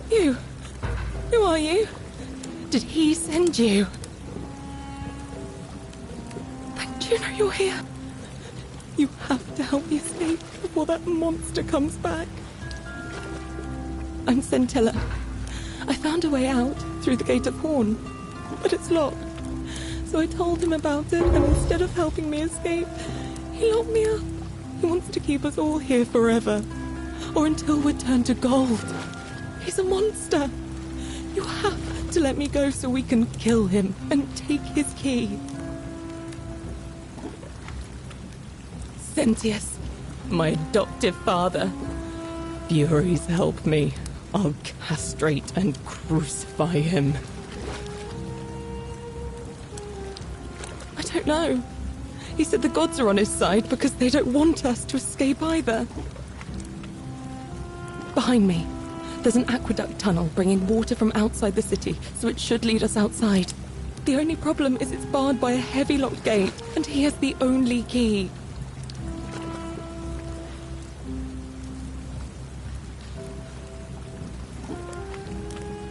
You? Who are you? Did he send you? And do you know you're here? You have to help me escape before that monster comes back. I'm Scintilla. I found a way out through the Gate of Horn, but it's locked. So I told him about it, and instead of helping me escape, he locked me up. He wants to keep us all here forever, or until we're turned to gold. He's a monster. You have to let me go so we can kill him and take his key. Sentius, my adoptive father. Furies help me. I'll castrate and crucify him. I don't know. He said the gods are on his side because they don't want us to escape either. Behind me, there's an aqueduct tunnel bringing water from outside the city, so it should lead us outside. The only problem is it's barred by a heavy locked gate, and he has the only key.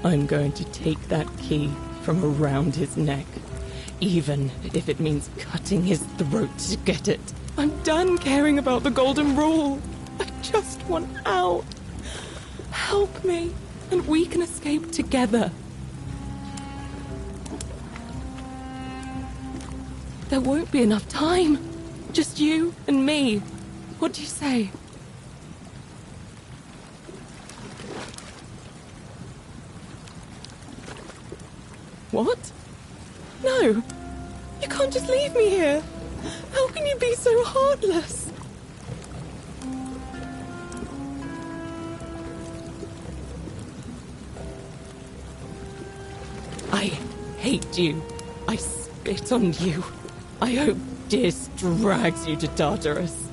I'm going to take that key from around his neck, even if it means cutting his throat to get it. I'm done caring about the Golden Rule. I just want out. Help me, and we can escape together. There won't be enough time. Just you and me. What do you say? What? No! You can't just leave me here! How can you be so heartless? I hate you. I spit on you. I hope Dis drags you to Tartarus.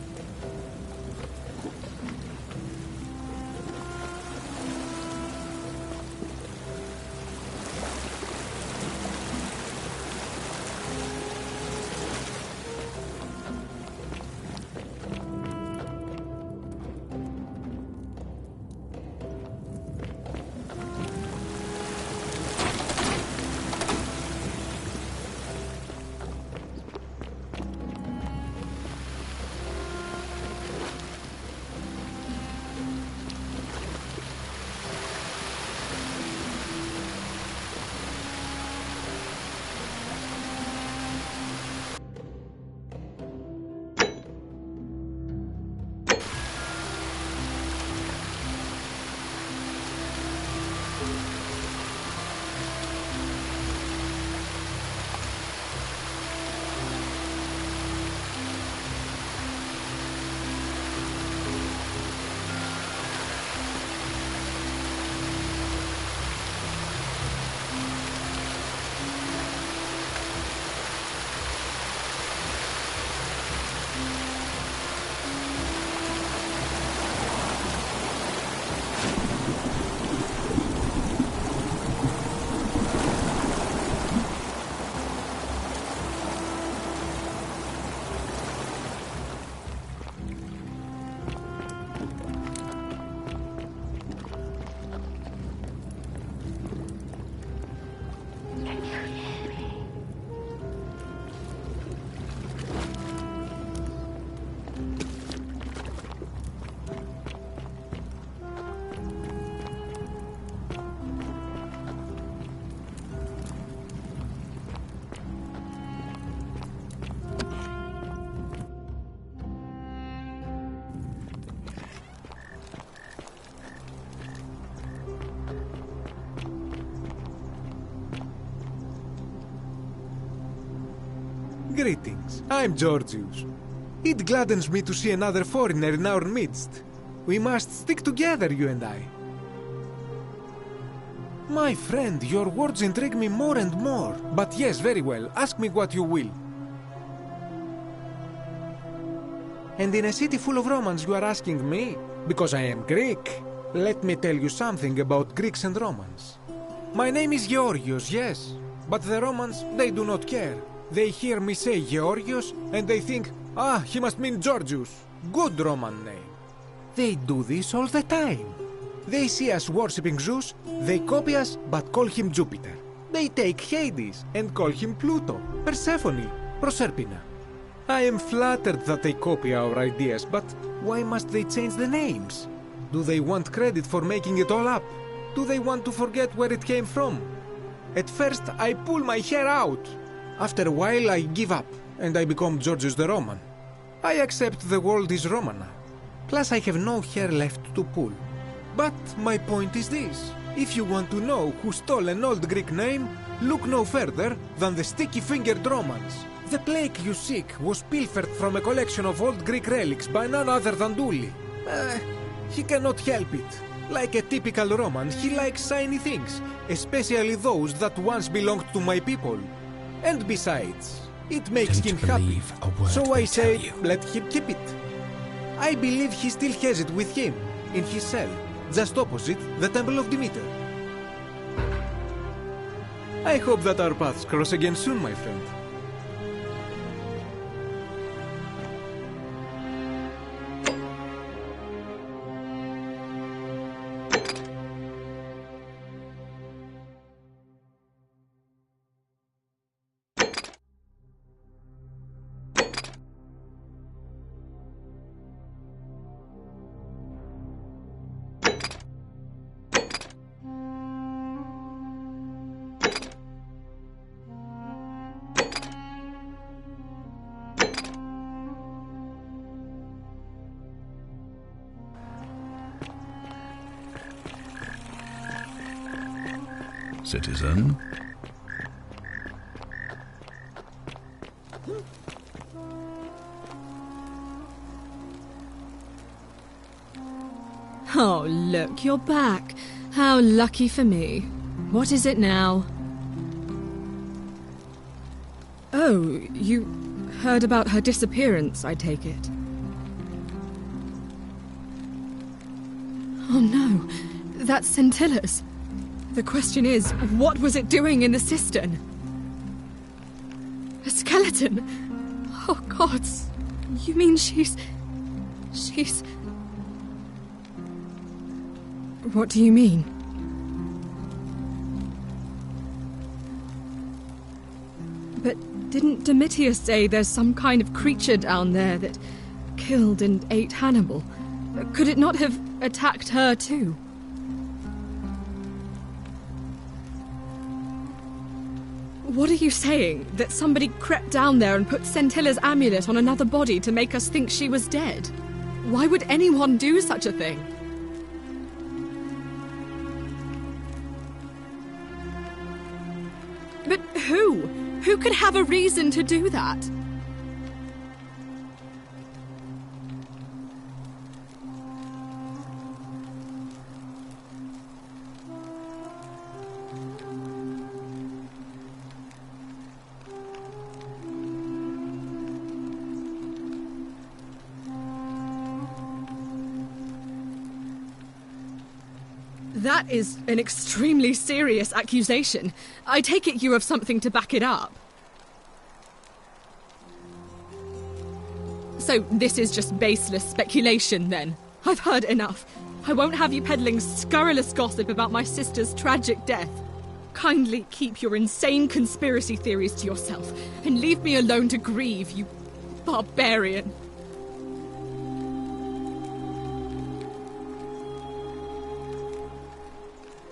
Greetings, I'm Georgius. It gladdens me to see another foreigner in our midst. We must stick together, you and I. My friend, your words intrigue me more and more. But yes, very well, ask me what you will. And in a city full of Romans you are asking me? Because I am Greek. Let me tell you something about Greeks and Romans. My name is Georgios, yes. But the Romans, they do not care. They hear me say Georgios, and they think, he must mean Georgius. Good Roman name. They do this all the time. They see us worshipping Zeus, they copy us, but call him Jupiter. They take Hades and call him Pluto, Persephone, Proserpina. I am flattered that they copy our ideas, but why must they change the names? Do they want credit for making it all up? Do they want to forget where it came from? At first, I pull my hair out. After a while, I give up, and I become Georgius the Roman. I accept the world is Roman now. Plus, I have no hair left to pull. But my point is this. If you want to know who stole an old Greek name, look no further than the sticky-fingered Romans. The plague you seek was pilfered from a collection of old Greek relics by none other than Dully. He cannot help it. Like a typical Roman, he likes shiny things, especially those that once belonged to my people. And besides, it makes him happy. So I say, let him keep it. I believe he still has it with him, in his cell, just opposite the Temple of Demeter. I hope that our paths cross again soon, my friend. Citizen. Oh, look, you're back. How lucky for me. What is it now? Oh, you heard about her disappearance, I take it. Oh no, that's Scintilla's. The question is, what was it doing in the cistern? A skeleton? Oh, gods. You mean she's... What do you mean? But didn't Domitius say there's some kind of creature down there that killed and ate Hannibal? Could it not have attacked her too? What are you saying? That somebody crept down there and put Scintilla's amulet on another body to make us think she was dead? Why would anyone do such a thing? But who? Who could have a reason to do that? That is an extremely serious accusation. I take it you have something to back it up. So this is just baseless speculation, then? I've heard enough. I won't have you peddling scurrilous gossip about my sister's tragic death. Kindly keep your insane conspiracy theories to yourself, and leave me alone to grieve, you barbarian.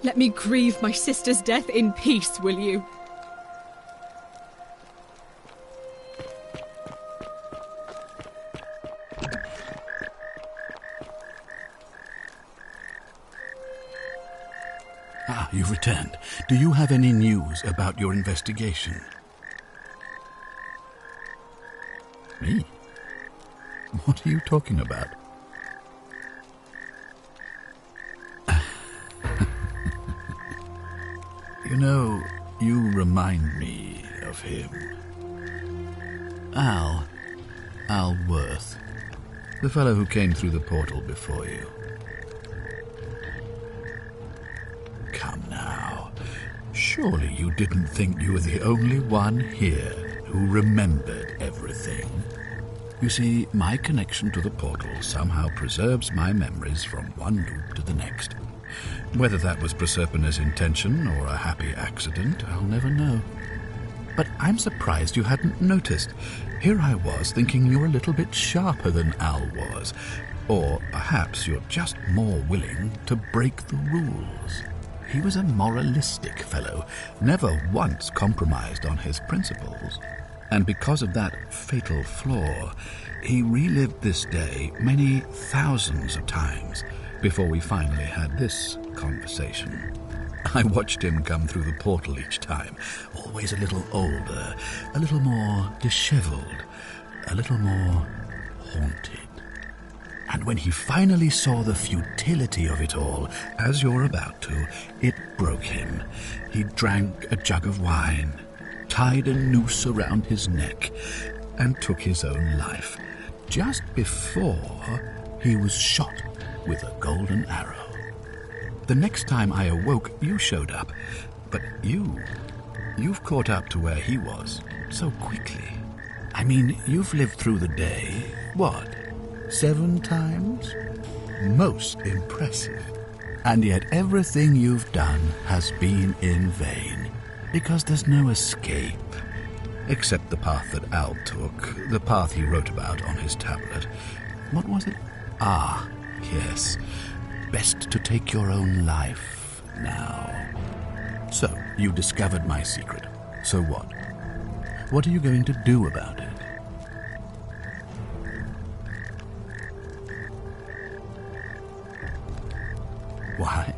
Let me grieve my sister's death in peace, will you? Ah, you've returned. Do you have any news about your investigation? Me? What are you talking about? You know, you remind me of him. Al Worth. The fellow who came through the portal before you. Come now. Shh. Surely you didn't think you were the only one here who remembered everything. You see, my connection to the portal somehow preserves my memories from one loop to the next. Whether that was Proserpina's intention or a happy accident, I'll never know. But I'm surprised you hadn't noticed. Here I was thinking you're a little bit sharper than Al was. Or perhaps you're just more willing to break the rules. He was a moralistic fellow, never once compromised on his principles. And because of that fatal flaw, he relived this day many thousands of times before we finally had this conversation. I watched him come through the portal each time, always a little older, a little more disheveled, a little more haunted. And when he finally saw the futility of it all, as you're about to, it broke him. He drank a jug of wine, tied a noose around his neck, and took his own life, just before he was shot with a golden arrow. The next time I awoke, you showed up, but you've caught up to where he was so quickly. I mean, you've lived through the day, what, 7 times? Most impressive. And yet everything you've done has been in vain, because there's no escape. Except the path that Al took, the path he wrote about on his tablet. What was it? Ah, yes. Best to take your own life now. So, you discovered my secret. So what? What are you going to do about it? Why?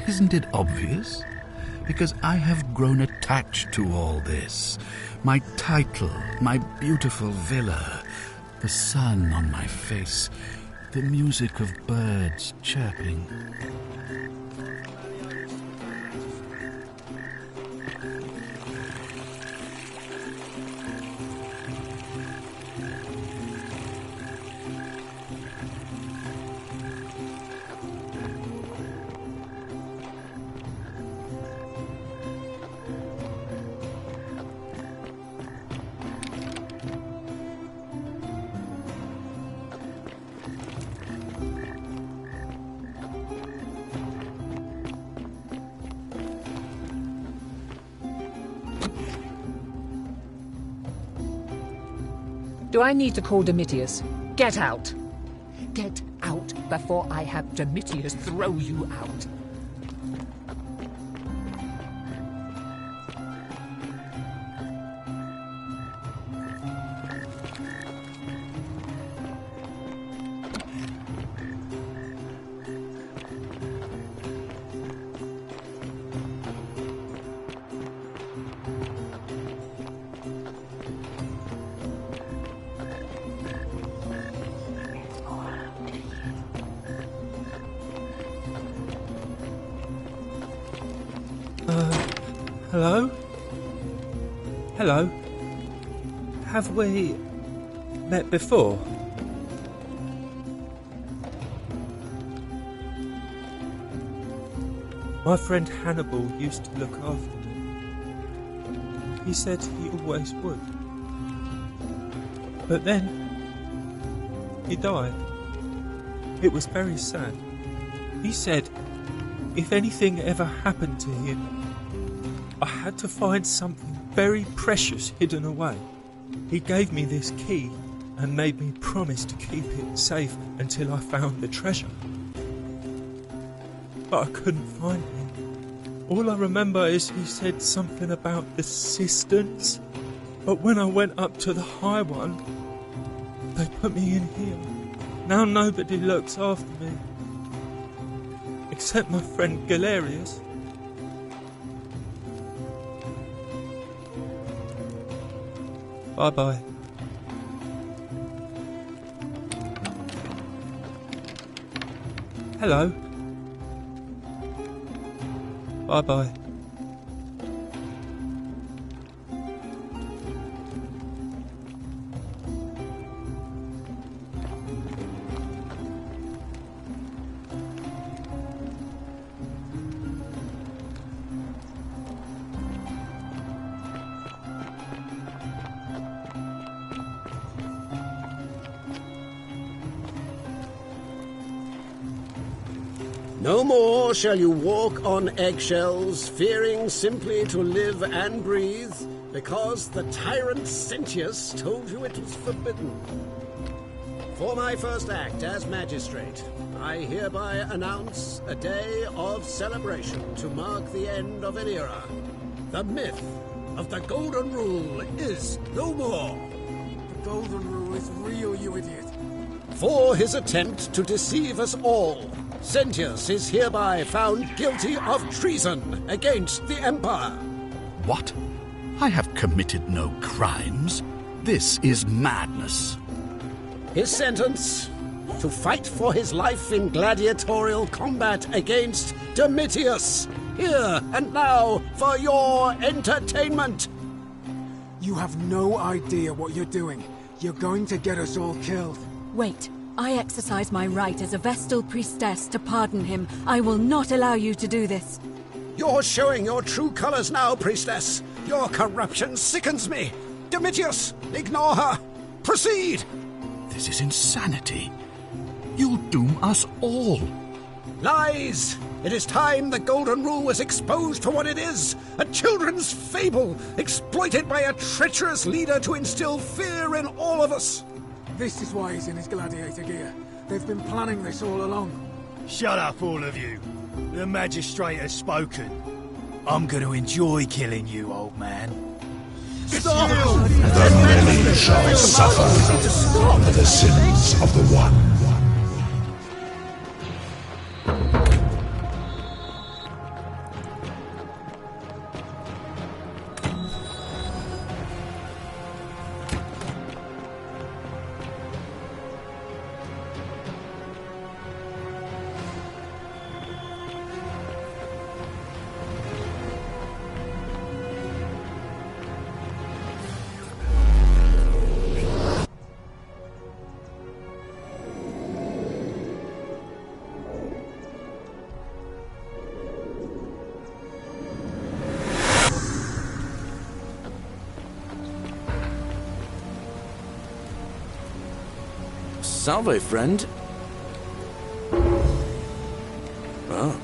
Isn't it obvious? Because I have grown attached to all this. My title, my beautiful villa, the sun on my face, the music of birds chirping. Do I need to call Domitius? Get out! Get out before I have Domitius throw you out. Hello? Hello? Have we met before? My friend Hannibal used to look after me. He said he always would. But then, he died. It was very sad. He said if anything ever happened to him, I had to find something very precious hidden away. He gave me this key and made me promise to keep it safe until I found the treasure. But I couldn't find it. All I remember is he said something about the cisterns. But when I went up to the high one, they put me in here. Now nobody looks after me. Except my friend Galerius. Bye-bye. Hello. Bye-bye. No more shall you walk on eggshells, fearing simply to live and breathe, because the tyrant Sentius told you it was forbidden. For my first act as magistrate, I hereby announce a day of celebration to mark the end of an era. The myth of the Golden Rule is no more. The Golden Rule is real, you idiot. For his attempt to deceive us all, Sentius is hereby found guilty of treason against the Empire. What? I have committed no crimes. This is madness. His sentence: to fight for his life in gladiatorial combat against Domitius, here and now for your entertainment. You have no idea what you're doing. You're going to get us all killed. Wait. I exercise my right as a Vestal priestess to pardon him. I will not allow you to do this. You're showing your true colors now, priestess. Your corruption sickens me. Domitius, ignore her. Proceed. This is insanity. You'll doom us all. Lies! It is time the Golden Rule was exposed for what it is, a children's fable, exploited by a treacherous leader to instill fear in all of us. This is why he's in his gladiator gear. They've been planning this all along. Shut up, all of you. The magistrate has spoken. I'm going to enjoy killing you, old man. Stop! The many shall suffer for the sins of the one. Salve, friend. Oh,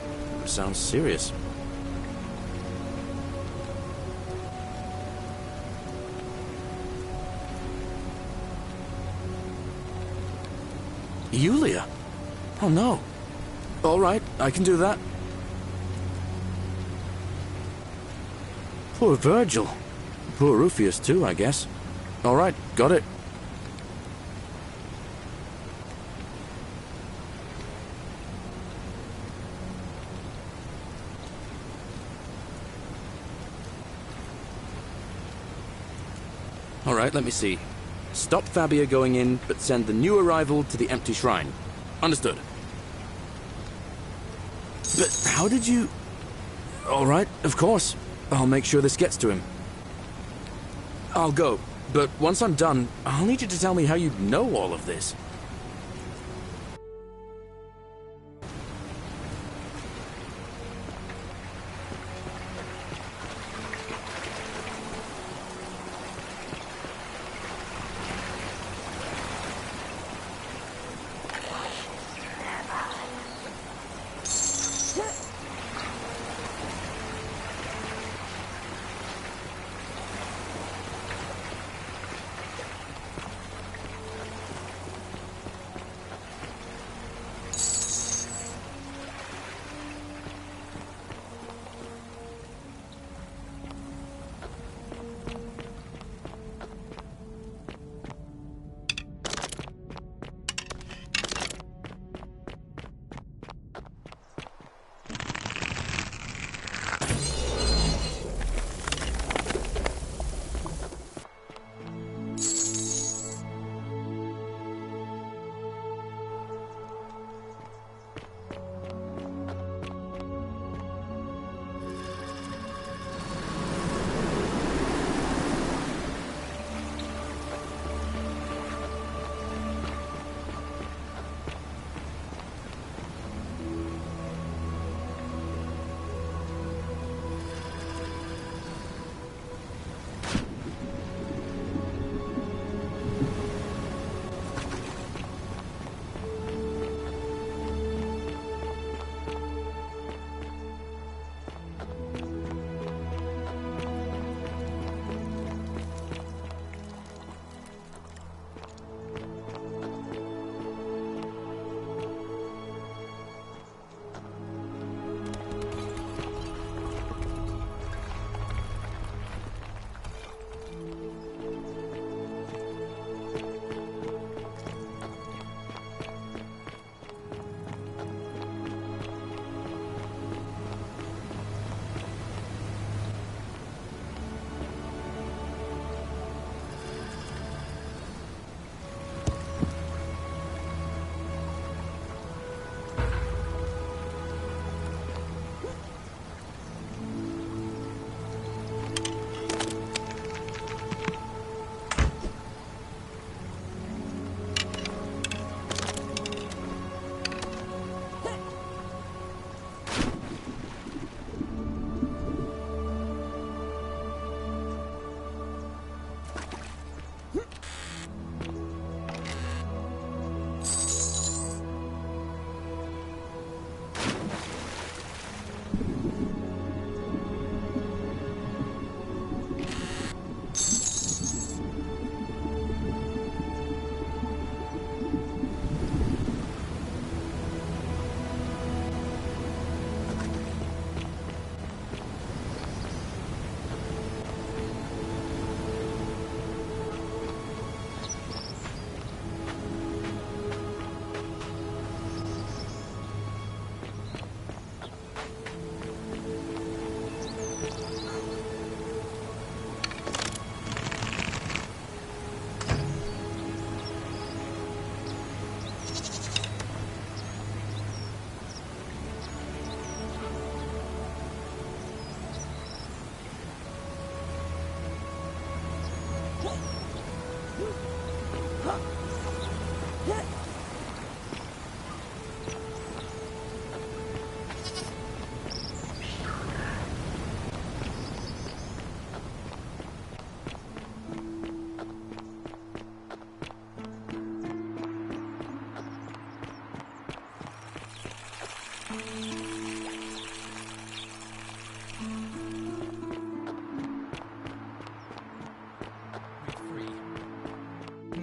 sounds serious. Yulia? Oh no. All right, I can do that. Poor Virgil. Poor Rufius too, I guess. All right, got it. All right, let me see. Stop Fabia going in, but send the new arrival to the empty shrine. Understood. But how did you... All right, of course. I'll make sure this gets to him. I'll go, but once I'm done, I'll need you to tell me how you know all of this.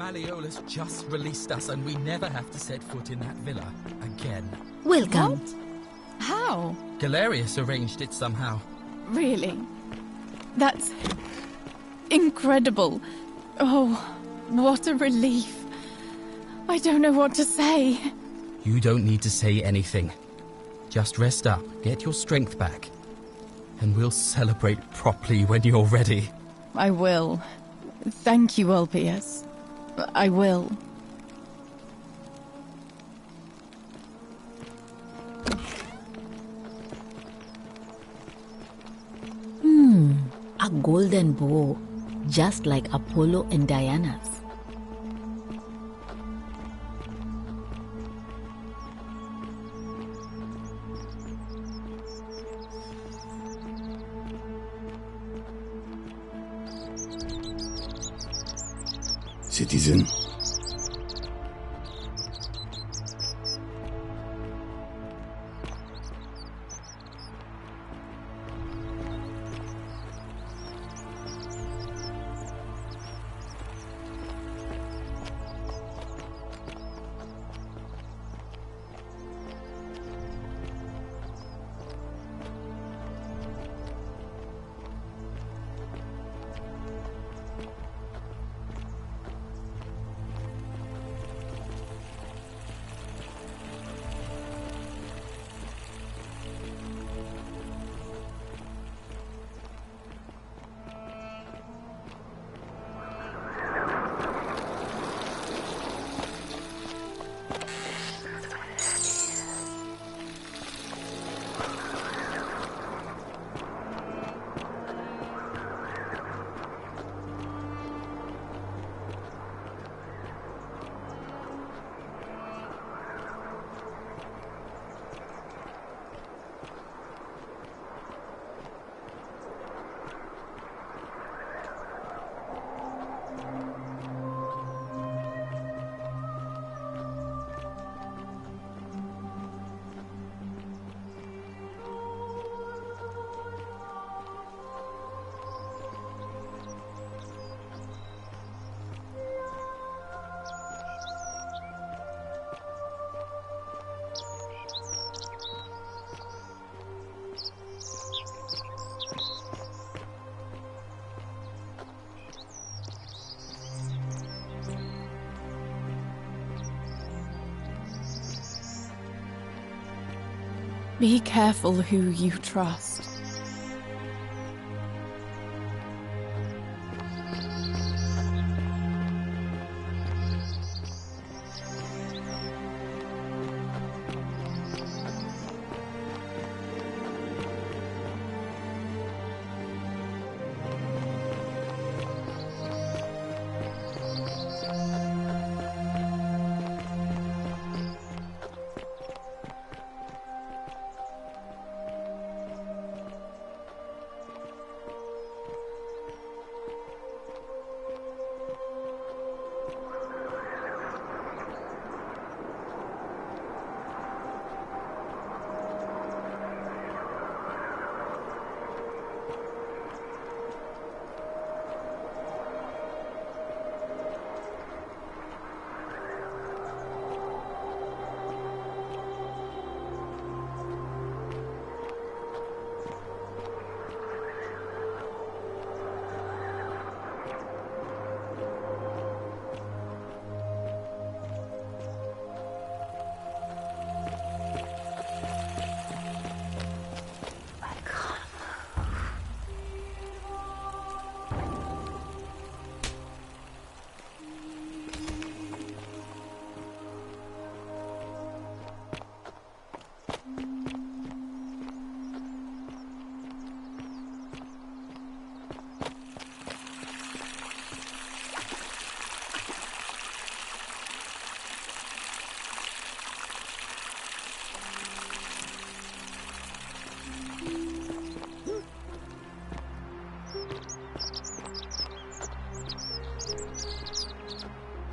Malleolus just released us and we never have to set foot in that villa again. Welcome. What? How? Galerius arranged it somehow. Really? That's incredible. Oh, what a relief. I don't know what to say. You don't need to say anything. Just rest up, get your strength back, and we'll celebrate properly when you're ready. I will. Thank you, Ulpius. I will. A golden bow, just like Apollo and Diana's. Citizen. Be careful who you trust.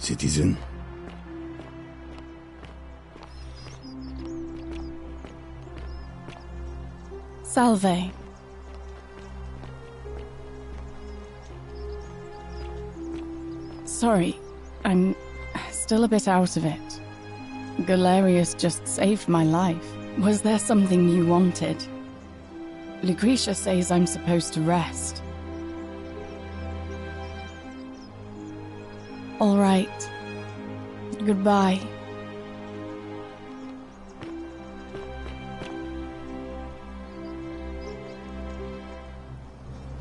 citizen. Salve. Sorry, I'm still a bit out of it. Galerius just saved my life. Was there something you wanted? Lucretia says I'm supposed to rest. All right. Goodbye.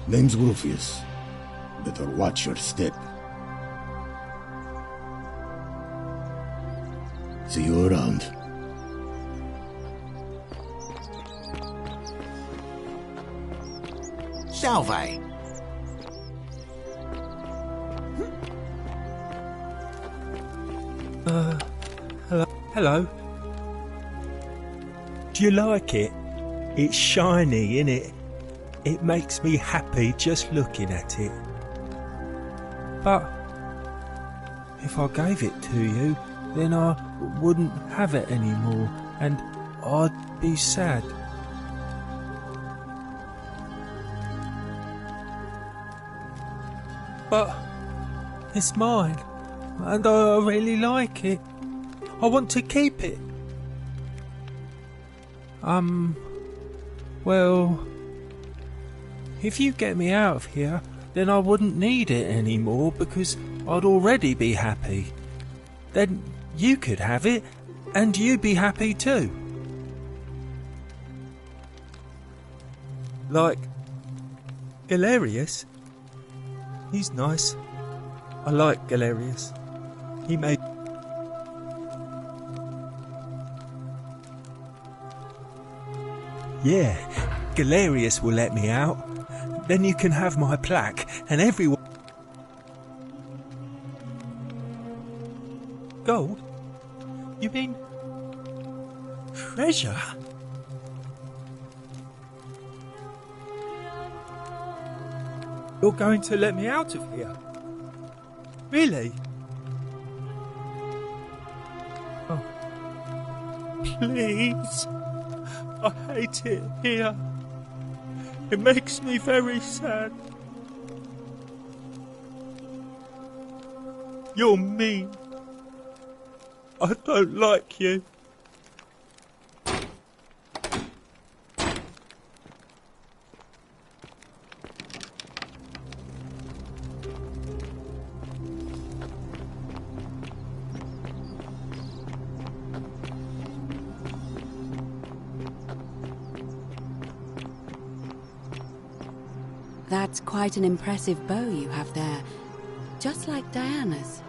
Name's Rufius. Better watch your step. See you around. Salve. Hello. Do you like it? It's shiny, innit? It makes me happy just looking at it. But if I gave it to you, then I wouldn't have it anymore, and I'd be sad. But it's mine, and I really like it. I want to keep it. Well, if you get me out of here, then I wouldn't need it anymore because I'd already be happy. Then you could have it, and you'd be happy too. Like Galerius. He's nice. I like Galerius. He made... Yeah, Galerius will let me out. Then you can have my plaque, and everyone... Gold? You mean... treasure? You're going to let me out of here? Really? Oh. Please. I hate it here. It makes me very sad. You're mean. I don't like you. That's quite an impressive bow you have there, just like Diana's.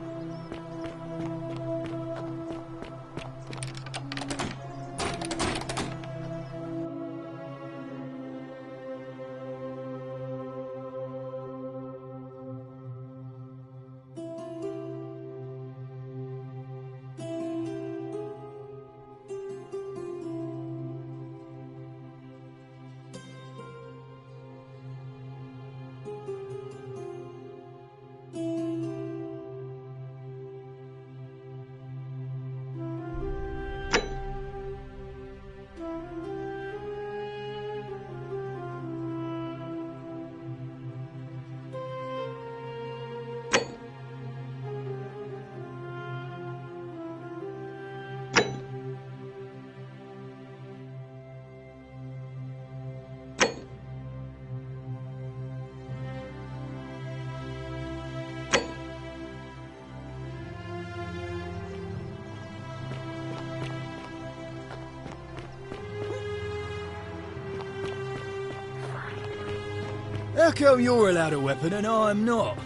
How come you're allowed a weapon and I'm not?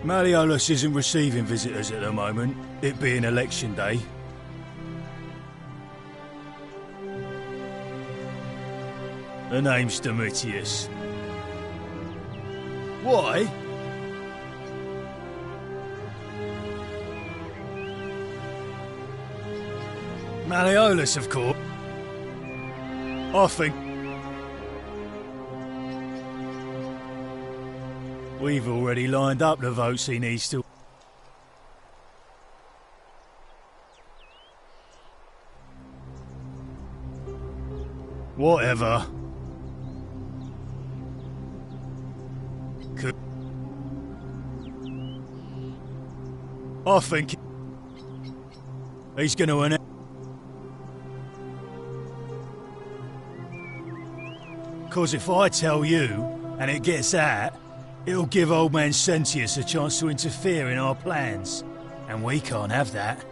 Malleolus isn't receiving visitors at the moment, it being election day. The name's Domitius. Why? Malleolus, of course. I think we've already lined up the votes he needs to... Whatever. I think he's going to win it. Because if I tell you, and it gets out, it'll give old man Sentius a chance to interfere in our plans. And we can't have that.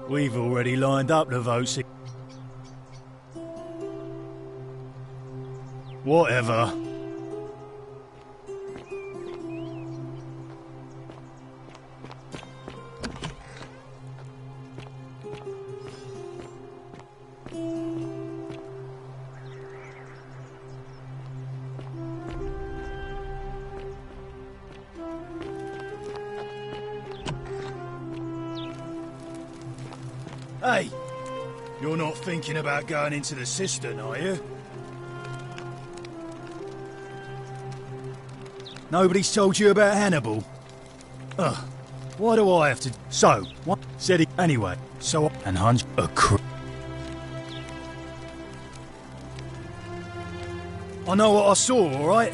We've already lined up the votes. Whatever. Hey, you're not thinking about going into the cistern, are you? Nobody's told you about Hannibal? Ugh, why do I have to... So, what said he... Anyway, so... And Hunch... I know what I saw, alright?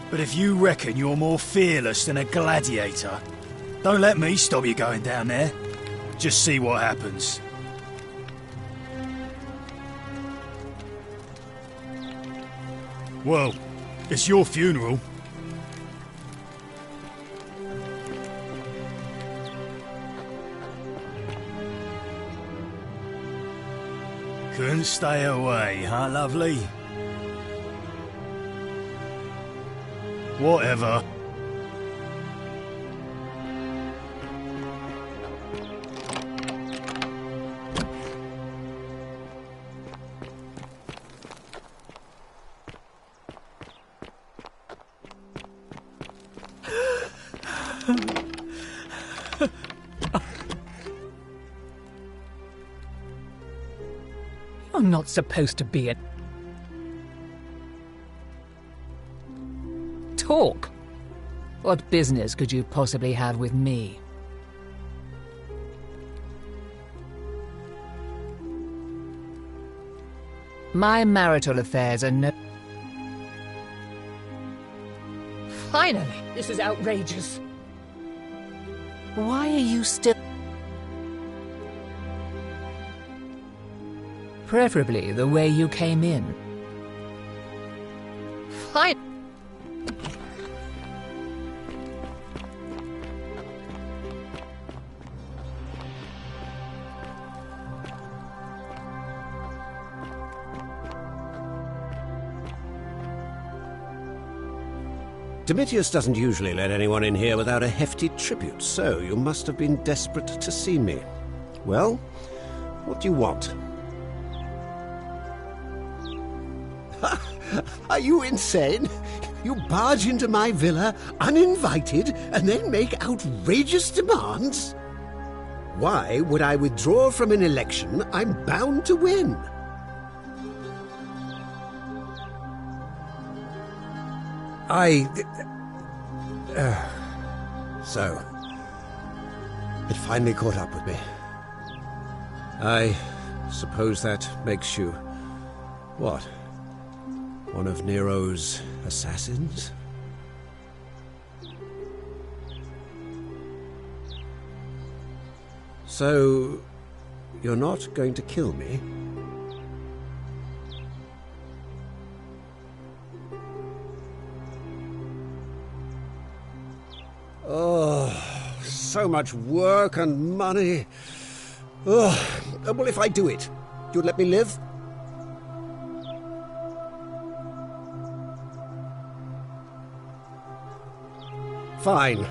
But if you reckon you're more fearless than a gladiator, don't let me stop you going down there. Just see what happens. Well, it's your funeral. Couldn't stay away, huh, lovely? Whatever. You're not supposed to be a... Talk. What business could you possibly have with me? My marital affairs are no... Finally! This is outrageous. Why are you still... Preferably the way you came in. Fine. Domitius doesn't usually let anyone in here without a hefty tribute, so you must have been desperate to see me. Well, what do you want? Are you insane? You barge into my villa uninvited and then make outrageous demands? Why would I withdraw from an election I'm bound to win? So, it finally caught up with me. I suppose that makes you... what? One of Nero's assassins? So, you're not going to kill me? Oh, so much work and money. Oh, well, if I do it, you'd let me live? Fine.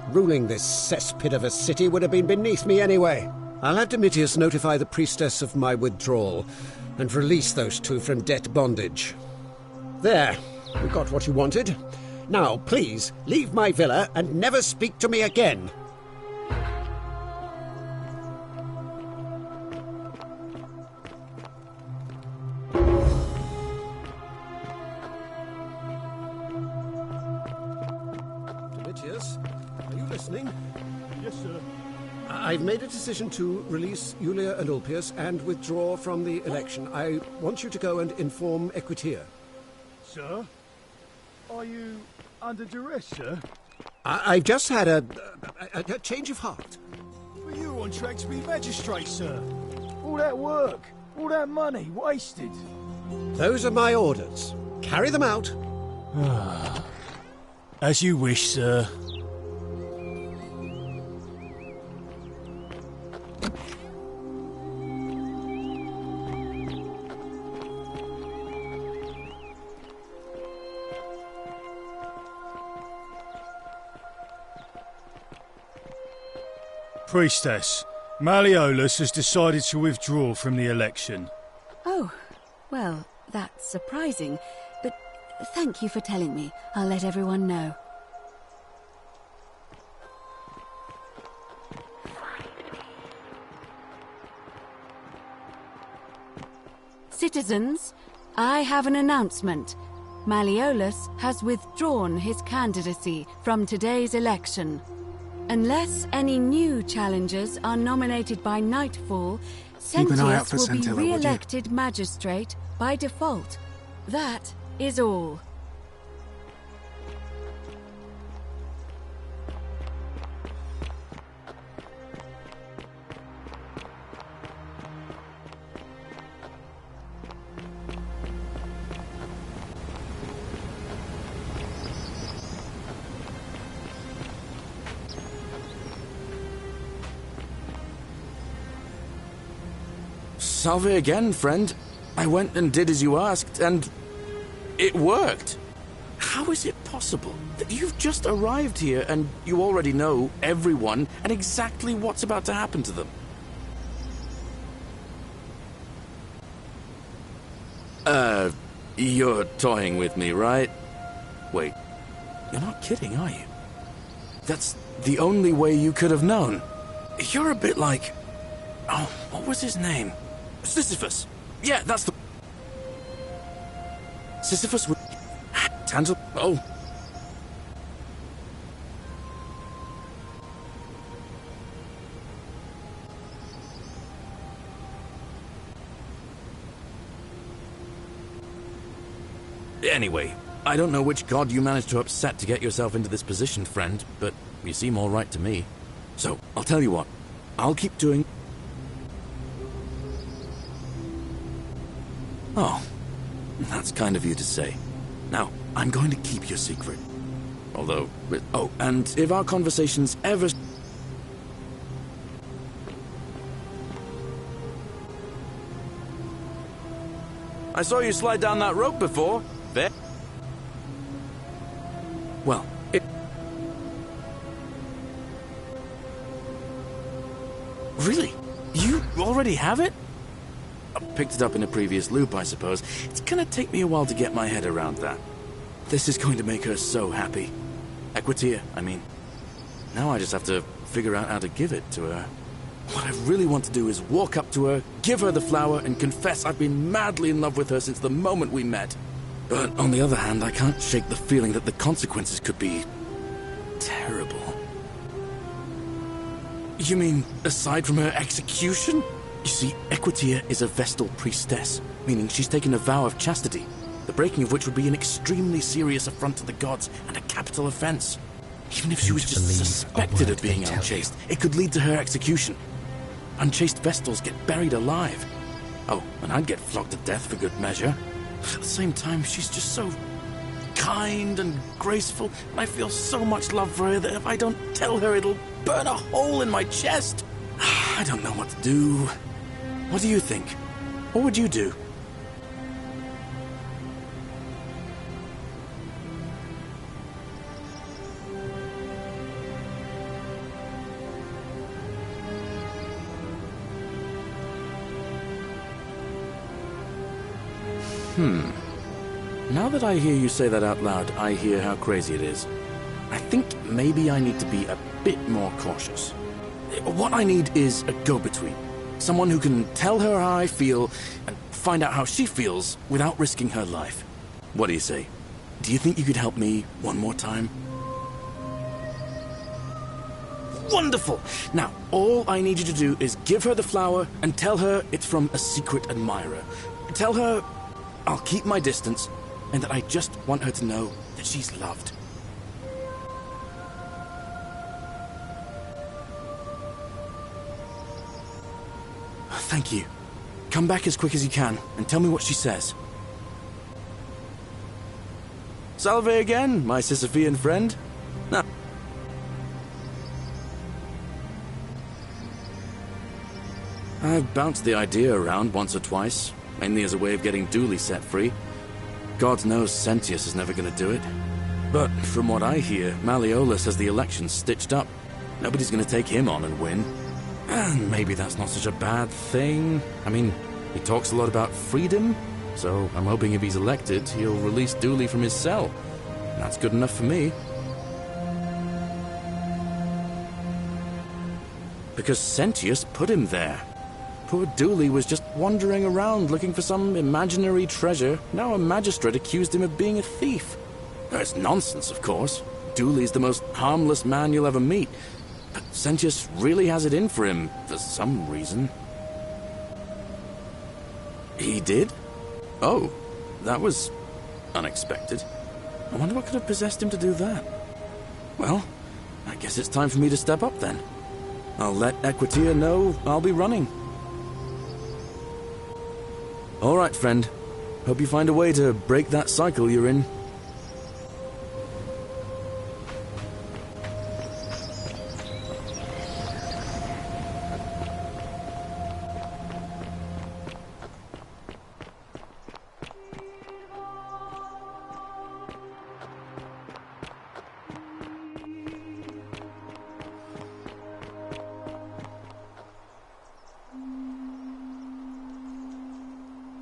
Ruling this cesspit of a city would have been beneath me anyway. I'll have Domitius notify the priestess of my withdrawal and release those two from debt bondage. There. You got what you wanted. Now, please, leave my villa and never speak to me again. Domitius, are you listening? Yes, sir. I've made a decision to release Yulia and Ulpius and withdraw from the election. I want you to go and inform Equitia. Sir? Are you under duress, sir? I've just had a change of heart. But you were on track to be magistrate, sir. All that work, all that money, wasted. Those are my orders. Carry them out. As you wish, sir. Priestess, Malleolus has decided to withdraw from the election. Oh, well, that's surprising, but thank you for telling me. I'll let everyone know. Citizens, I have an announcement. Malleolus has withdrawn his candidacy from today's election. Unless any new challengers are nominated by nightfall, Keep an eye out Sentius for will be Scintilla, would you? re-elected magistrate by default. That is all. Salve again, friend. I went and did as you asked, and it worked. How is it possible that you've just arrived here and you already know everyone and exactly what's about to happen to them? You're toying with me, right? Wait, you're not kidding, are you? That's the only way you could have known. You're a bit like... Oh, what was his name? Sisyphus. Yeah, that's the... Sisyphus would... Tantal... Oh. Anyway, I don't know which god you managed to upset to get yourself into this position, friend, but you seem all right to me. So, I'll tell you what. I'll keep doing... Oh, that's kind of you to say. Now, I'm going to keep your secret. Although... Oh, and if our conversations ever... I saw you slide down that rope before. There. Well, Really? You already have it? I picked it up in a previous loop, I suppose. It's gonna take me a while to get my head around that. This is going to make her so happy. Equitia, I mean. Now I just have to figure out how to give it to her. What I really want to do is walk up to her, give her the flower, and confess I've been madly in love with her since the moment we met. But on the other hand, I can't shake the feeling that the consequences could be... terrible. You mean, aside from her execution? You see, Equitia is a Vestal priestess, meaning she's taken a vow of chastity, the breaking of which would be an extremely serious affront to the gods and a capital offense. Even if she was just suspected of being unchaste, it could lead to her execution. Unchaste Vestals get buried alive. Oh, and I'd get flogged to death for good measure. But at the same time, she's just so kind and graceful, and I feel so much love for her that if I don't tell her, it'll burn a hole in my chest. I don't know what to do. What do you think? What would you do? Now that I hear you say that out loud, I hear how crazy it is. I think maybe I need to be a bit more cautious. What I need is a go-between. Someone who can tell her how I feel and find out how she feels without risking her life. What do you say? Do you think you could help me one more time? Wonderful! Now, all I need you to do is give her the flower and tell her it's from a secret admirer. Tell her I'll keep my distance and that I just want her to know that she's loved. Thank you. Come back as quick as you can and tell me what she says. Salve again, my Sisyphean friend. Now, I've bounced the idea around once or twice, mainly as a way of getting Dooley set free. God knows Sentius is never going to do it. But from what I hear, Malleolus has the election stitched up. Nobody's going to take him on and win. And maybe that's not such a bad thing. I mean, he talks a lot about freedom, so I'm hoping if he's elected, he'll release Dooley from his cell. That's good enough for me. Because Sentius put him there. Poor Dooley was just wandering around looking for some imaginary treasure. Now a magistrate accused him of being a thief. That's nonsense, of course. Dooley's the most harmless man you'll ever meet. But Sentius really has it in for him, for some reason. He did? Oh, that was unexpected. I wonder what could have possessed him to do that. Well, I guess it's time for me to step up then. I'll let Equitia know I'll be running. All right, friend. Hope you find a way to break that cycle you're in.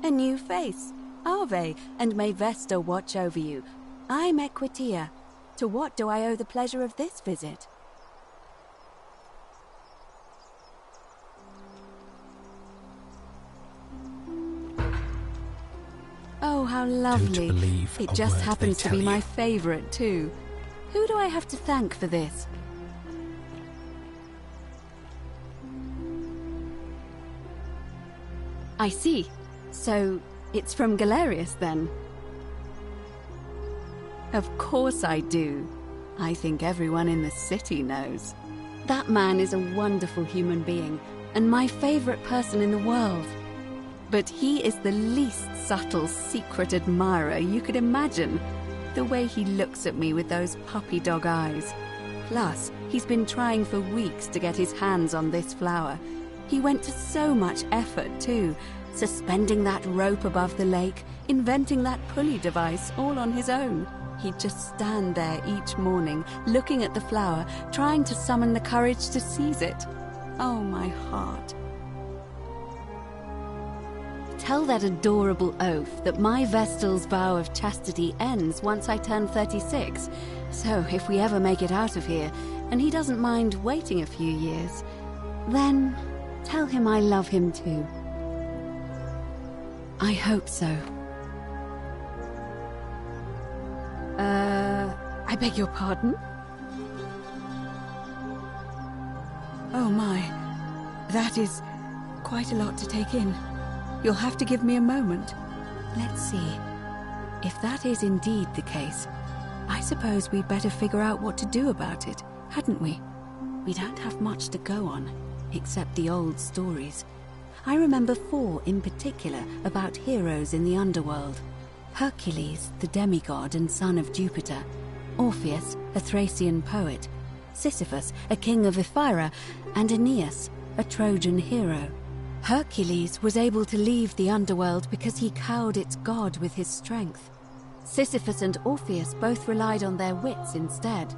A new face. Ave, and may Vesta watch over you. I'm Equitia. To what do I owe the pleasure of this visit? Oh, how lovely. It just happens to be my favorite, too. Who do I have to thank for this? I see. So, it's from Galerius, then? Of course I do. I think everyone in the city knows. That man is a wonderful human being, and my favorite person in the world. But he is the least subtle secret admirer you could imagine. The way he looks at me with those puppy dog eyes. Plus, he's been trying for weeks to get his hands on this flower. He went to so much effort, too. Suspending that rope above the lake, inventing that pulley device all on his own. He'd just stand there each morning, looking at the flower, trying to summon the courage to seize it. Oh, my heart. Tell that adorable oaf that my Vestal's vow of chastity ends once I turn 36. So if we ever make it out of here, and he doesn't mind waiting a few years, then tell him I love him too. I hope so. I beg your pardon? Oh my, that is quite a lot to take in. You'll have to give me a moment. Let's see. If that is indeed the case, I suppose we'd better figure out what to do about it, hadn't we? We don't have much to go on, except the old stories. I remember 4 in particular about heroes in the underworld. Hercules, the demigod and son of Jupiter. Orpheus, a Thracian poet. Sisyphus, a king of Ephyra. And Aeneas, a Trojan hero. Hercules was able to leave the underworld because he cowed its god with his strength. Sisyphus and Orpheus both relied on their wits instead.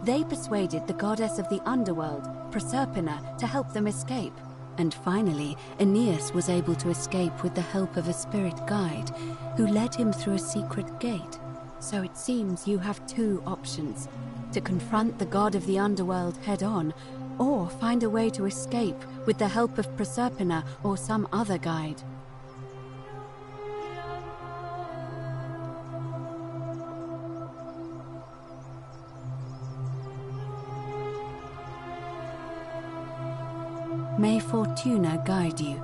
They persuaded the goddess of the underworld, Proserpina, to help them escape. And finally, Aeneas was able to escape with the help of a spirit guide, who led him through a secret gate. So it seems you have 2 options: to confront the god of the underworld head-on, or find a way to escape with the help of Proserpina or some other guide. May Fortuna guide you.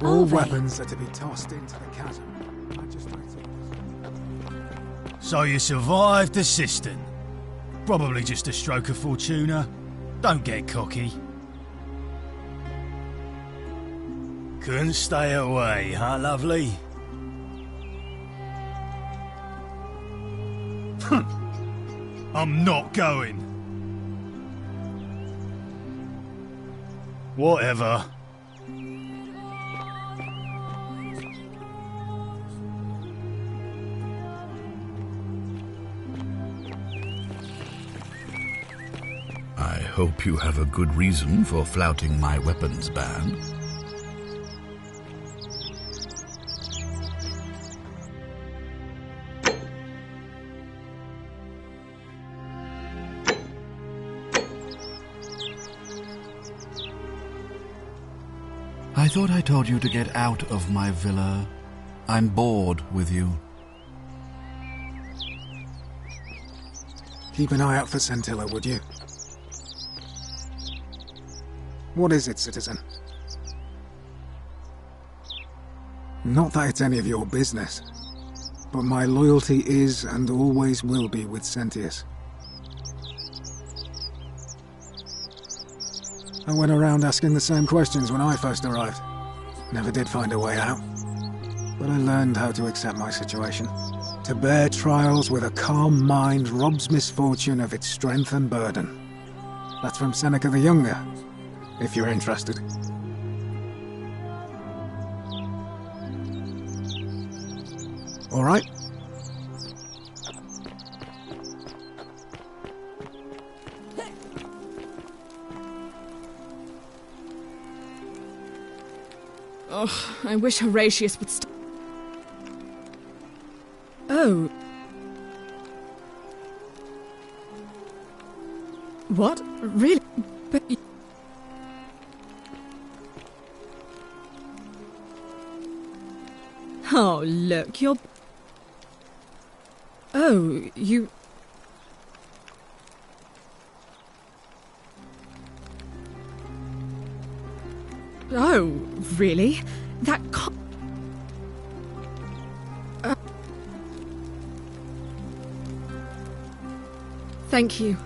All weapons are to be tossed into the chasm. So you survived the cistern. Probably just a stroke of Fortuna. Don't get cocky. Couldn't stay away, huh, lovely? I'm not going. Whatever. I hope you have a good reason for flouting my weapons ban. I thought I told you to get out of my villa. I'm bored with you. Keep an eye out for Scintilla, would you? What is it, citizen? Not that it's any of your business, but my loyalty is and always will be with Sentius. I went around asking the same questions when I first arrived. Never did find a way out. But I learned how to accept my situation. To bear trials with a calm mind robs misfortune of its strength and burden. That's from Seneca the Younger, if you're interested. All right? Oh, I wish Horatius would stop. Oh. What? Really? But... Oh, look, you're... Oh, you... Oh, really? That can't... Thank you.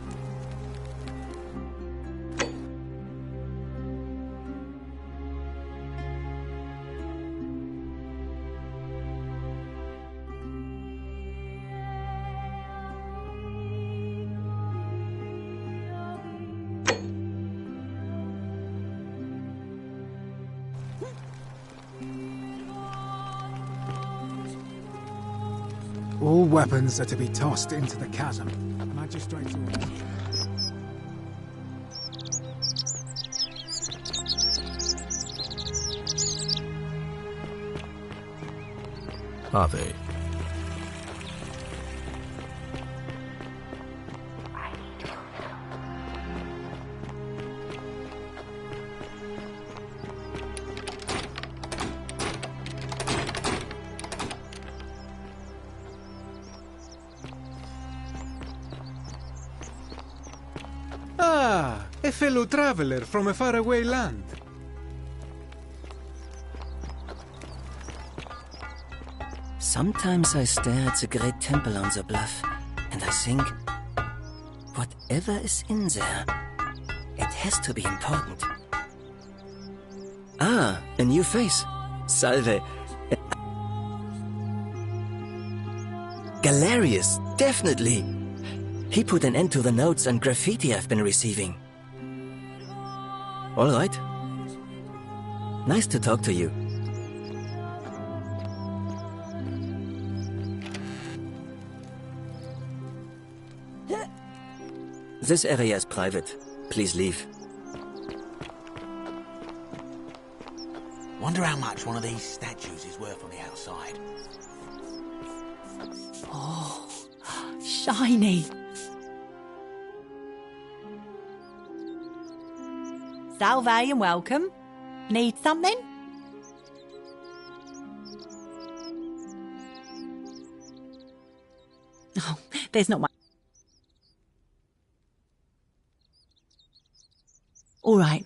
All weapons are to be tossed into the chasm. Magistrate's orders. Are they? Ah, a fellow traveler from a faraway land. Sometimes I stare at the great temple on the bluff, and I think, whatever is in there, it has to be important. Ah, a new face. Salve. Galerius, definitely. He put an end to the notes and graffiti I've been receiving. All right. Nice to talk to you. This area is private. Please leave. Wonder how much one of these statues is worth on the outside. Oh, shiny. Salve and welcome. Need something? Oh, there's not much. All right.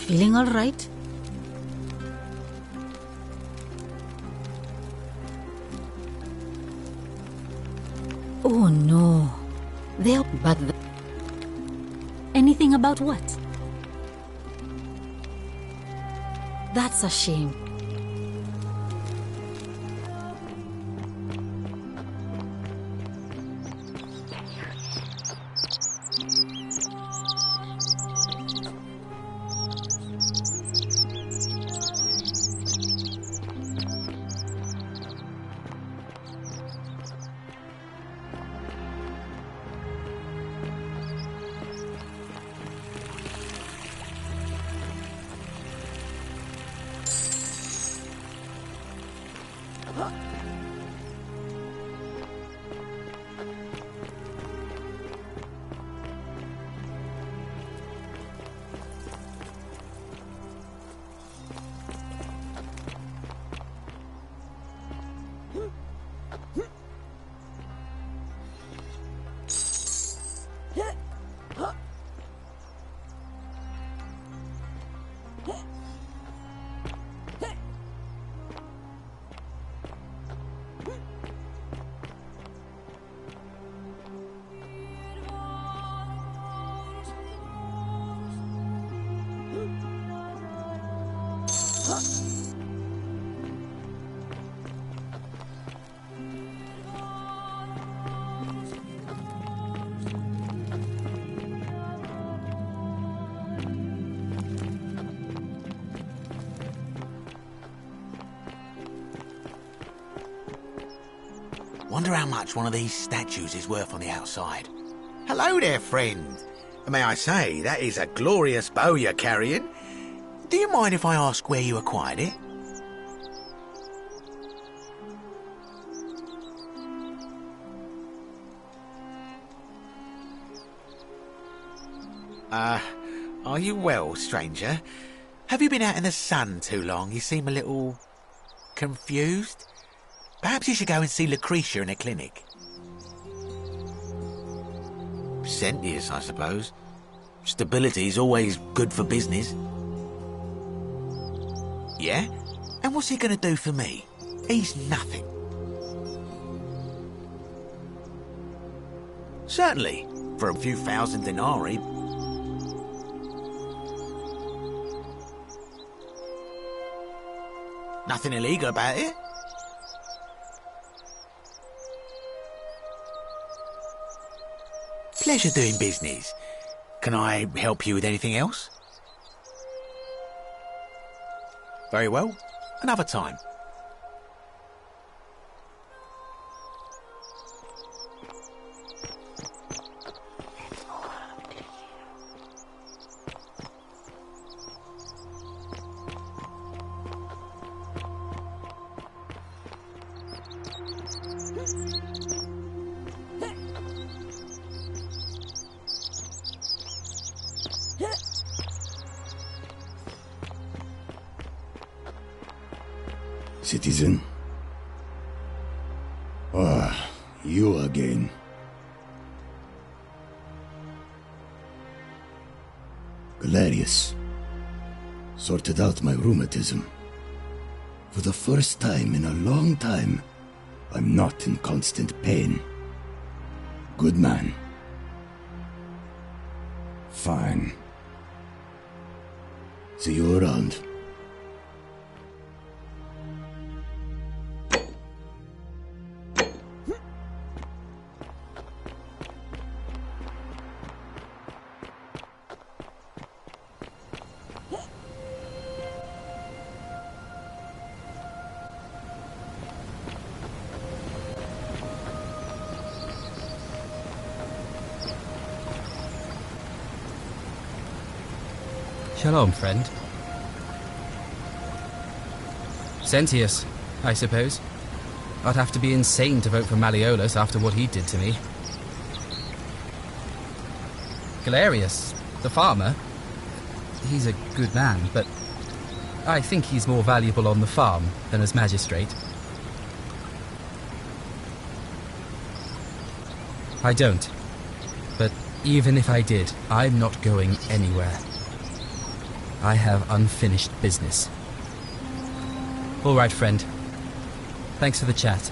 Feeling all right? Oh no. Anything about what? That's a shame. Wonder how much one of these statues is worth on the outside. Hello there, friend. May I say, that is a glorious bow you're carrying. Do you mind if I ask where you acquired it? Are you well, stranger? Have you been out in the sun too long? You seem a little confused. Perhaps you should go and see Lucretia in a clinic. Sentius, I suppose. Stability is always good for business. Yeah? And what's he going to do for me? He's nothing. Certainly, for a few thousand denarii. Nothing illegal about it. Pleasure doing business. Can I help you with anything else? Very well. Another time. Citizen? Ah, you again. Galerius. Sorted out my rheumatism. For the first time in a long time, I'm not in constant pain. Good man. Fine. See you around. Shalom, friend. Sentius, I suppose. I'd have to be insane to vote for Malleolus after what he did to me. Galerius, the farmer. He's a good man, but I think he's more valuable on the farm than as magistrate. I don't. But even if I did, I'm not going anywhere. I have unfinished business. All right, friend. Thanks for the chat.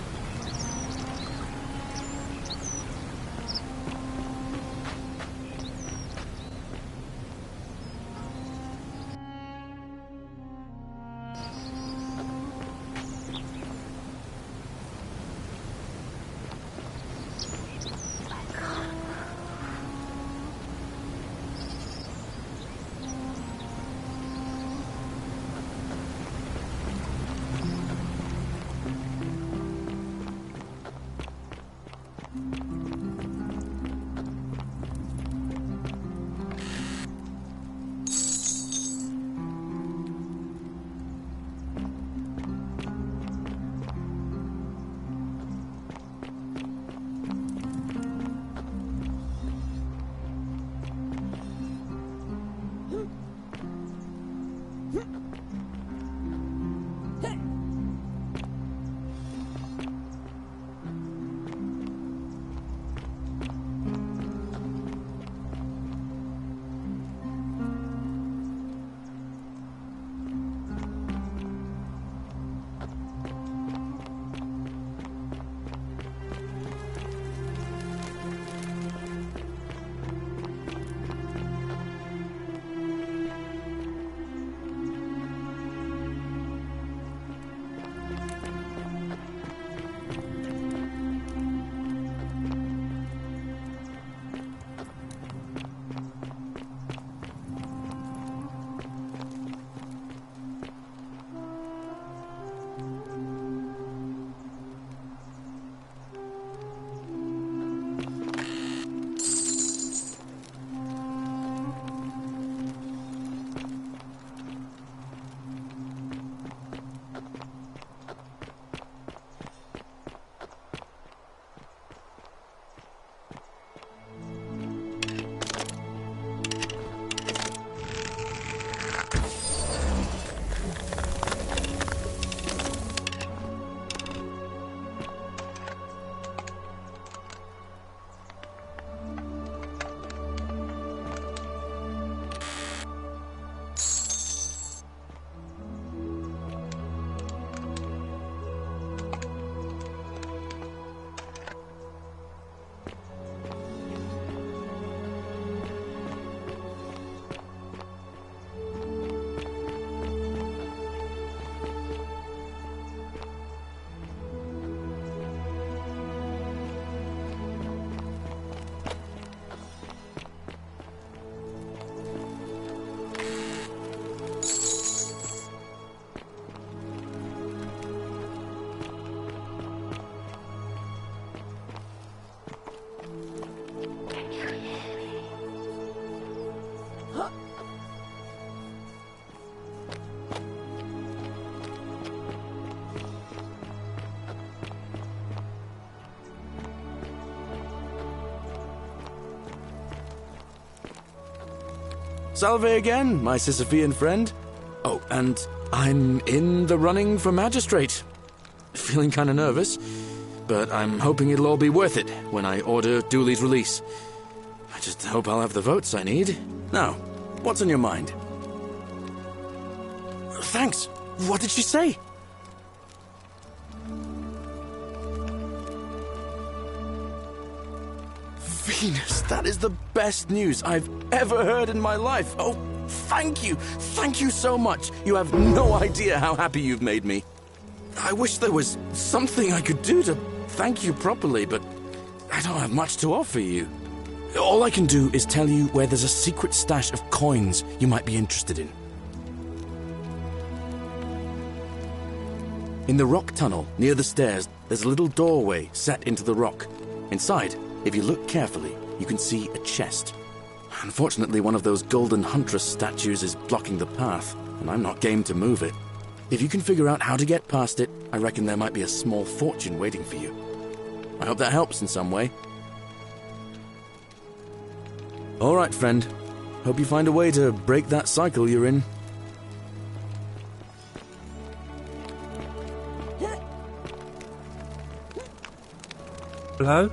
Salve again, my Sisyphean friend. Oh, and I'm in the running for magistrate. Feeling kind of nervous, but I'm hoping it'll all be worth it when I order Dooley's release. I just hope I'll have the votes I need. Now, what's on your mind? Thanks. What did she say? Venus, that is the best news I've ever heard in my life. Oh, thank you. Thank you so much. You have no idea how happy you've made me. I wish there was something I could do to thank you properly, but I don't have much to offer you. All I can do is tell you where there's a secret stash of coins you might be interested in. In the rock tunnel near the stairs, there's a little doorway set into the rock. Inside, if you look carefully, you can see a chest. Unfortunately, one of those golden huntress statues is blocking the path, and I'm not game to move it. If you can figure out how to get past it, I reckon there might be a small fortune waiting for you. I hope that helps in some way. All right, friend. Hope you find a way to break that cycle you're in. Hello?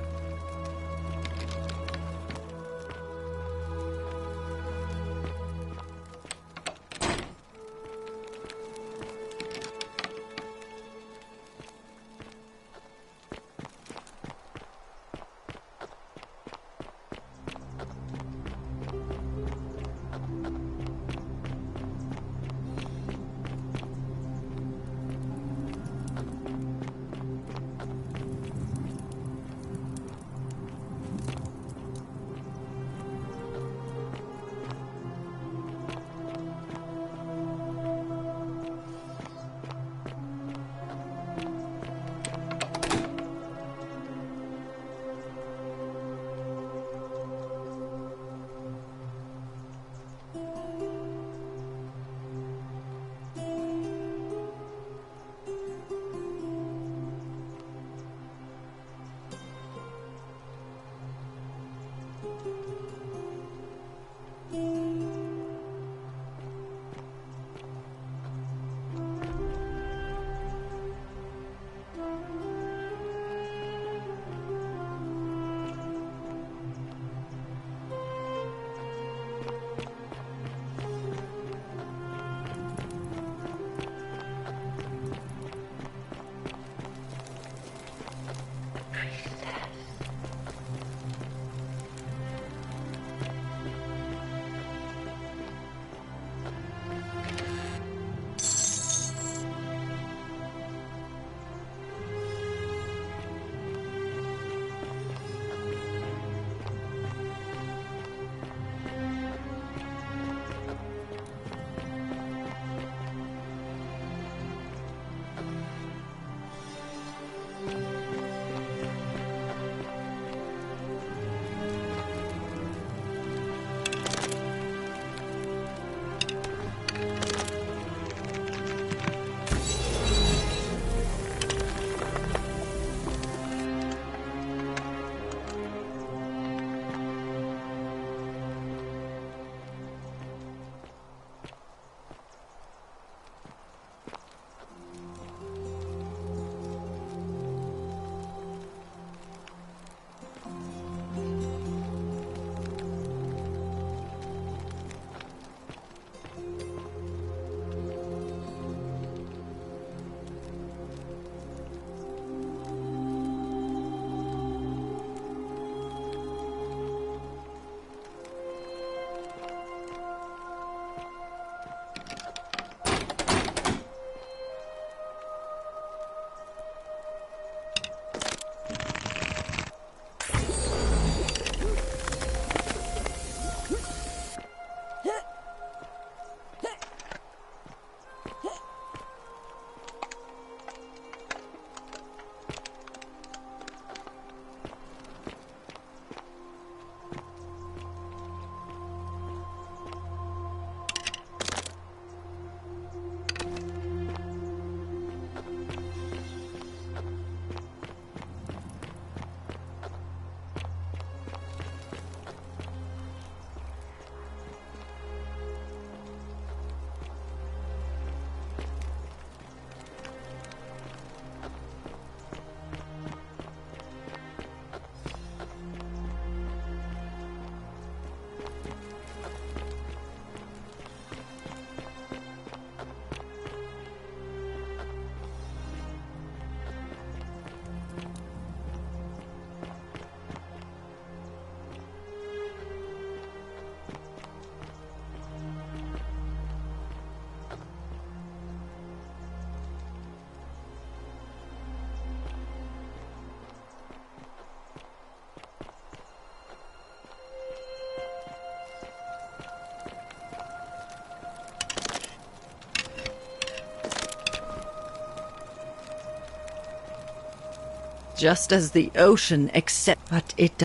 Just as the ocean accepts, but it...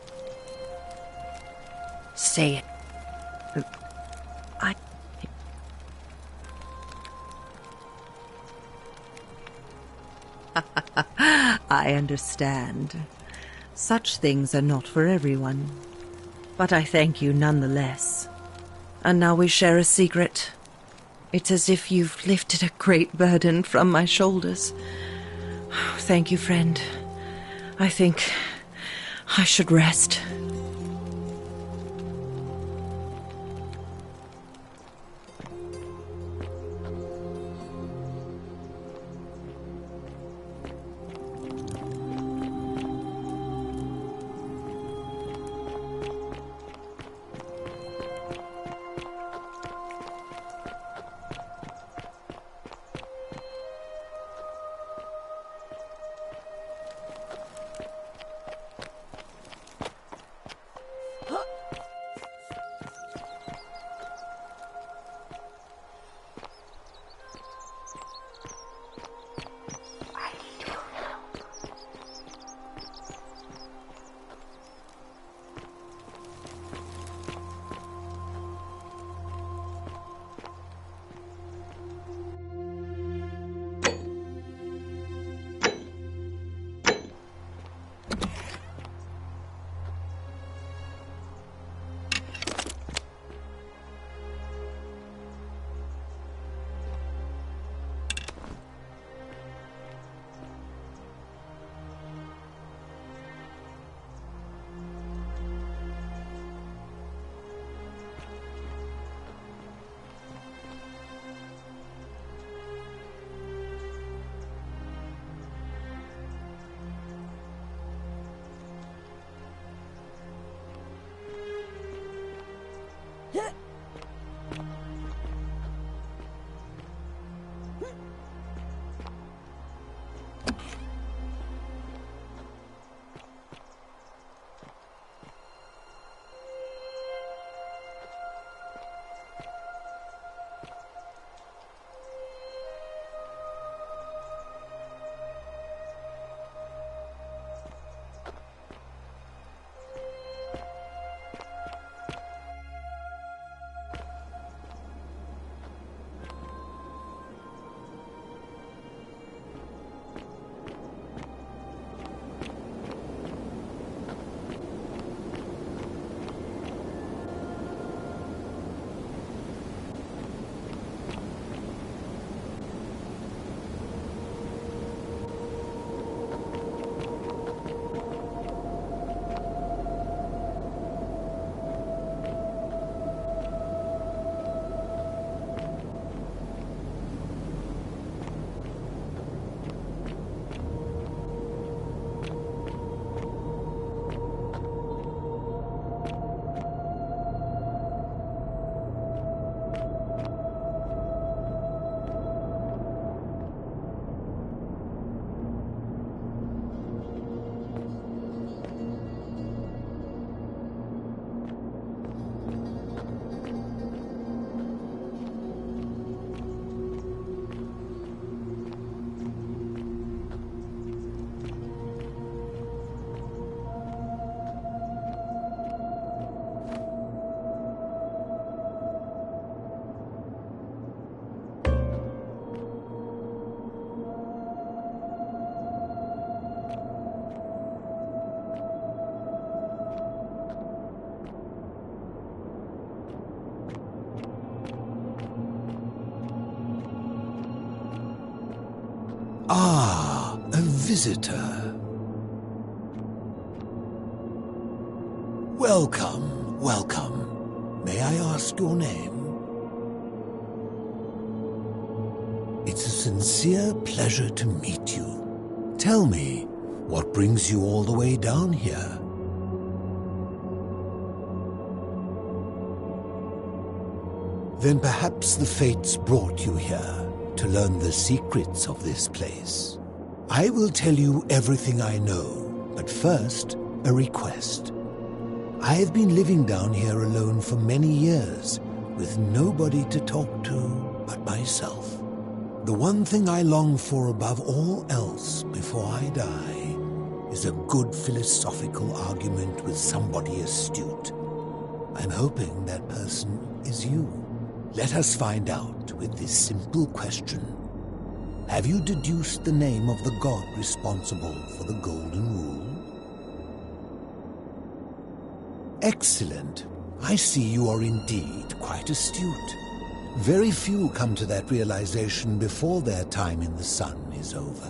Say it. I understand. Such things are not for everyone. But I thank you nonetheless. And now we share a secret. It's as if you've lifted a great burden from my shoulders. Thank you, friend. I think I should rest. Ah, a visitor. Welcome, welcome. May I ask your name? It's a sincere pleasure to meet you. Tell me, what brings you all the way down here? Then perhaps the fates brought you here to learn the secrets of this place. I will tell you everything I know, but first, a request. I've been living down here alone for many years, with nobody to talk to but myself. The one thing I long for above all else before I die is a good philosophical argument with somebody astute. I'm hoping that person is you. Let us find out with this simple question. Have you deduced the name of the god responsible for the Golden Rule? Excellent. I see you are indeed quite astute. Very few come to that realization before their time in the sun is over.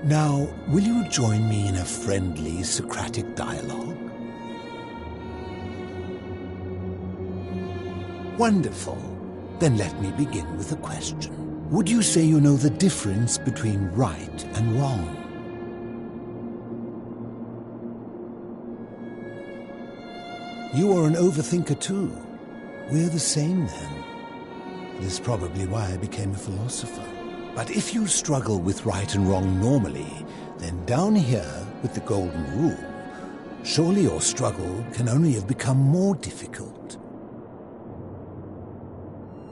Now, will you join me in a friendly Socratic dialogue? Wonderful. Then let me begin with a question. Would you say you know the difference between right and wrong? You are an overthinker too. We're the same then. This is probably why I became a philosopher. But if you struggle with right and wrong normally, then down here with the Golden Rule, surely your struggle can only have become more difficult.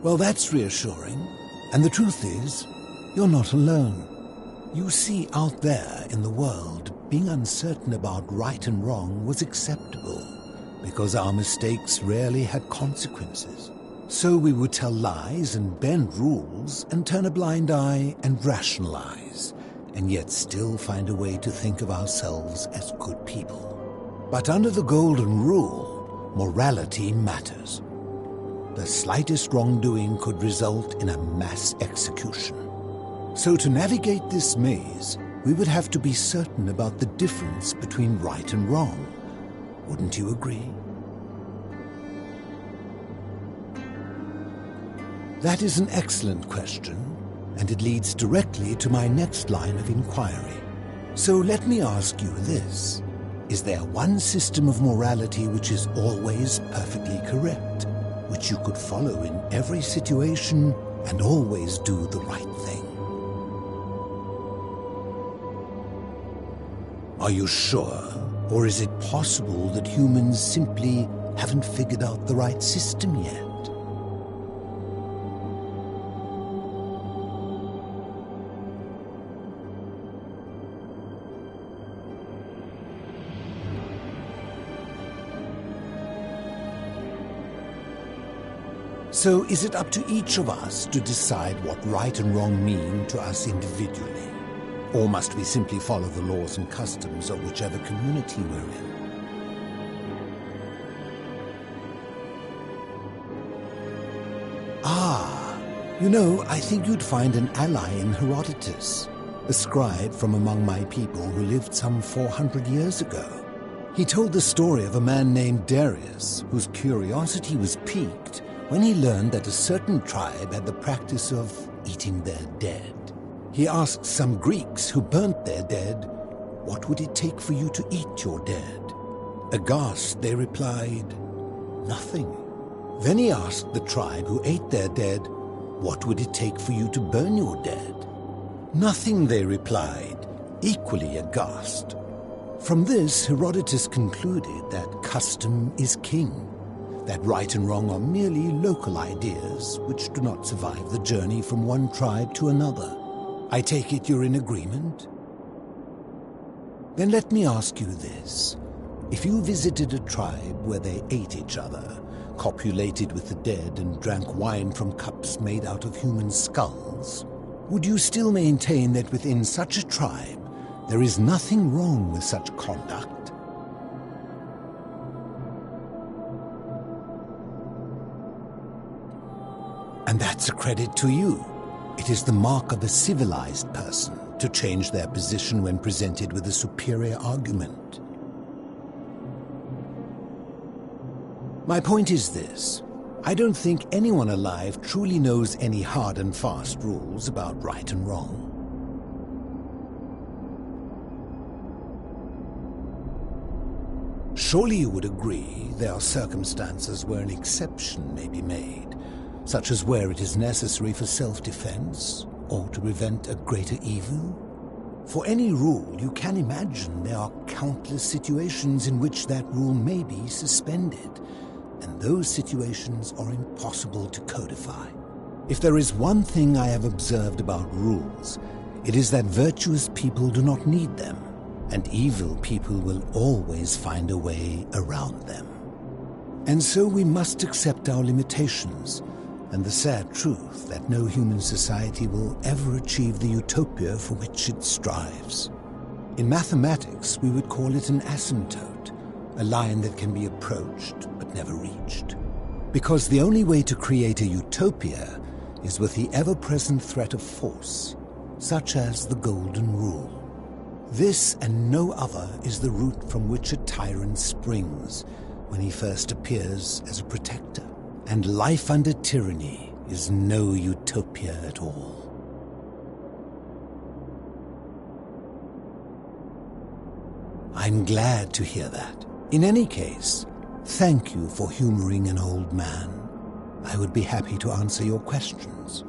Well, that's reassuring. And the truth is, you're not alone. You see, out there in the world, being uncertain about right and wrong was acceptable, because our mistakes rarely had consequences. So we would tell lies and bend rules and turn a blind eye and rationalize, and yet still find a way to think of ourselves as good people. But under the Golden Rule, morality matters. The slightest wrongdoing could result in a mass execution. So to navigate this maze, we would have to be certain about the difference between right and wrong. Wouldn't you agree? That is an excellent question, and it leads directly to my next line of inquiry. So let me ask you this. Is there one system of morality which is always perfectly correct, which you could follow in every situation and always do the right thing? Are you sure? Or is it possible that humans simply haven't figured out the right system yet? So is it up to each of us to decide what right and wrong mean to us individually? Or must we simply follow the laws and customs of whichever community we're in? You know, I think you'd find an ally in Herodotus, a scribe from among my people who lived some 400 years ago. He told the story of a man named Darius, whose curiosity was piqued when he learned that a certain tribe had the practice of eating their dead. He asked some Greeks who burnt their dead, "What would it take for you to eat your dead?" Aghast, they replied, "Nothing." Then he asked the tribe who ate their dead, "What would it take for you to burn your dead?" "Nothing," they replied, equally aghast. From this, Herodotus concluded that custom is king, that right and wrong are merely local ideas which do not survive the journey from one tribe to another. I take it you're in agreement? Then let me ask you this. If you visited a tribe where they ate each other, copulated with the dead and drank wine from cups made out of human skulls, would you still maintain that within such a tribe there is nothing wrong with such conduct? And that's a credit to you. It is the mark of a civilized person to change their position when presented with a superior argument. My point is this. I don't think anyone alive truly knows any hard and fast rules about right and wrong. Surely you would agree there are circumstances where an exception may be made, such as where it is necessary for self-defense or to prevent a greater evil? For any rule, you can imagine there are countless situations in which that rule may be suspended, and those situations are impossible to codify. If there is one thing I have observed about rules, it is that virtuous people do not need them, and evil people will always find a way around them. And so we must accept our limitations, and the sad truth that no human society will ever achieve the utopia for which it strives. In mathematics, we would call it an asymptote, a line that can be approached but never reached. Because the only way to create a utopia is with the ever-present threat of force, such as the Golden Rule. This and no other is the root from which a tyrant springs when he first appears as a protector. And life under tyranny is no utopia at all. I'm glad to hear that. In any case, thank you for humoring an old man. I would be happy to answer your questions.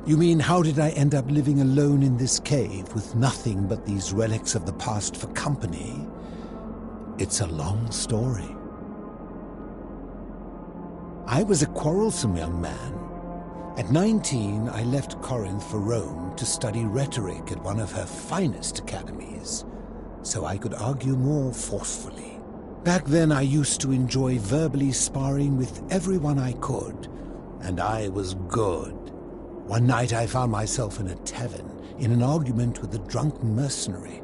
You mean, how did I end up living alone in this cave with nothing but these relics of the past for company? It's a long story. I was a quarrelsome young man. At 19, I left Corinth for Rome to study rhetoric at one of her finest academies, so I could argue more forcefully. Back then, I used to enjoy verbally sparring with everyone I could, and I was good. One night I found myself in a tavern, in an argument with a drunk mercenary.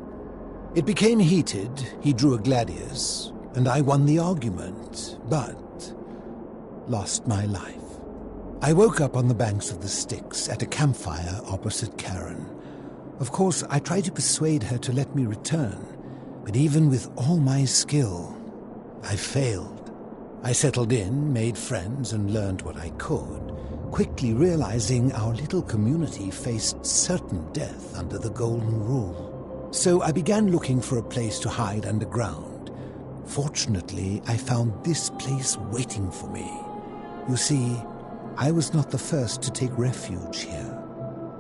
It became heated, he drew a gladius, and I won the argument, but lost my life. I woke up on the banks of the Styx at a campfire opposite Karen. Of course, I tried to persuade her to let me return, but even with all my skill, I failed. I settled in, made friends, and learned what I could, quickly realizing our little community faced certain death under the Golden Rule. So I began looking for a place to hide underground. Fortunately, I found this place waiting for me. You see, I was not the first to take refuge here.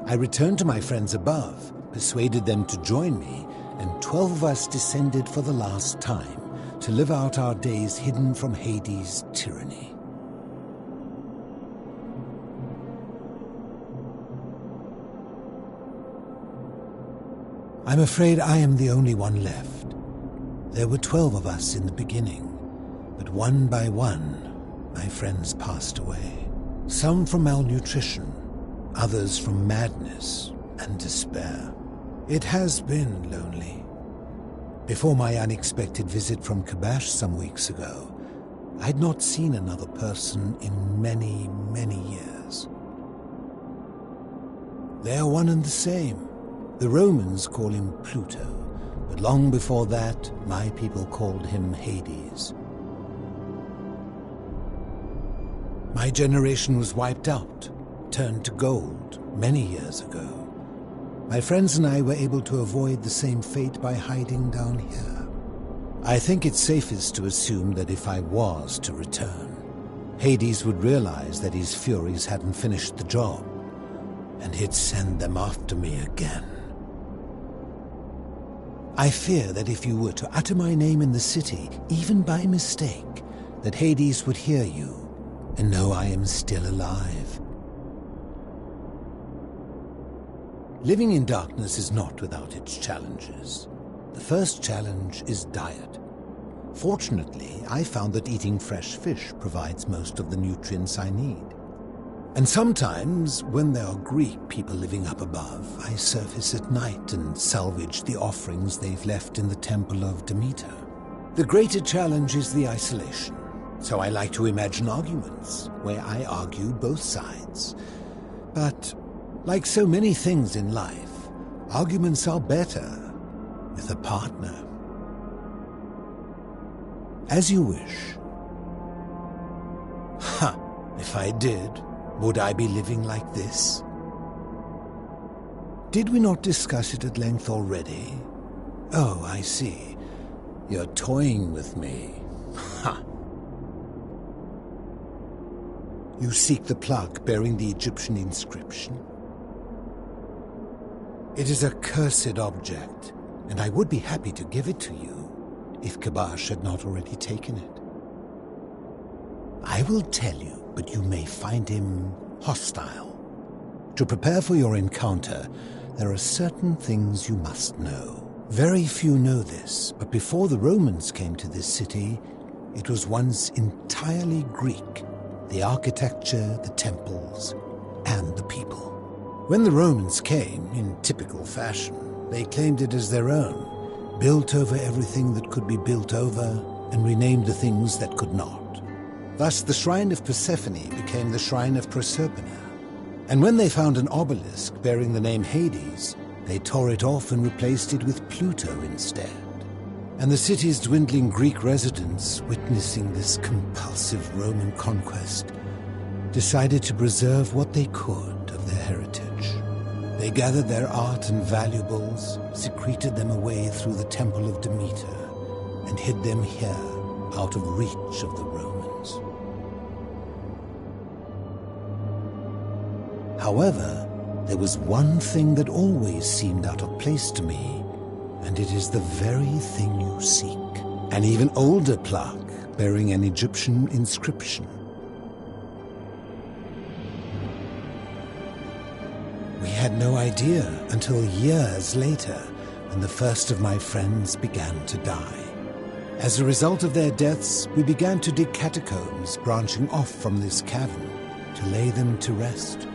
I returned to my friends above, persuaded them to join me, and 12 of us descended for the last time to live out our days hidden from Hades' tyranny. I'm afraid I am the only one left. There were 12 of us in the beginning, but one by one, my friends passed away. Some from malnutrition, others from madness and despair. It has been lonely. Before my unexpected visit from Kabash some weeks ago, I'd not seen another person in many, many years. They are one and the same. The Romans call him Pluto, but long before that, my people called him Hades. My generation was wiped out, turned to gold, many years ago. My friends and I were able to avoid the same fate by hiding down here. I think it's safest to assume that if I was to return, Hades would realize that his furies hadn't finished the job, and he'd send them after me again. I fear that if you were to utter my name in the city, even by mistake, that Hades would hear you and know I am still alive. Living in darkness is not without its challenges. The first challenge is diet. Fortunately, I found that eating fresh fish provides most of the nutrients I need. And sometimes, when there are Greek people living up above, I surface at night and salvage the offerings they've left in the temple of Demeter. The greater challenge is the isolation, so I like to imagine arguments, where I argue both sides. But, like so many things in life, arguments are better with a partner. As you wish. Ha! If I did, would I be living like this? Did we not discuss it at length already? Oh, I see. You're toying with me. Ha! You seek the plaque bearing the Egyptian inscription? It is a cursed object, and I would be happy to give it to you, if Kabash had not already taken it. I will tell you. but you may find him hostile. To prepare for your encounter, there are certain things you must know. Very few know this, but before the Romans came to this city, it was once entirely Greek. The architecture, the temples, and the people. When the Romans came, in typical fashion, they claimed it as their own, built over everything that could be built over, and renamed the things that could not. Thus, the Shrine of Persephone became the Shrine of Proserpina. And when they found an obelisk bearing the name Hades, they tore it off and replaced it with Pluto instead. And the city's dwindling Greek residents, witnessing this compulsive Roman conquest, decided to preserve what they could of their heritage. They gathered their art and valuables, secreted them away through the Temple of Demeter, and hid them here, out of reach of the Romans. However, there was one thing that always seemed out of place to me, and it is the very thing you seek. An even older plaque bearing an Egyptian inscription. We had no idea until years later, when the first of my friends began to die. As a result of their deaths, we began to dig catacombs branching off from this cavern to lay them to rest.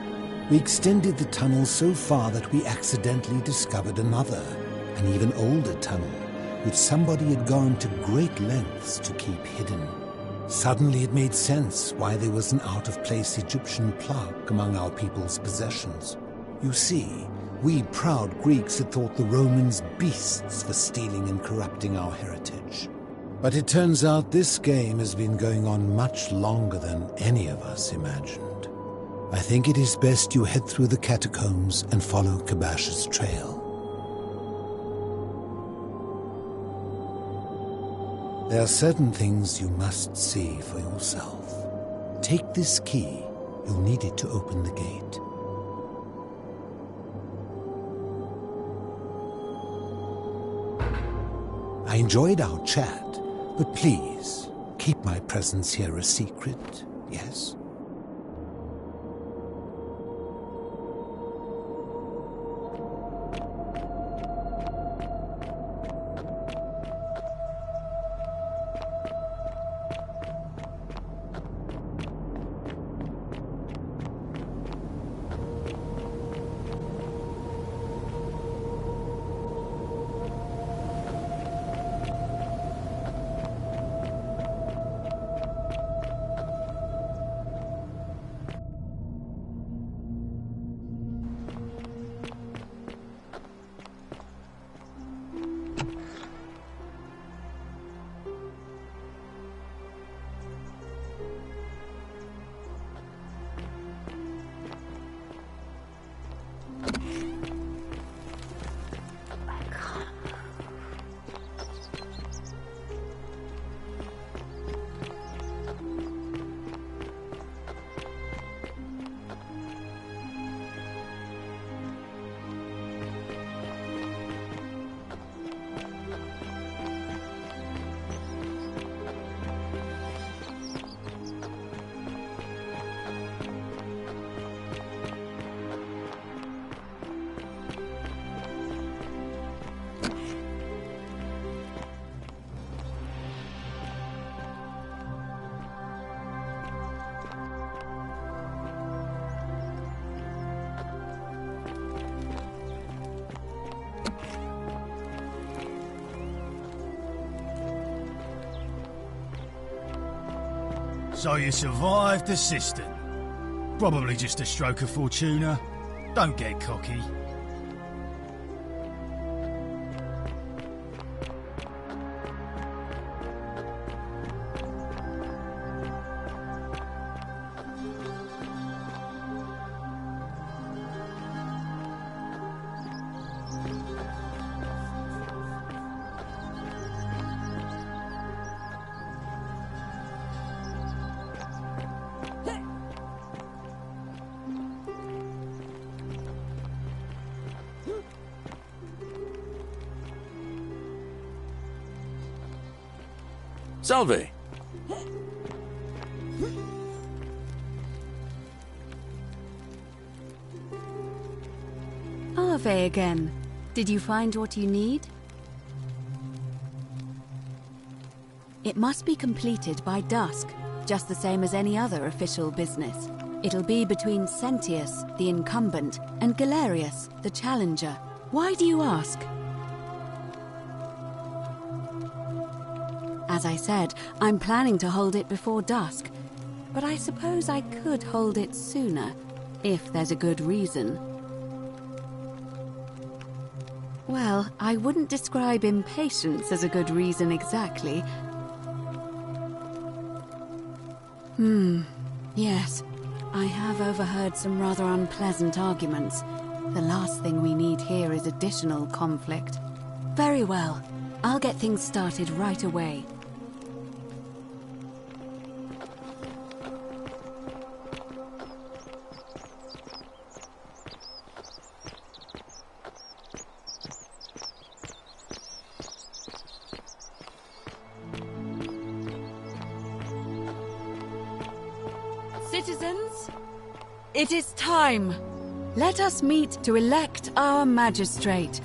We extended the tunnel so far that we accidentally discovered another, an even older tunnel, which somebody had gone to great lengths to keep hidden. Suddenly it made sense why there was an out-of-place Egyptian plaque among our people's possessions. You see, we proud Greeks had thought the Romans beasts for stealing and corrupting our heritage. But it turns out this game has been going on much longer than any of us imagined. I think it is best you head through the catacombs and follow Kabash's trail. There are certain things you must see for yourself. Take this key. You'll need it to open the gate. I enjoyed our chat, but please, keep my presence here a secret, yes? So you survived the cistern. Probably just a stroke of fortuna. Don't get cocky. Salve! Arve again. Did you find what you need? It must be completed by dusk, just the same as any other official business. It'll be between Sentius, the incumbent, and Galerius, the challenger. Why do you ask? As I said, I'm planning to hold it before dusk, but I suppose I could hold it sooner, if there's a good reason. Well, I wouldn't describe impatience as a good reason exactly. Yes. I have overheard some rather unpleasant arguments. The last thing we need here is additional conflict. Very well. I'll get things started right away. Citizens, it is time. Let us meet to elect our magistrate.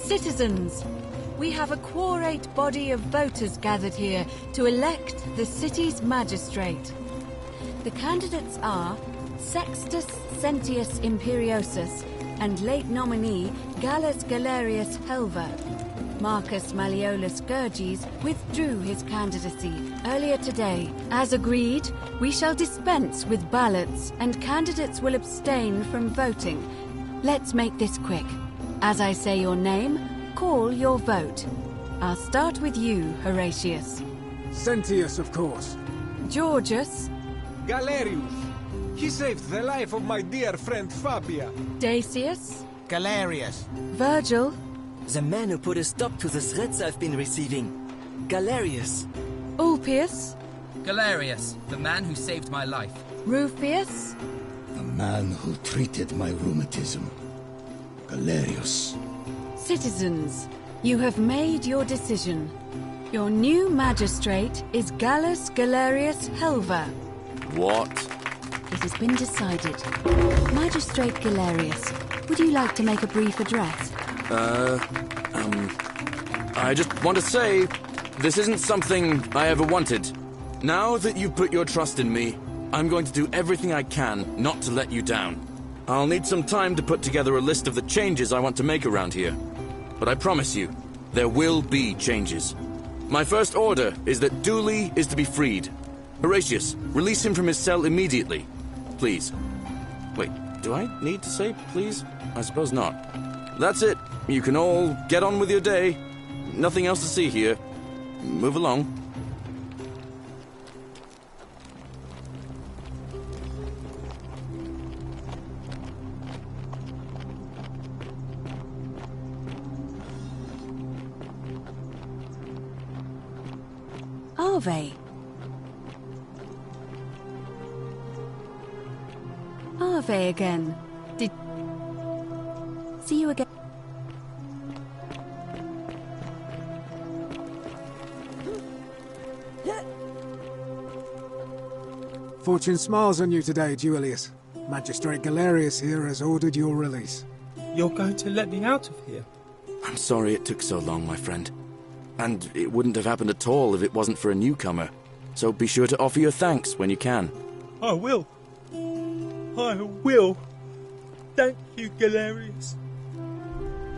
Citizens, we have a quorate body of voters gathered here to elect the city's magistrate. The candidates are Sextus Sentius Imperiosus and late nominee Gallus Galerius Helver. Marcus Malleolus Gurges withdrew his candidacy earlier today. As agreed, we shall dispense with ballots and candidates will abstain from voting. Let's make this quick. As I say your name, call your vote. I'll start with you, Horatius. Sentius, of course. Georgius. Galerius. He saved the life of my dear friend Fabia. Dacius. Galerius. Virgil. The man who put a stop to the threats I've been receiving. Galerius. Ulpius. Galerius, the man who saved my life. Rufius. The man who treated my rheumatism. Galerius. Citizens, you have made your decision. Your new magistrate is Gallus Galerius Helver. What? It has been decided. Magistrate Galerius, would you like to make a brief address? I just want to say, this isn't something I ever wanted. Now that you've put your trust in me, I'm going to do everything I can not to let you down. I'll need some time to put together a list of the changes I want to make around here. But I promise you, there will be changes. My first order is that Dooley is to be freed. Horatius, release him from his cell immediately. Please. Wait, do I need to say please? I suppose not. That's it. You can all get on with your day. Nothing else to see here. Move along. Arve. Arve again. See you again. Fortune smiles on you today, Duilius. Magistrate Galerius here has ordered your release. You're going to let me out of here? I'm sorry it took so long, my friend. And it wouldn't have happened at all if it wasn't for a newcomer. So be sure to offer your thanks when you can. I will. I will. Thank you, Galerius.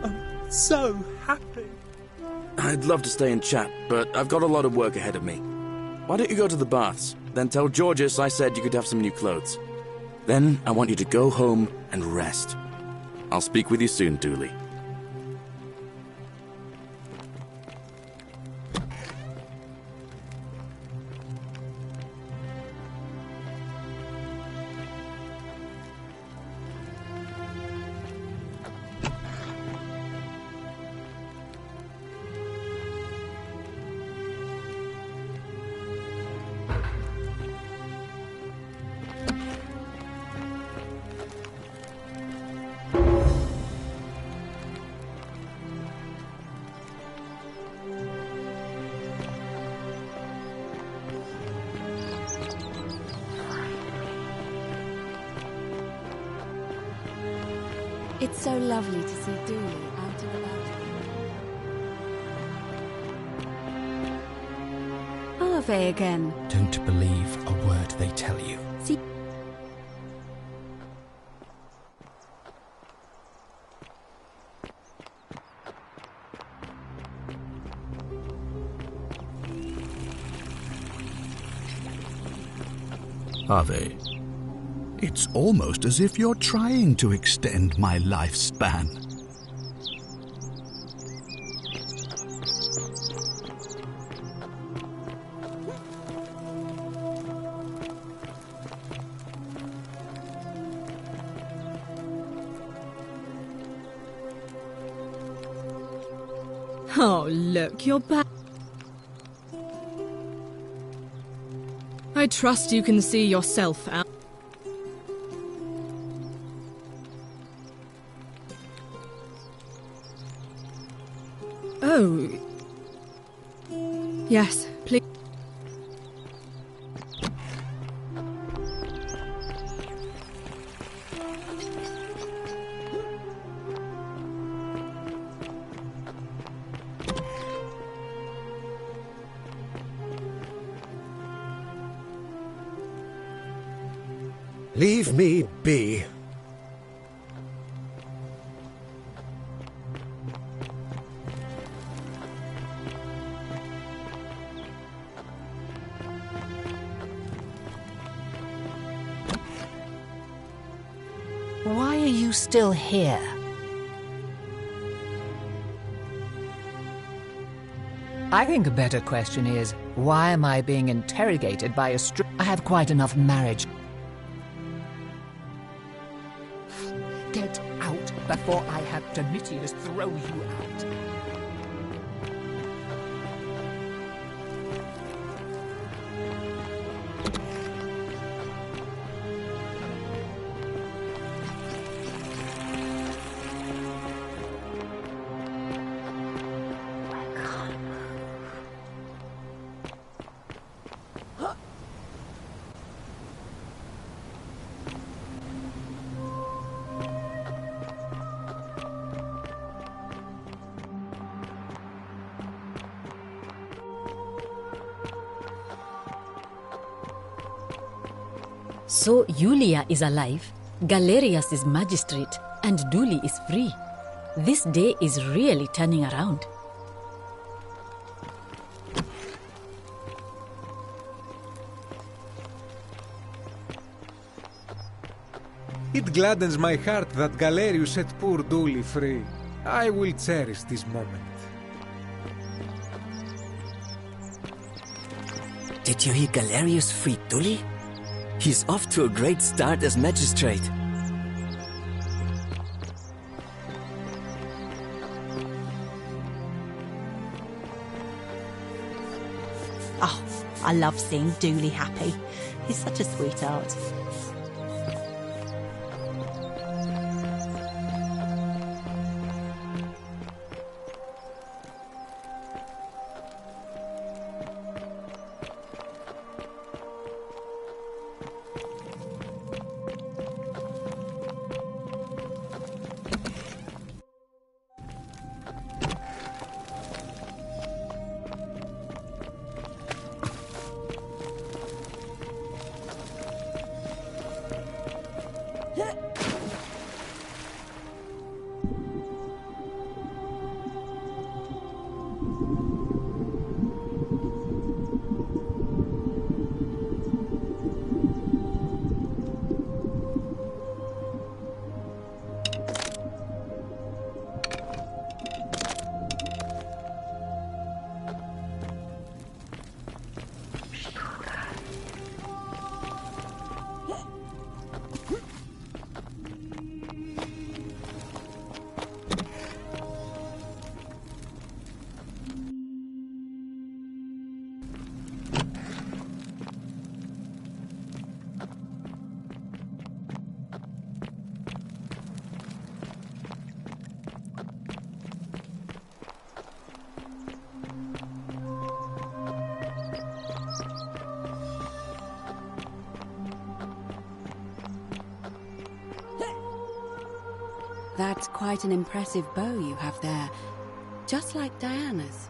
I'm so happy. I'd love to stay and chat, but I've got a lot of work ahead of me. Why don't you go to the baths? Then tell Georgius I said you could have some new clothes. Then I want you to go home and rest. I'll speak with you soon, Dooley. It's so lovely to see Dooley out and about. Ave again. Don't believe a word they tell you. See. Ave, it's almost as if you're trying to extend my lifespan. Oh, look, you're back. I trust you can see yourself out. Oh. Yes, please. Leave me be. Why are you still here? I think a better question is, why am I being interrogated by a I have quite enough marriage. Get out before I have Domitius throw you out. So Yulia is alive, Galerius is magistrate, and Dooley is free. This day is really turning around. It gladdens my heart that Galerius set poor Dooley free. I will cherish this moment. Did you hear Galerius free Dooley? He's off to a great start as magistrate. Oh, I love seeing Dooley happy. He's such a sweetheart. that's quite an impressive bow you have there. Just like Diana's.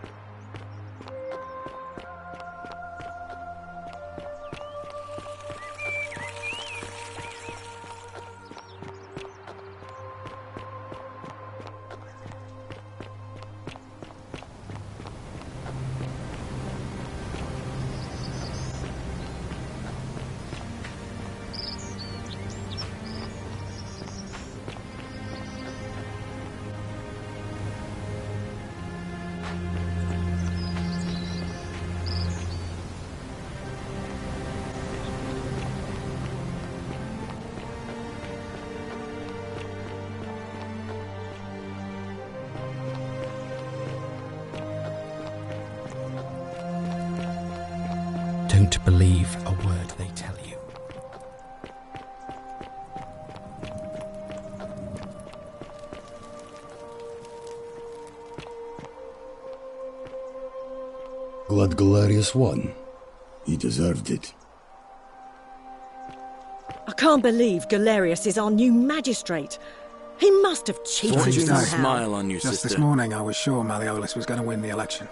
Don't believe a word they tell you. Glad Galerius won. He deserved it. I can't believe Galerius is our new magistrate. He must have cheated Fortune somehow. smile on you, Just sister. this morning I was sure Malleolus was going to win the election.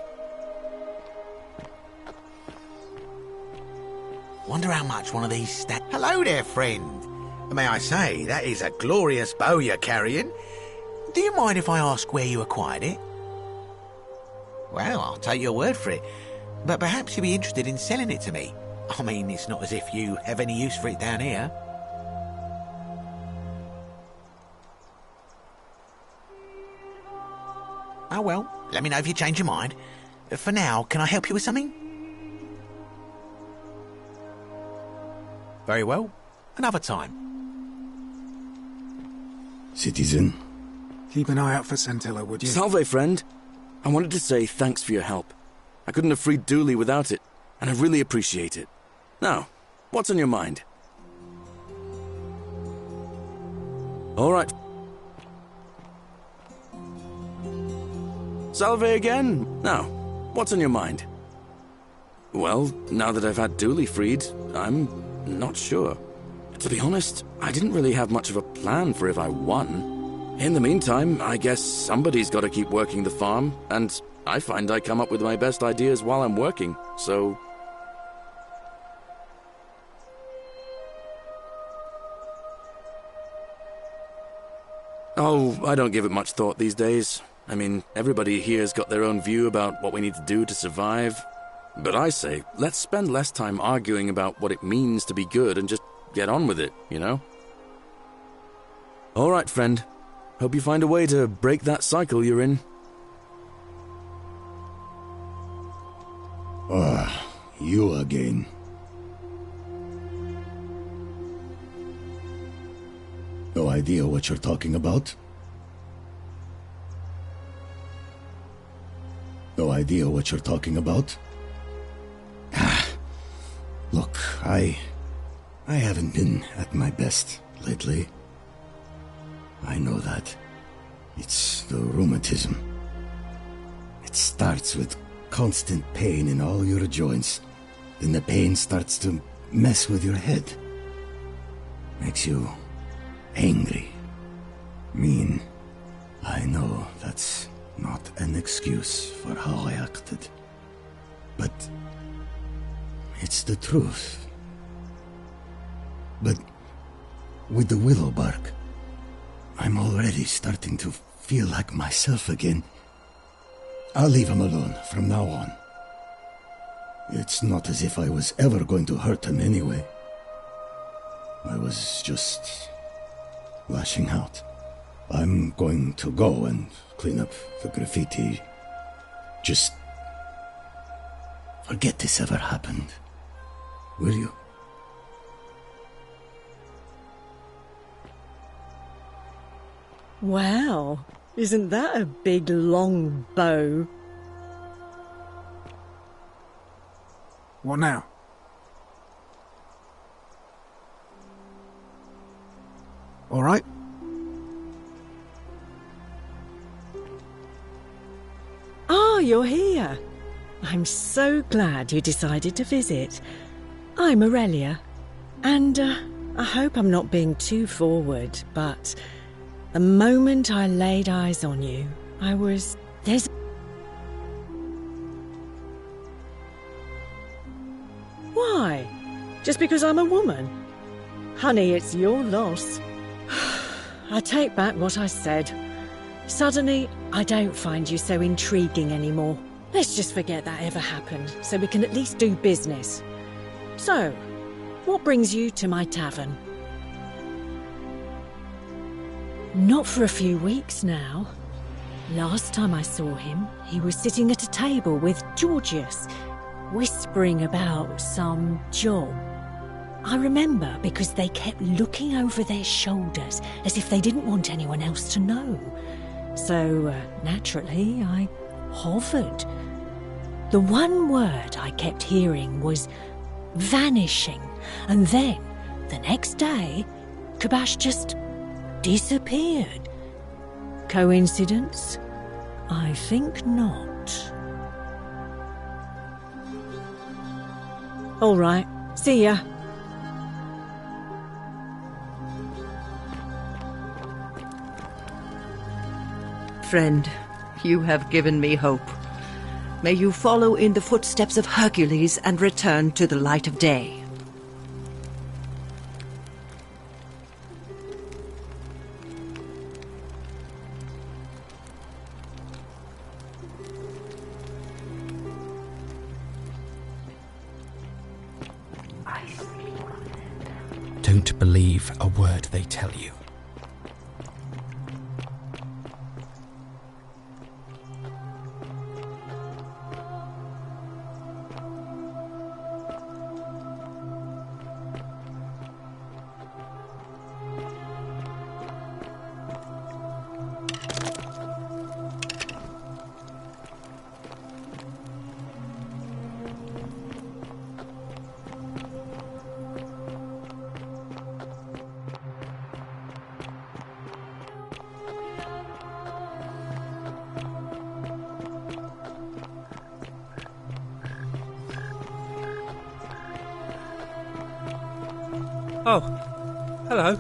Wonder how much one of these Hello there, friend. May I say, that is a glorious bow you're carrying. Do you mind if I ask where you acquired it? Well, I'll take your word for it. But perhaps you'd be interested in selling it to me. I mean, it's not as if you have any use for it down here. Oh well, let me know if you change your mind. For now, can I help you with something? Very well. Another time. Citizen. Keep an eye out for Scintilla, would you? Salve, friend. I wanted to say thanks for your help. I couldn't have freed Dooley without it, and I really appreciate it. Now, what's on your mind? All right. Salve again. Now, what's on your mind? Well, now that I've had Dooley freed, I'm not sure. To be honest, I didn't really have much of a plan for if I won. In the meantime, I guess somebody's got to keep working the farm, and I find I come up with my best ideas while I'm working, so... Oh, I don't give it much thought these days. I mean, everybody here's got their own view about what we need to do to survive. But I say, let's spend less time arguing about what it means to be good and just get on with it, you know? All right, friend. Hope you find a way to break that cycle you're in. Ah, you again. No idea what you're talking about? No idea what you're talking about? Look, I haven't been at my best lately. I know that. It's the rheumatism. It starts with constant pain in all your joints. Then the pain starts to mess with your head. Makes you angry, mean. I know that's not an excuse for how I acted. But it's the truth. But with the willow bark, I'm already starting to feel like myself again. I'll leave him alone from now on. It's not as if I was ever going to hurt him anyway. I was just lashing out. I'm going to go and clean up the graffiti. Just forget this ever happened. Will you? Wow, isn't that a big long bow? What now? All right? Ah, you're here. I'm so glad you decided to visit. I'm Aurelia, and I hope I'm not being too forward, but The moment I laid eyes on you, I was... There's... Why? Just because I'm a woman? Honey, it's your loss. I take back what I said. Suddenly, I don't find you so intriguing anymore. Let's just forget that ever happened, so we can at least do business. So, what brings you to my tavern? Not for a few weeks now. Last time I saw him, he was sitting at a table with Georgius, whispering about some job. I remember because they kept looking over their shoulders as if they didn't want anyone else to know. So, naturally, I hovered. The one word I kept hearing was vanishing, and then, the next day, Kabash just disappeared. Coincidence? I think not. All right, see ya. Friend, you have given me hope. May you follow in the footsteps of Hercules and return to the light of day. Don't believe a word they tell you. Oh, hello.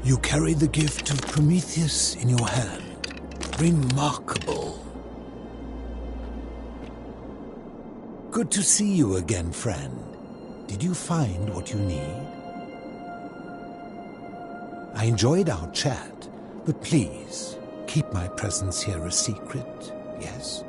You carry the gift of Prometheus in your hand. Remarkable. Good to see you again, friend. Did you find what you need? I enjoyed our chat, but please, keep my presence here a secret, yes?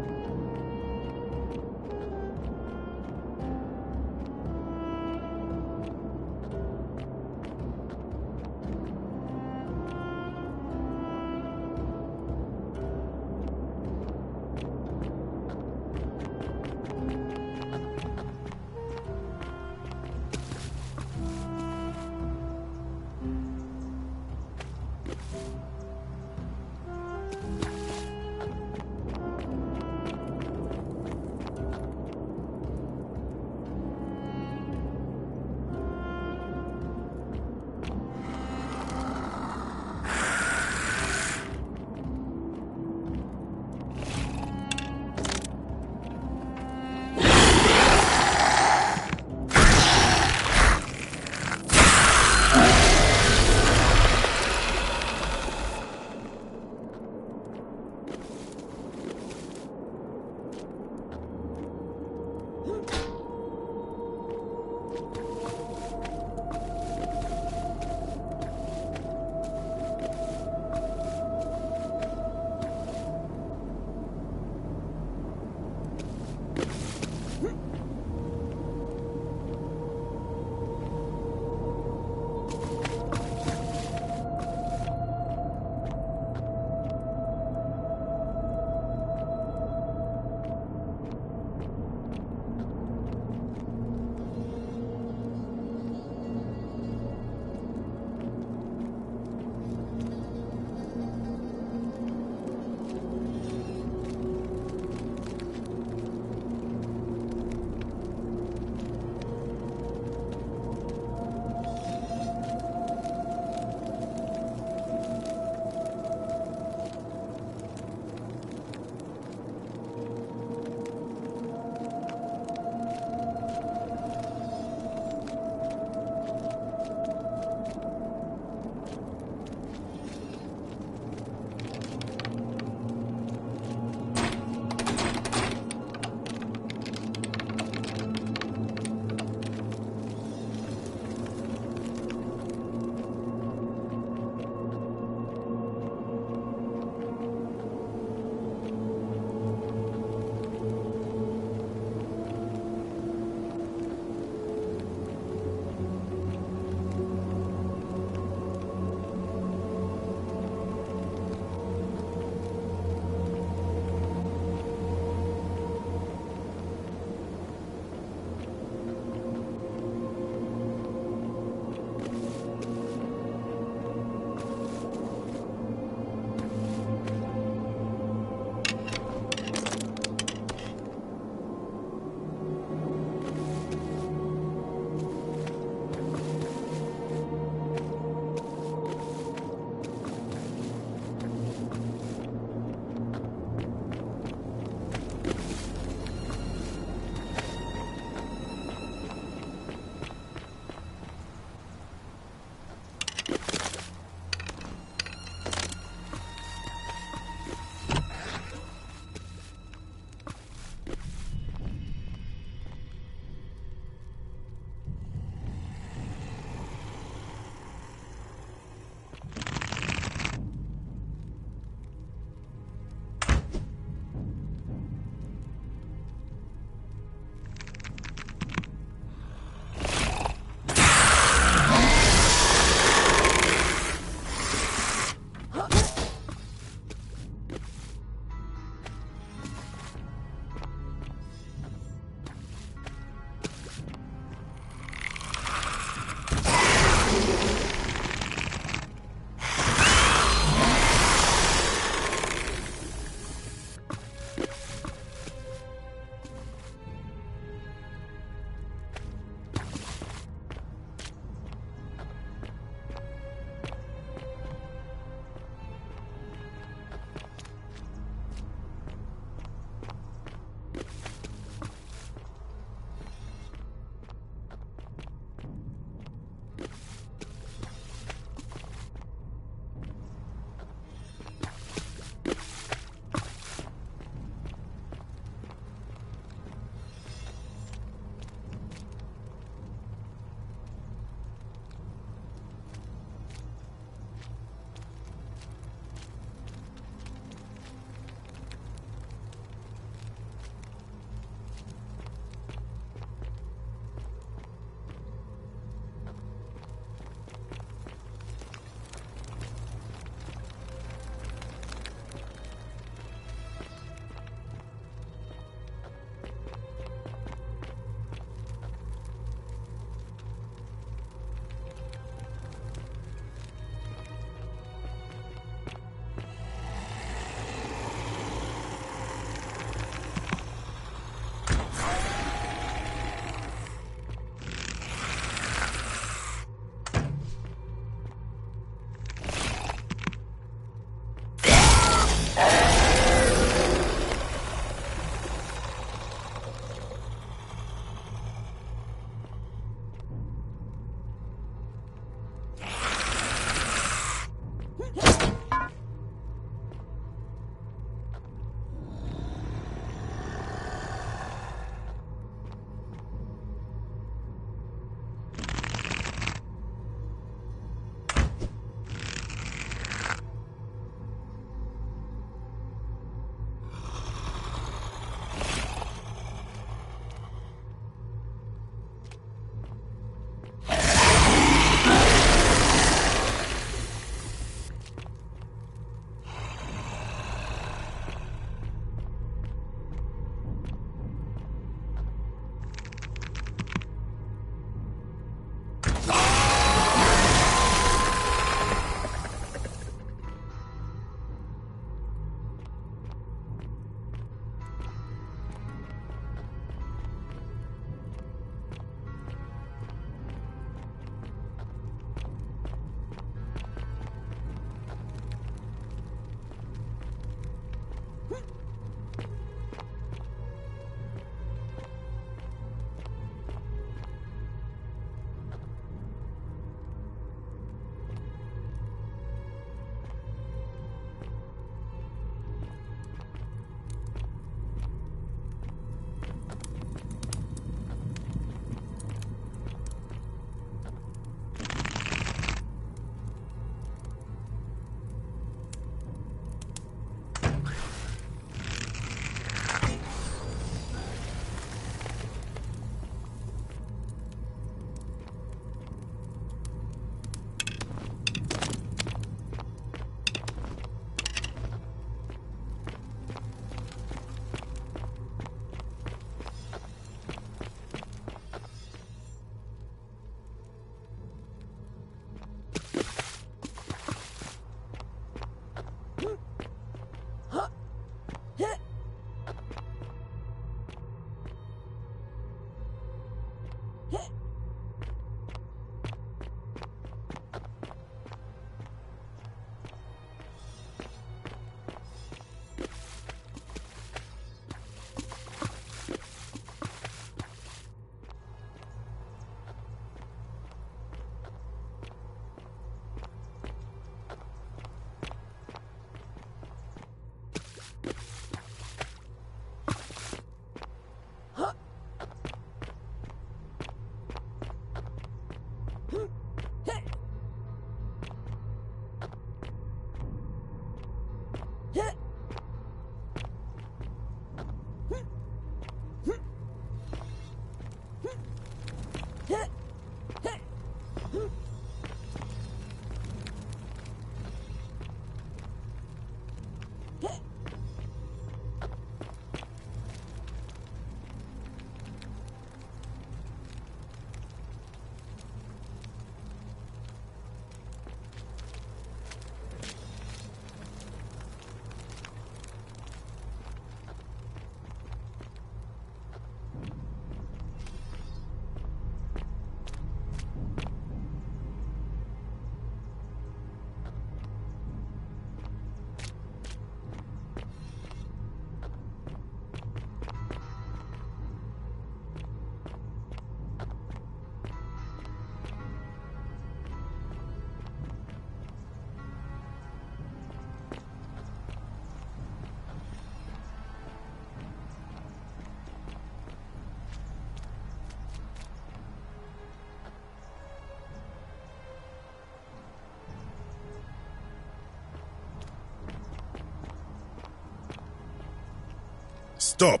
Stop!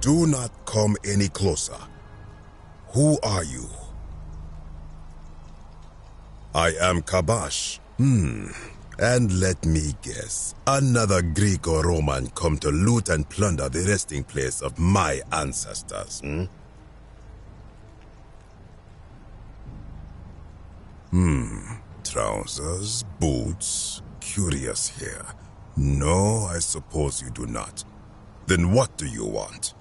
Do not come any closer. Who are you? I am Kabash. And let me guess, another Greek or Roman come to loot and plunder the resting place of my ancestors, Trousers, boots, curious here. No, I suppose you do not. Then what do you want?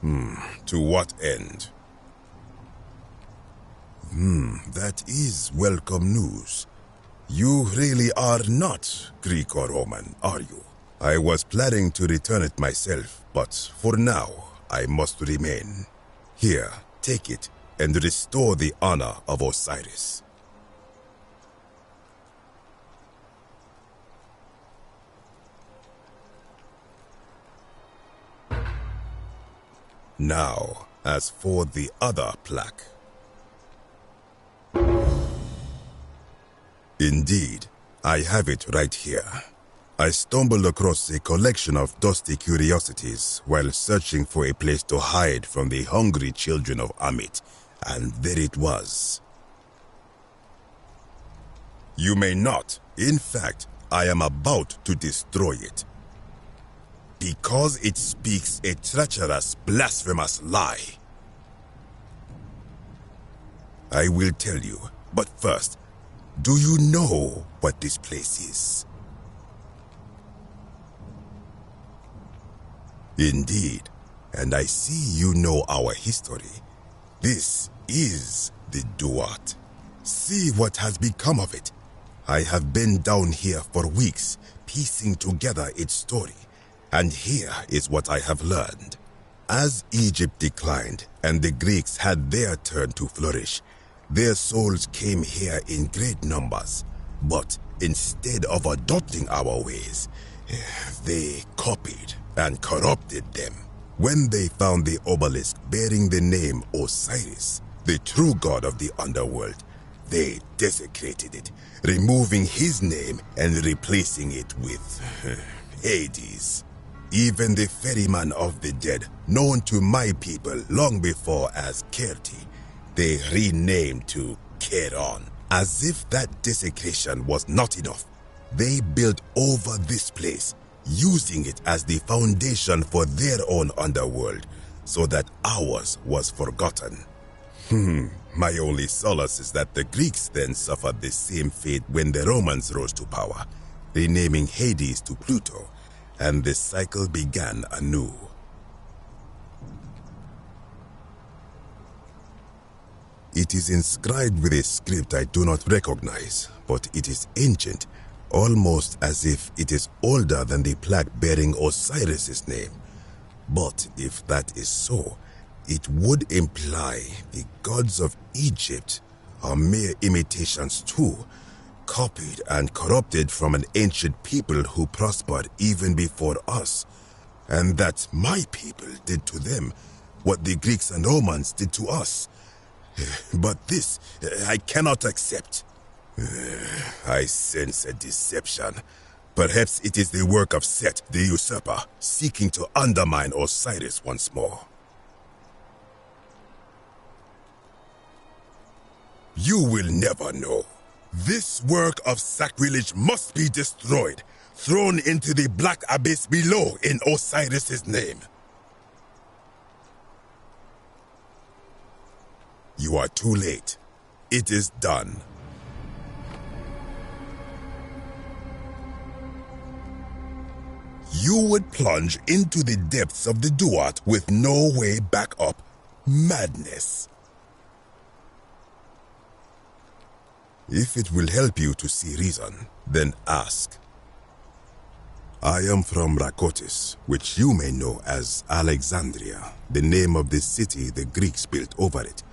To what end? That is welcome news. You really are not Greek or Roman, are you? I was planning to return it myself, but for now, I must remain. Here, take it and restore the honor of Osiris. Now, as for the other plaque. Indeed, I have it right here. I stumbled across a collection of dusty curiosities while searching for a place to hide from the hungry children of Amit, and there it was. You may not. In fact, I am about to destroy it. Because it speaks a treacherous, blasphemous lie. I will tell you, but first, do you know what this place is? Indeed, and I see you know our history. This is the Duat. See what has become of it. I have been down here for weeks, piecing together its story. And here is what I have learned. As Egypt declined and the Greeks had their turn to flourish, their souls came here in great numbers. But instead of adopting our ways, they copied and corrupted them. When they found the obelisk bearing the name Osiris, the true god of the underworld, they desecrated it, removing his name and replacing it with Hades. Even the ferryman of the dead, known to my people long before as Kerti, they renamed to Keron. As if that desecration was not enough, they built over this place, using it as the foundation for their own underworld, so that ours was forgotten. My only solace is that the Greeks then suffered the same fate when the Romans rose to power, renaming Hades to Pluto, and the cycle began anew. is inscribed with a script I do not recognize, but it is ancient, almost as if it is older than the plaque bearing Osiris's name. But if that is so, it would imply the gods of Egypt are mere imitations too, copied and corrupted from an ancient people who prospered even before us, and that my people did to them what the Greeks and Romans did to us. But this I cannot accept. I sense a deception. Perhaps it is the work of Set, the usurper, seeking to undermine Osiris once more. You will never know. This work of sacrilege must be destroyed, thrown into the black abyss below in Osiris's name. You are too late. It is done. You would plunge into the depths of the Duat with no way back up. Madness. If it will help you to see reason, then ask. I am from Rakotis, which you may know as Alexandria, the name of the city the Greeks built over it.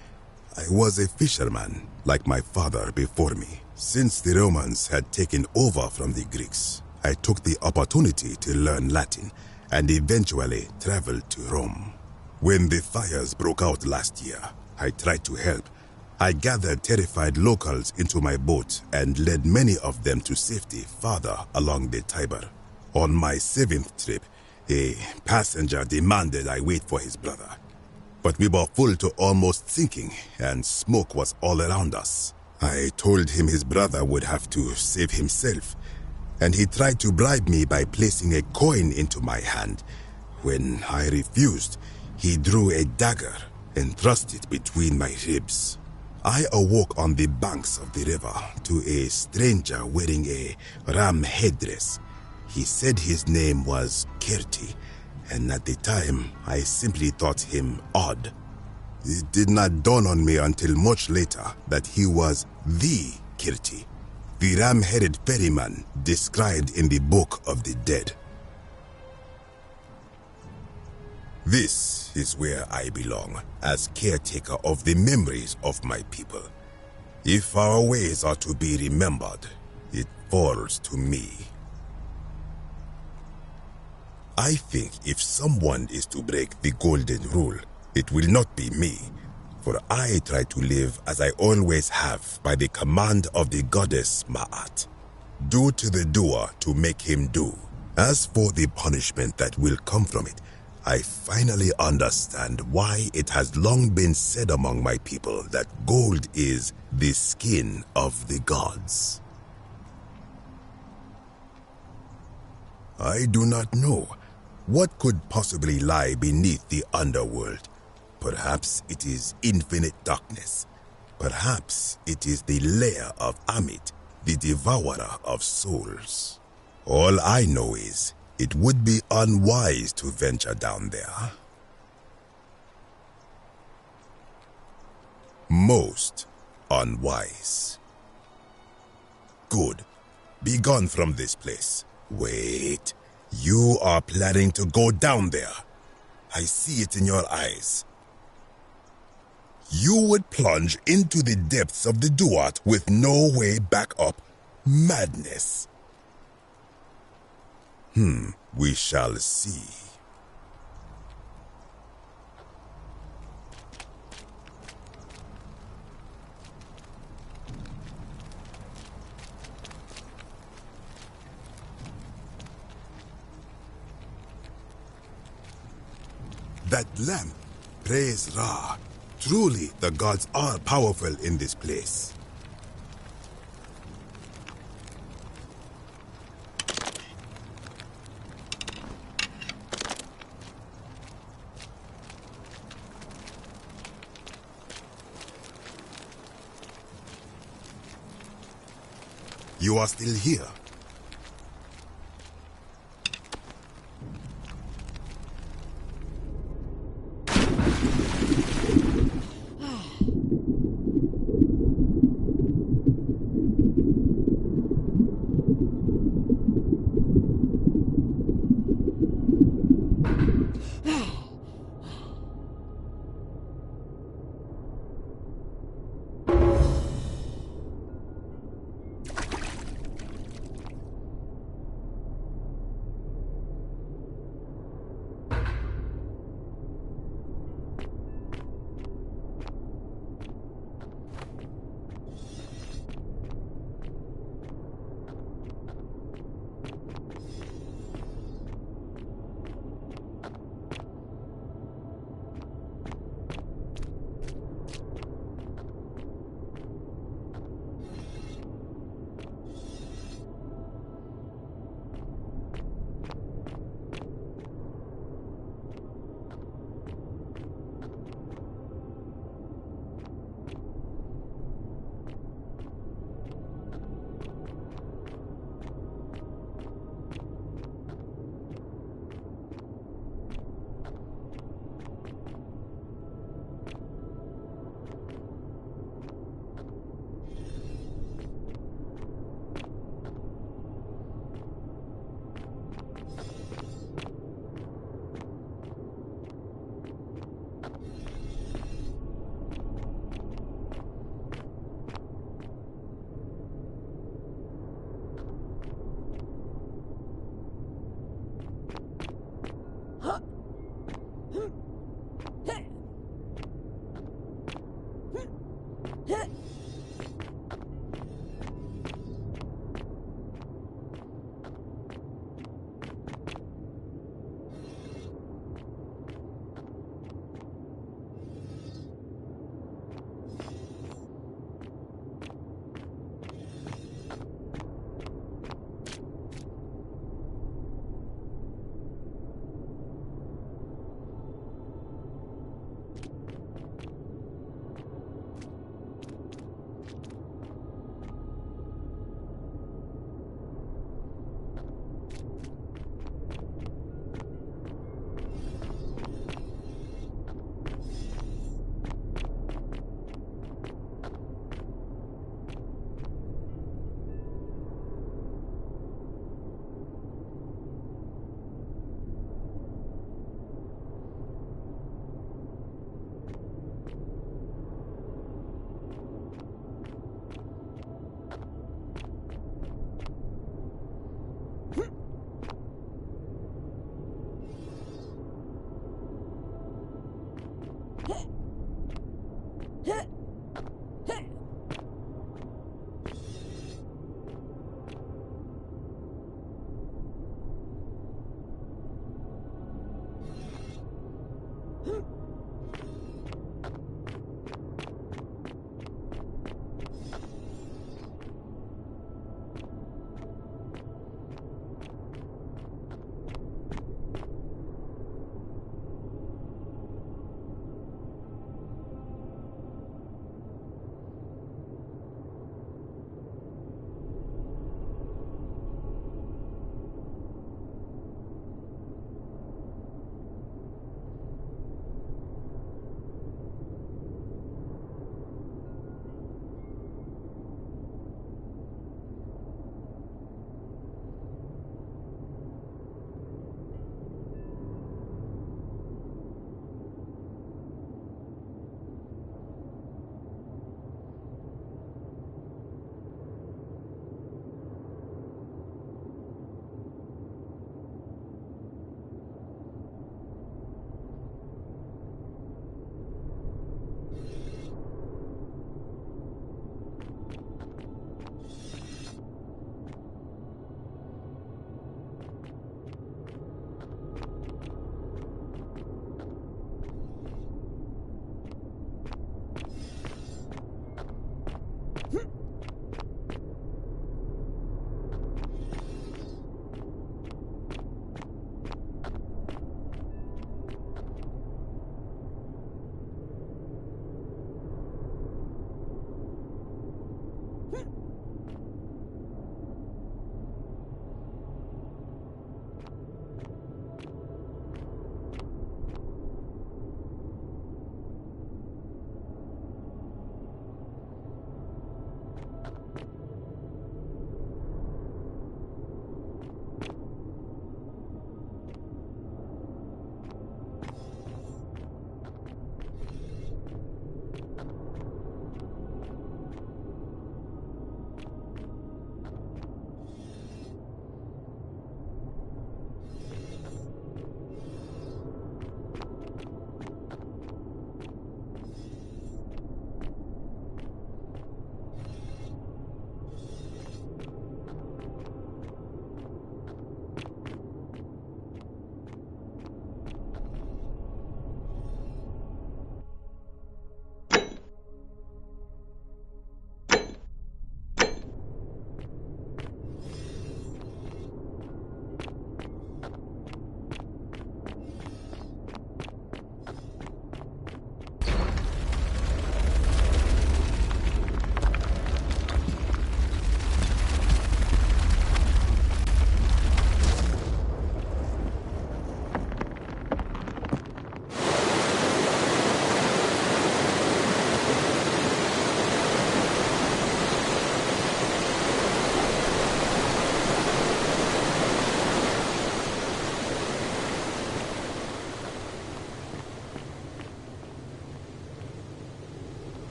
I was a fisherman, like my father before me. Since the Romans had taken over from the Greeks, I took the opportunity to learn Latin and eventually traveled to Rome. When the fires broke out last year, I tried to help. I gathered terrified locals into my boat and led many of them to safety farther along the Tiber. On my 7th trip, a passenger demanded I wait for his brother. But we were full to almost sinking, and smoke was all around us. I told him his brother would have to save himself, and he tried to bribe me by placing a coin into my hand. When I refused, he drew a dagger and thrust it between my ribs. I awoke on the banks of the river to a stranger wearing a ram headdress. He said his name was Kirti, and at the time I simply thought him odd. It did not dawn on me until much later that he was the Kirti, the ram-headed ferryman described in the Book of the Dead. This is where I belong, as caretaker of the memories of my people. If our ways are to be remembered, it falls to me. I think if someone is to break the golden rule, it will not be me, for I try to live as I always have by the command of the goddess Ma'at. Do to the doer to make him do. As for the punishment that will come from it, I finally understand why it has long been said among my people that gold is the skin of the gods. I do not know. What could possibly lie beneath the underworld? Perhaps it is infinite darkness. Perhaps it is the lair of Amit, the devourer of souls. All I know is it would be unwise to venture down there. Most unwise. Good. Be gone from this place. Wait. You are planning to go down there. I see it in your eyes. You would plunge into the depths of the Duat with no way back up. Madness. We shall see. That lamp, praise Ra. Truly, the gods are powerful in this place. You are still here.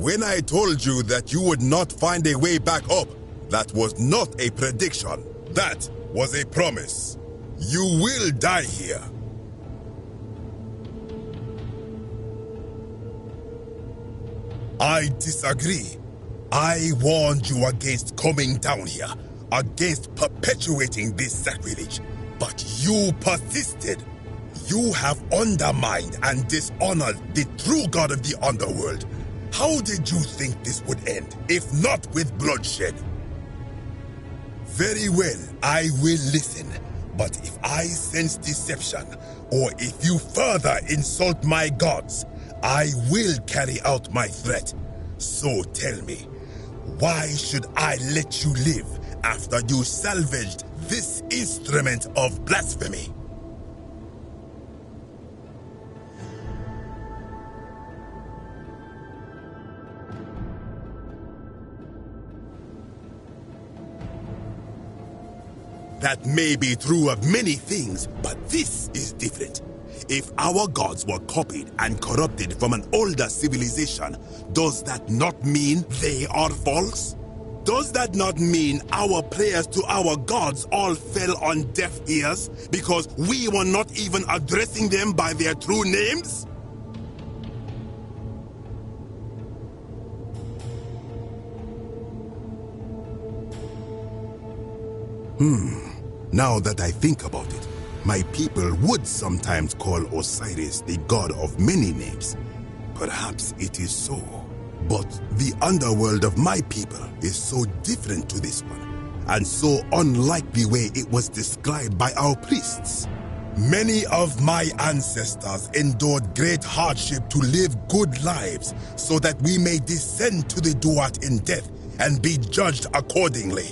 When I told you that you would not find a way back up, that was not a prediction. That was a promise. You will die here. I disagree. I warned you against coming down here, against perpetuating this sacrilege, but you persisted. You have undermined and dishonored the true God of the underworld. How did you think this would end, if not with bloodshed? Very well, I will listen. But if I sense deception, or if you further insult my gods, I will carry out my threat. So tell me, why should I let you live after you salvaged this instrument of blasphemy? That may be true of many things, but this is different. If our gods were copied and corrupted from an older civilization, does that not mean they are false? Does that not mean our prayers to our gods all fell on deaf ears because we were not even addressing them by their true names? Now that I think about it, my people would sometimes call Osiris the god of many names. Perhaps it is so. But the underworld of my people is so different to this one, and so unlike the way it was described by our priests. Many of my ancestors endured great hardship to live good lives so that we may descend to the Duat in death and be judged accordingly.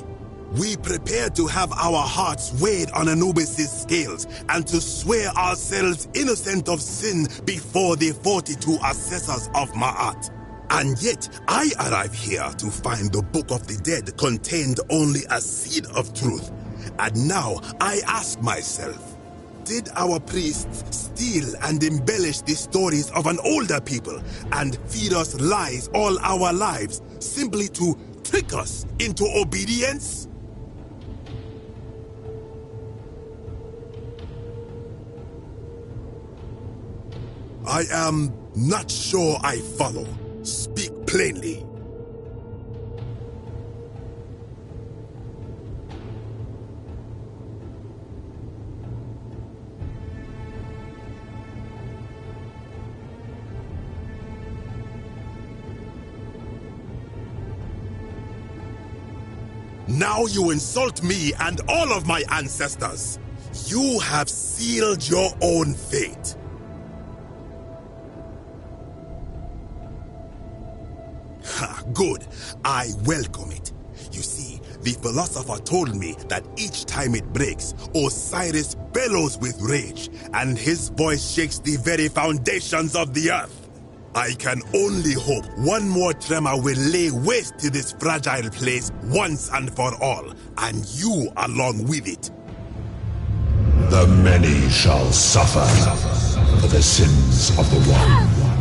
We prepare to have our hearts weighed on Anubis' scales and to swear ourselves innocent of sin before the 42 assessors of Ma'at. And yet, I arrive here to find the Book of the Dead contained only a seed of truth. And now I ask myself, did our priests steal and embellish the stories of an older people and feed us lies all our lives simply to trick us into obedience? I am not sure I follow. Speak plainly. Now you insult me and all of my ancestors. You have sealed your own fate. Good. I welcome it. You see, the philosopher told me that each time it breaks, Osiris bellows with rage, and his voice shakes the very foundations of the earth. I can only hope one more tremor will lay waste to this fragile place once and for all, and you along with it. The many shall suffer for the sins of the one.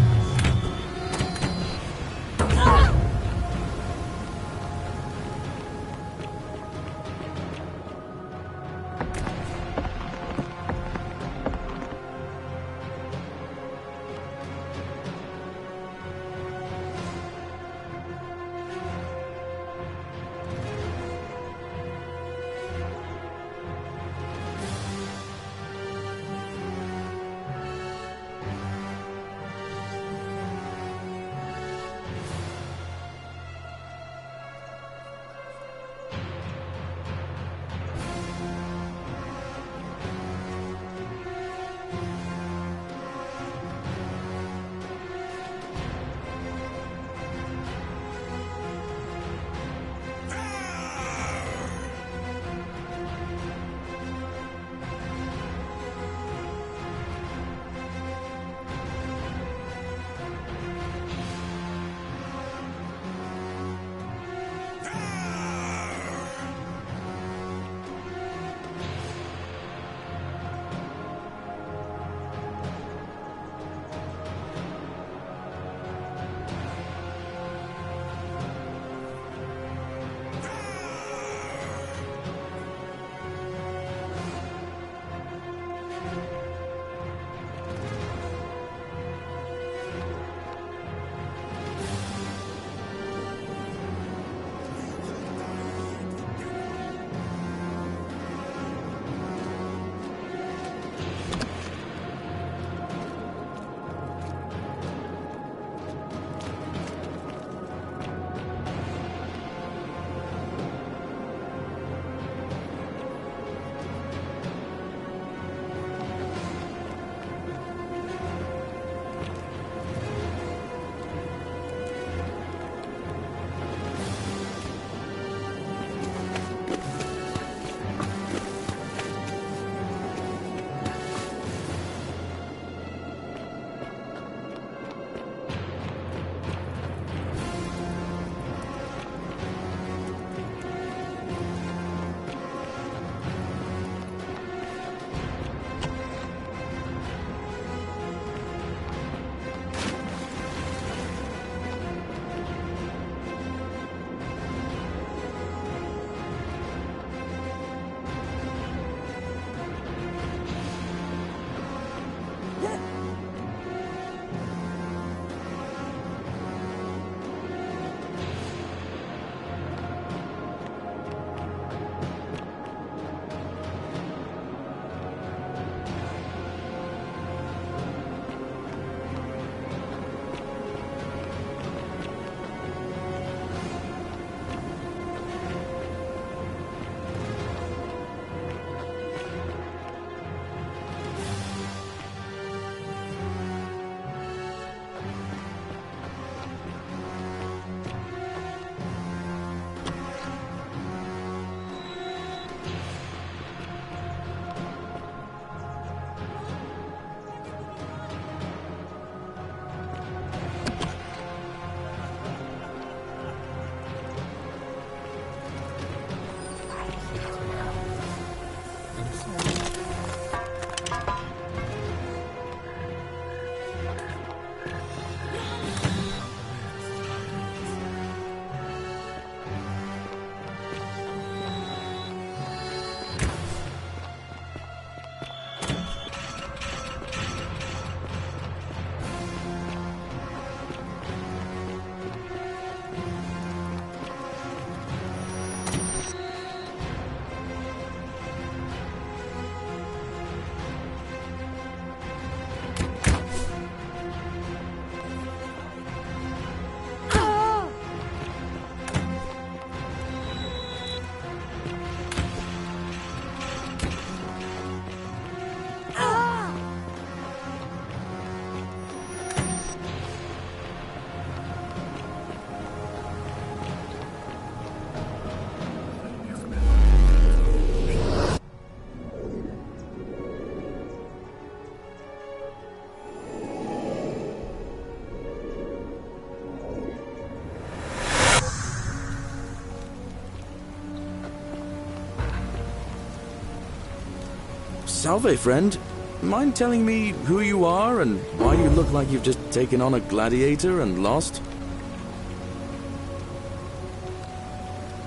Salve, friend. Mind telling me who you are and why you look like you've just taken on a gladiator and lost?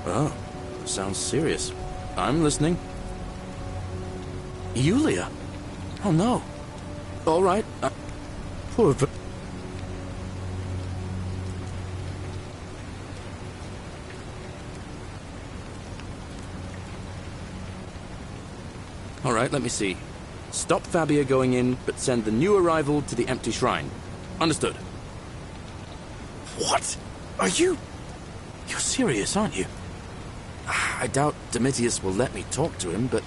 Oh, sounds serious. I'm listening. Yulia? Oh no. All right. Poor... All right, let me see. Stop Fabia going in, but send the new arrival to the empty shrine. Understood. What? Are you... You're serious, aren't you? I doubt Domitius will let me talk to him, but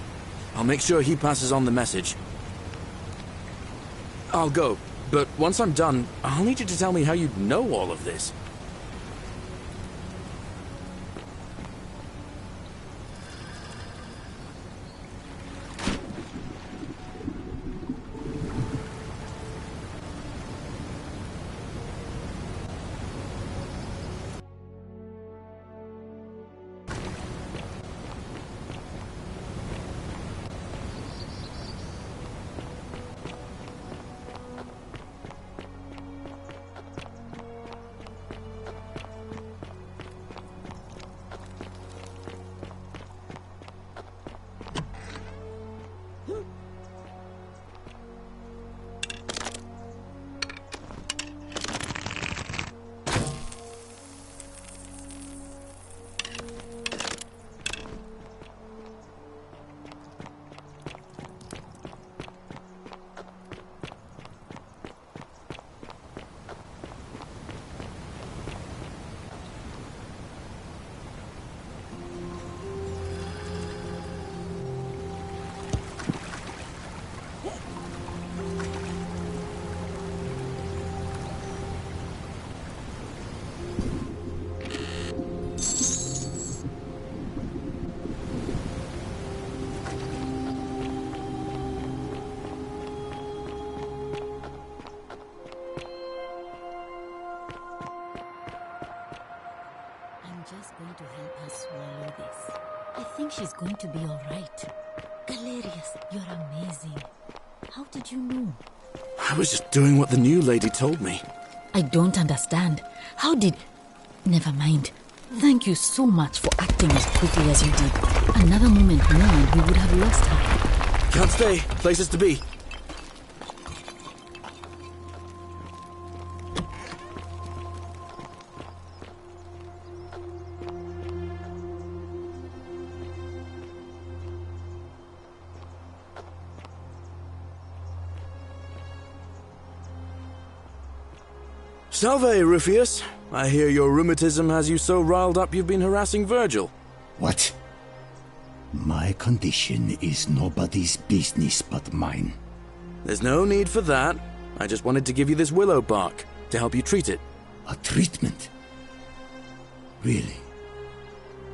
I'll make sure he passes on the message. I'll go, but once I'm done, I'll need you to tell me how you know all of this. Just going to help her swallow this. I think she's going to be all right. Galerius, you're amazing. How did you know? I was just doing what the new lady told me. I don't understand. How did... Never mind. Thank you so much for acting as quickly as you did. Another moment more and we would have lost her. Can't stay. Places to be. Salve, Rufius. I hear your rheumatism has you so riled up you've been harassing Virgil. What? My condition is nobody's business but mine. There's no need for that. I just wanted to give you this willow bark to help you treat it. A treatment? Really?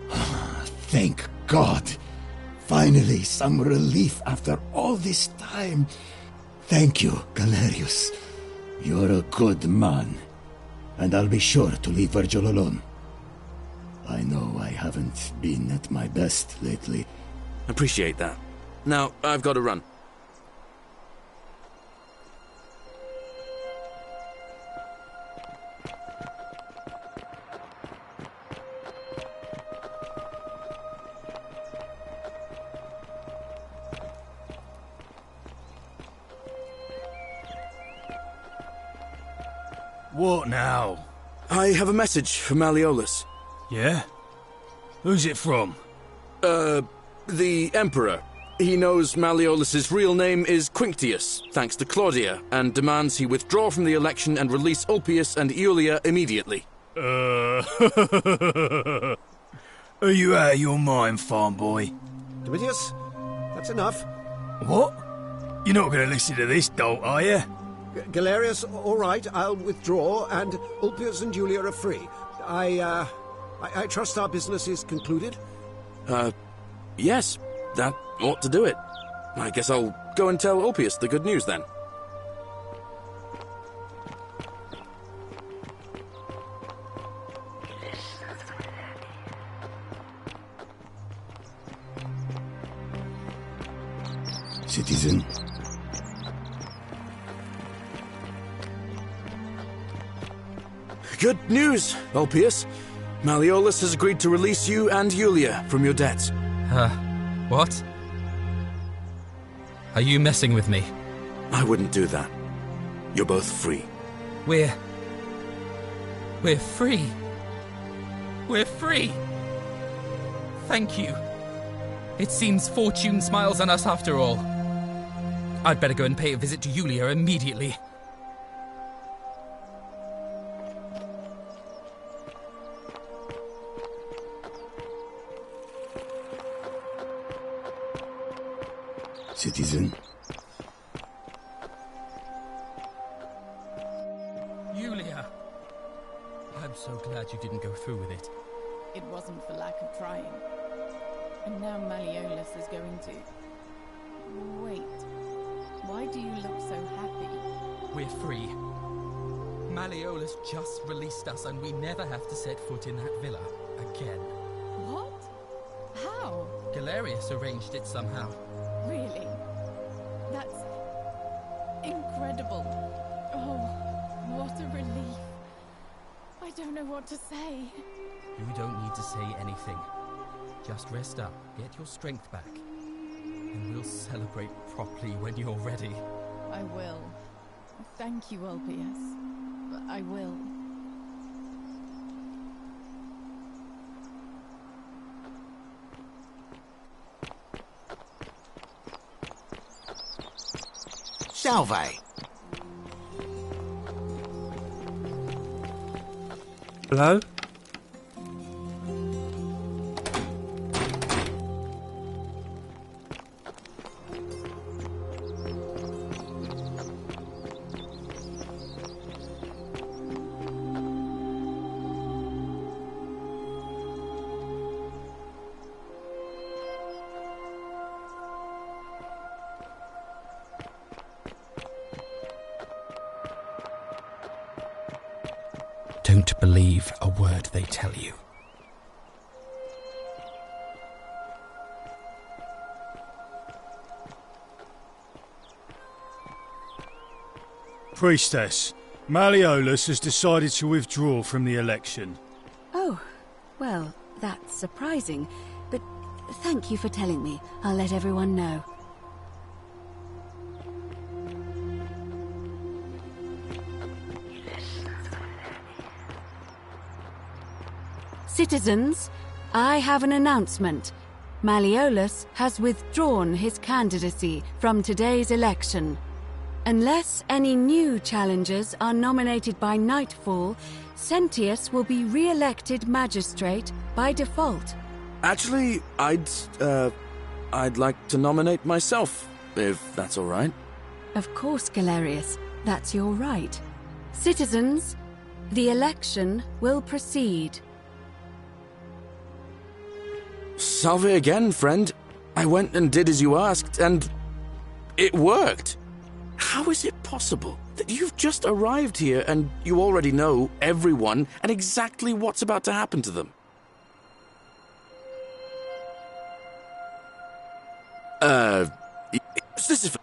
Thank God! Finally, some relief after all this time. Thank you, Galerius. You're a good man. And I'll be sure to leave Virgil alone. I know I haven't been at my best lately. Appreciate that. Now, I've got to run. What now? I have a message for Malleolus. Yeah? Who's it from? The Emperor. He knows Malleolus's real name is Quinctius, thanks to Claudia, and demands he withdraw from the election and release Ulpius and Iulia immediately. Are you out of your mind, farm boy? Domitius, that's enough. What? You're not going to listen to this, dolt, are you? Galerius, all right, I'll withdraw, and Ulpius and Julia are free. I trust our business is concluded? Yes, that ought to do it. I guess I'll go and tell Ulpius the good news then. Citizen. Good news, Ulpius. Malleolus has agreed to release you and Yulia from your debts. What? Are you messing with me? I wouldn't do that. You're both free. We're free. We're free. Thank you. It seems fortune smiles on us after all. I'd better go and pay a visit to Yulia immediately. Citizen. Yulia! I'm so glad you didn't go through with it. It wasn't for lack of trying. And now Malleolus is going to... Wait. Why do you look so happy? We're free. Malleolus just released us and we never have to set foot in that villa again. What? How? Galerius arranged it somehow. Really? That's... incredible. Oh, what a relief. I don't know what to say. You don't need to say anything. Just rest up, get your strength back, and we'll celebrate properly when you're ready. I will. Thank you, Ulpius. I will. Salve. Hello? Don't believe a word they tell you. Priestess, Malleolus has decided to withdraw from the election. Oh, well, that's surprising, but thank you for telling me. I'll let everyone know. Citizens, I have an announcement. Malleolus has withdrawn his candidacy from today's election. Unless any new challengers are nominated by nightfall, Sentius will be re-elected magistrate by default. Actually, I'd like to nominate myself, if that's all right. Of course, Galerius. That's your right. Citizens, the election will proceed. Salve again, friend. I went and did as you asked, and it worked. How is it possible that you've just arrived here and you already know everyone and exactly what's about to happen to them? This is...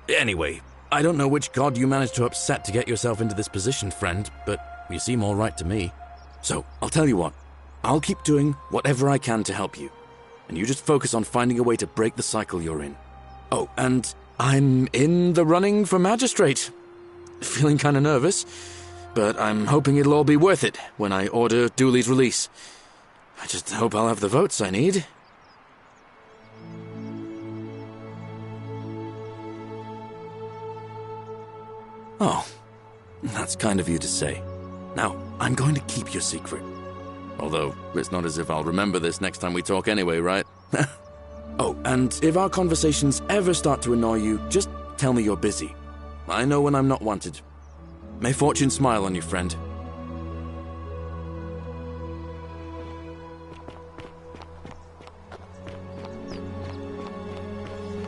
Anyway, I don't know which god you managed to upset to get yourself into this position, friend, but you seem all right to me. So, I'll tell you what. I'll keep doing whatever I can to help you. And you just focus on finding a way to break the cycle you're in. Oh, and I'm in the running for magistrate. Feeling kind of nervous, but I'm hoping it'll all be worth it when I order Dooley's release. I just hope I'll have the votes I need. Oh, that's kind of you to say. Now, I'm going to keep your secret. Although, it's not as if I'll remember this next time we talk anyway, right? Oh, and if our conversations ever start to annoy you, just tell me you're busy. I know when I'm not wanted. May fortune smile on you, friend.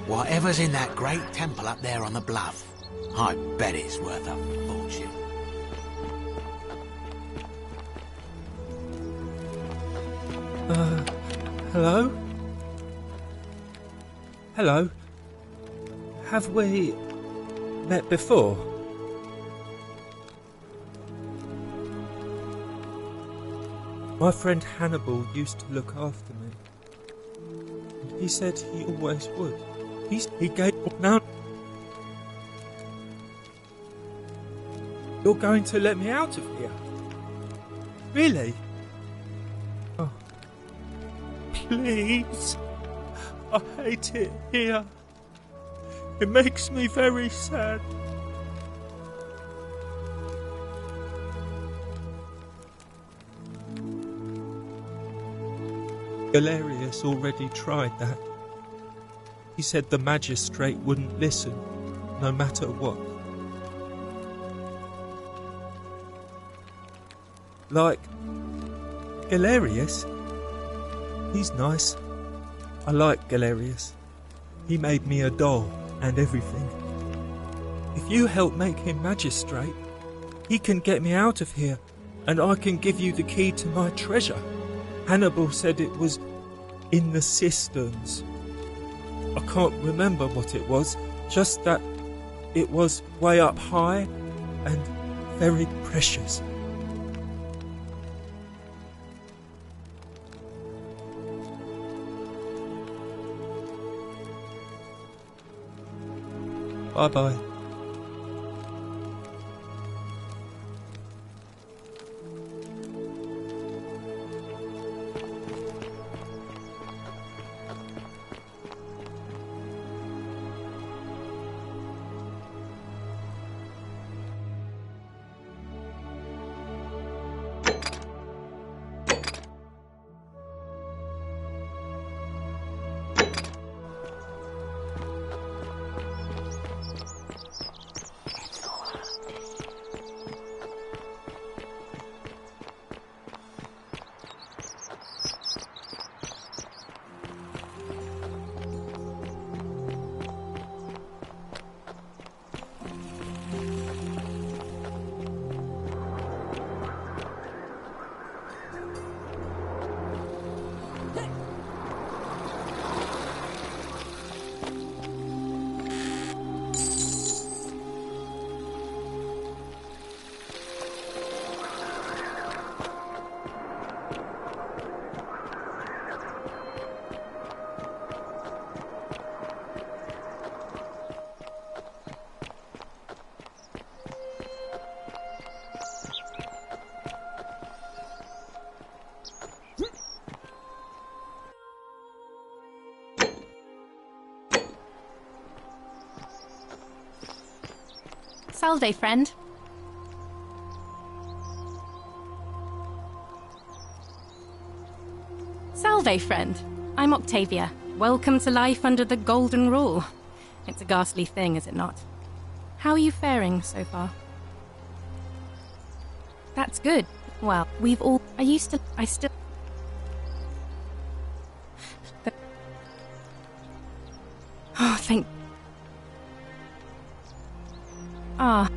Whatever's in that great temple up there on the bluff, I bet it's worth a fortune. Hello? Hello? Have we met before? My friend Hannibal used to look after me. And he said he always would. He gave up now. You're going to let me out of here? Really? Oh. Please. I hate it here. It makes me very sad. Galerius already tried that. He said the magistrate wouldn't listen, no matter what. Like Galerius? He's nice. I like Galerius. He made me a doll and everything. If you help make him magistrate, he can get me out of here, and I can give you the key to my treasure. Hannibal said it was in the cisterns. I can't remember what it was, just that it was way up high and very precious. Bye-bye. Salve, friend. Salve, friend. I'm Octavia. Welcome to life under the Golden Rule. It's a ghastly thing, is it not? How are you faring so far? That's good. Well, we've all... I still... Oh, thank... Ah.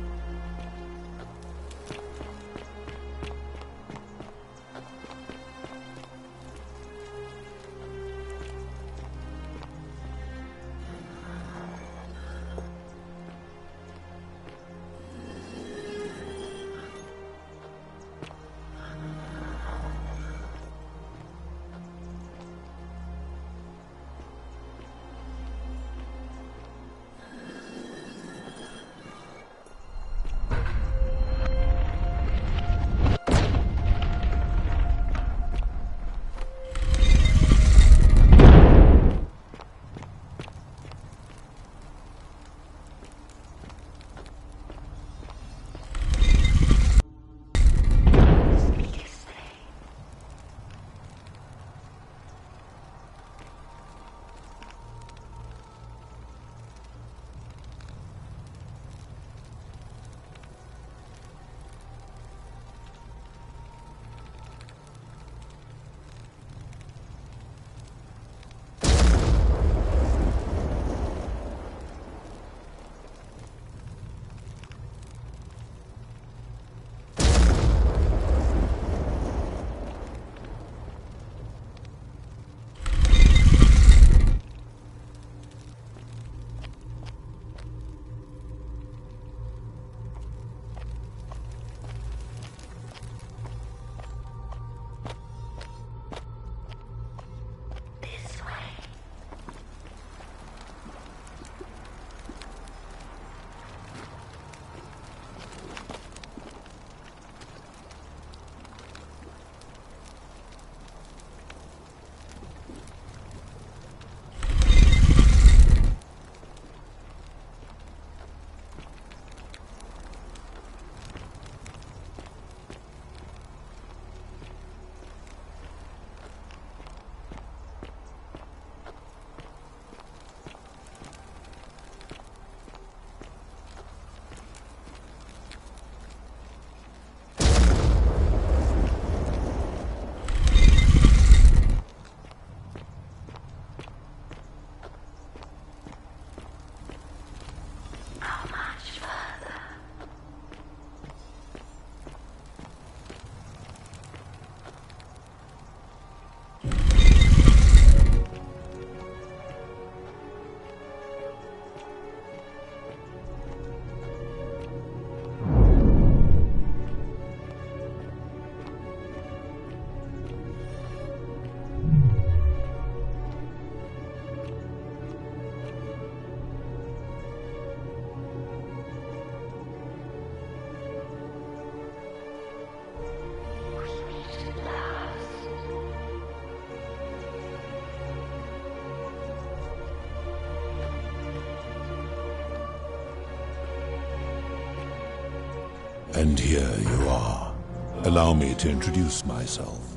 And here you are. Allow me to introduce myself.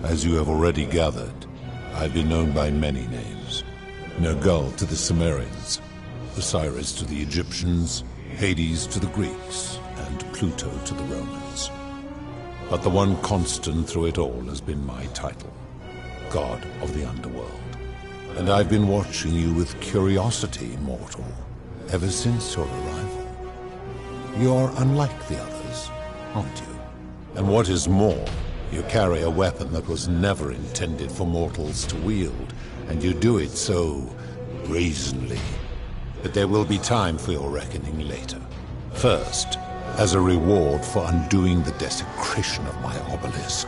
As you have already gathered, I've been known by many names. Nergal to the Sumerians, Osiris to the Egyptians, Hades to the Greeks, and Pluto to the Romans. But the one constant through it all has been my title, God of the Underworld. And I've been watching you with curiosity, mortal, ever since your arrival. You're unlike the others, aren't you? And what is more, you carry a weapon that was never intended for mortals to wield, and you do it so brazenly. But there will be time for your reckoning later. First, as a reward for undoing the desecration of my obelisk,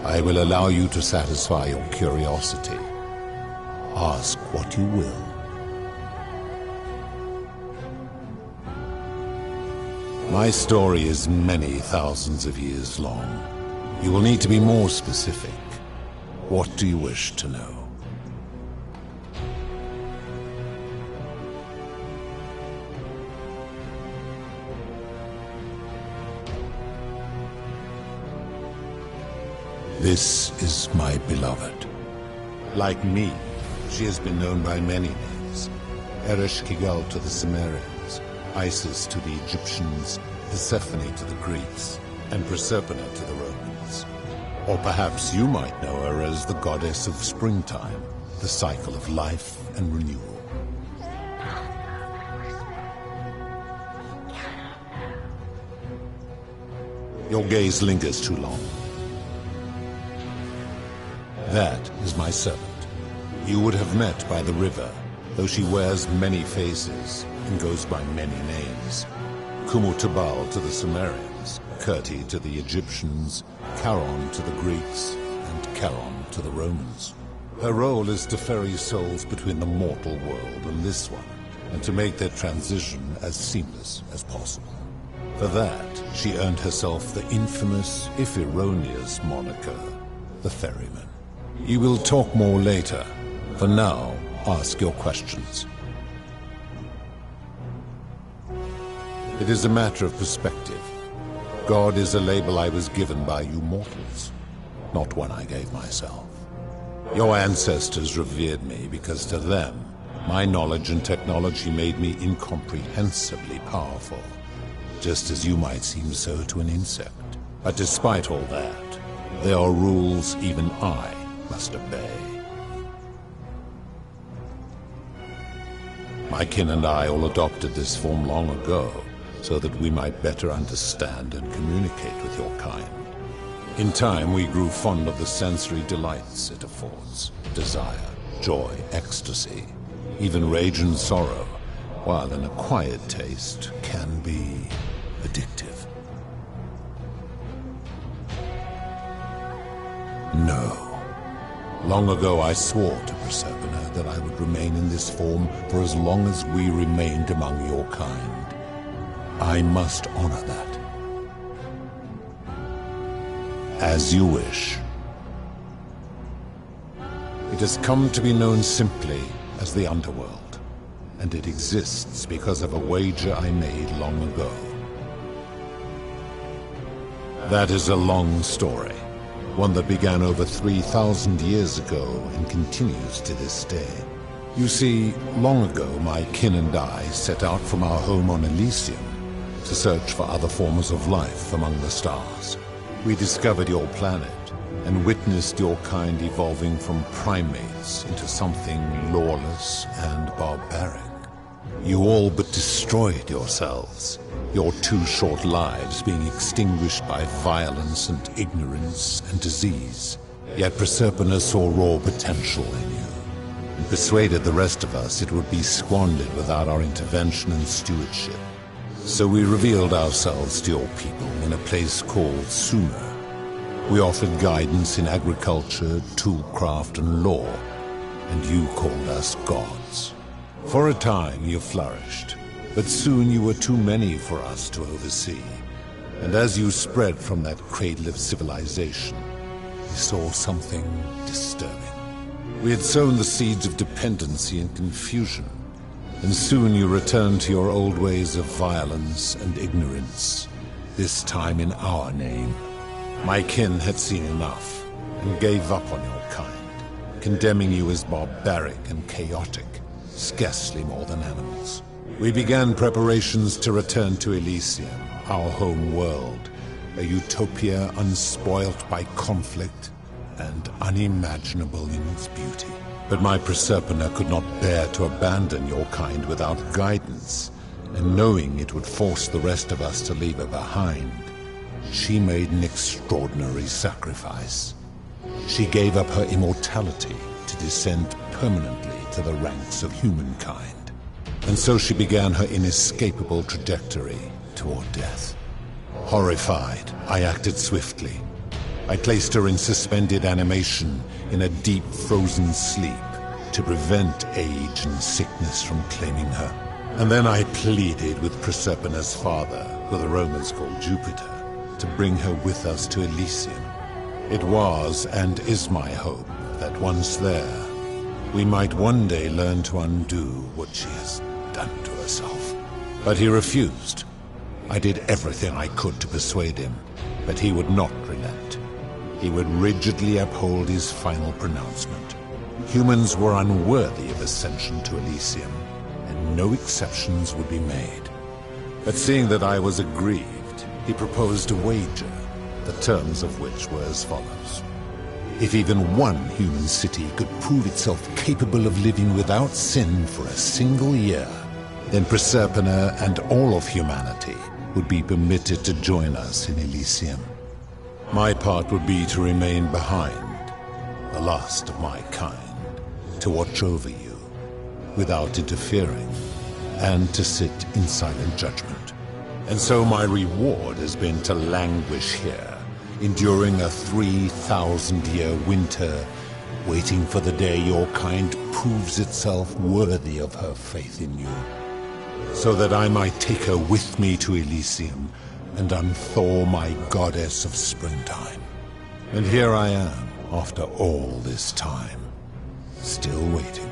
I will allow you to satisfy your curiosity. Ask what you will. My story is many thousands of years long. You will need to be more specific. What do you wish to know? This is my beloved. Like me, she has been known by many names. Ereshkigal to the Sumerians, Isis to the Egyptians, Persephone to the Greeks, and Proserpina to the Romans. Or perhaps you might know her as the goddess of springtime, the cycle of life and renewal. Your gaze lingers too long. That is my servant. You would have met by the river, though she wears many faces and goes by many names. Kumutubal to the Sumerians, Kirti to the Egyptians, Charon to the Greeks, and Charon to the Romans. Her role is to ferry souls between the mortal world and this one, and to make their transition as seamless as possible. For that, she earned herself the infamous, if erroneous, moniker, the Ferryman. You will talk more later. For now, ask your questions. It is a matter of perspective. God is a label I was given by you mortals, not one I gave myself. Your ancestors revered me because to them, my knowledge and technology made me incomprehensibly powerful, just as you might seem so to an insect. But despite all that, there are rules even I must obey. My kin and I all adopted this form long ago, so that we might better understand and communicate with your kind. In time, we grew fond of the sensory delights it affords: desire, joy, ecstasy, even rage and sorrow, while an acquired taste can be addictive. No. Long ago I swore to Proserpina that I would remain in this form for as long as we remained among your kind. I must honor that. As you wish. It has come to be known simply as the Underworld, and it exists because of a wager I made long ago. That is a long story. One that began over 3,000 years ago and continues to this day. You see, long ago my kin and I set out from our home on Elysium to search for other forms of life among the stars. We discovered your planet and witnessed your kind evolving from primates into something lawless and barbaric. You all but destroyed yourselves, your 2 short lives being extinguished by violence and ignorance and disease. Yet Proserpina saw raw potential in you, and persuaded the rest of us it would be squandered without our intervention and stewardship. So we revealed ourselves to your people in a place called Sumer. We offered guidance in agriculture, toolcraft, and law, and you called us gods. For a time you flourished, but soon you were too many for us to oversee. And as you spread from that cradle of civilization, we saw something disturbing. We had sown the seeds of dependency and confusion, and soon you returned to your old ways of violence and ignorance. this time in our name. My kin had seen enough, and gave up on your kind, condemning you as barbaric and chaotic, scarcely more than animals. We began preparations to return to Elysium, our home world, a utopia unspoilt by conflict and unimaginable in its beauty. But my Proserpina could not bear to abandon your kind without guidance, and knowing it would force the rest of us to leave her behind, she made an extraordinary sacrifice. She gave up her immortality to descend permanently to the ranks of humankind. And so she began her inescapable trajectory toward death. Horrified, I acted swiftly. I placed her in suspended animation in a deep frozen sleep to prevent age and sickness from claiming her. And then I pleaded with Proserpina's father, who the Romans called Jupiter, to bring her with us to Elysium. It was and is my hope that once there, we might one day learn to undo what she has done to herself. But he refused. I did everything I could to persuade him, but he would not relent. He would rigidly uphold his final pronouncement. Humans were unworthy of ascension to Elysium, and no exceptions would be made. But seeing that I was aggrieved, he proposed a wager, the terms of which were as follows. If even one human city could prove itself capable of living without sin for a single year, then Proserpina and all of humanity would be permitted to join us in Elysium. My part would be to remain behind, the last of my kind, to watch over you, without interfering, and to sit in silent judgment. And so my reward has been to languish here, enduring a 3,000-year winter, waiting for the day your kind proves itself worthy of her faith in you, so that I might take her with me to Elysium and unthaw my goddess of springtime. And here I am, after all this time, still waiting.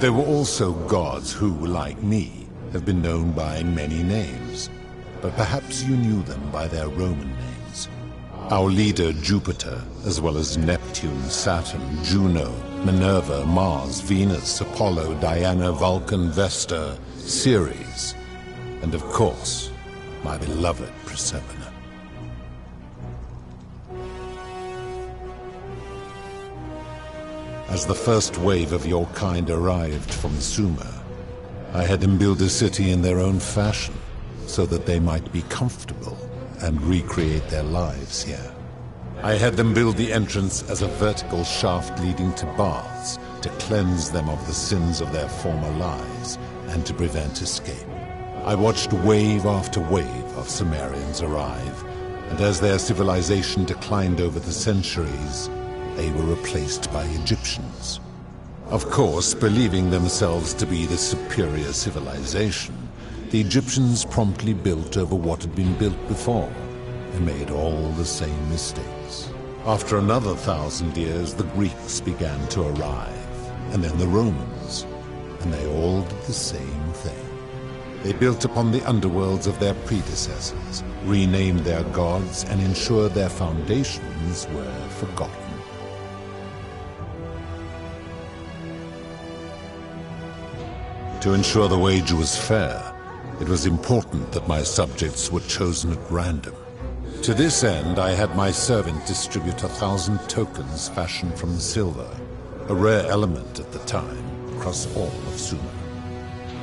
There were also gods who, like me, have been known by many names, but perhaps you knew them by their Roman names. Our leader Jupiter, as well as Neptune, Saturn, Juno, Minerva, Mars, Venus, Apollo, Diana, Vulcan, Vesta, Ceres, and of course, my beloved Proserpina. As the first wave of your kind arrived from Sumer, I had them build a city in their own fashion, so that they might be comfortable and recreate their lives here. I had them build the entrance as a vertical shaft leading to baths, to cleanse them of the sins of their former lives, and to prevent escape. I watched wave after wave of Sumerians arrive, and as their civilization declined over the centuries, they were replaced by Egyptians. Of course, believing themselves to be the superior civilization, the Egyptians promptly built over what had been built before, and made all the same mistakes. After another 1,000 years, the Greeks began to arrive, and then the Romans, and they all did the same thing. They built upon the underworlds of their predecessors, renamed their gods, and ensured their foundations were forgotten. To ensure the wager was fair, it was important that my subjects were chosen at random. To this end, I had my servant distribute 1,000 tokens fashioned from silver, a rare element at the time, across all of Sumer.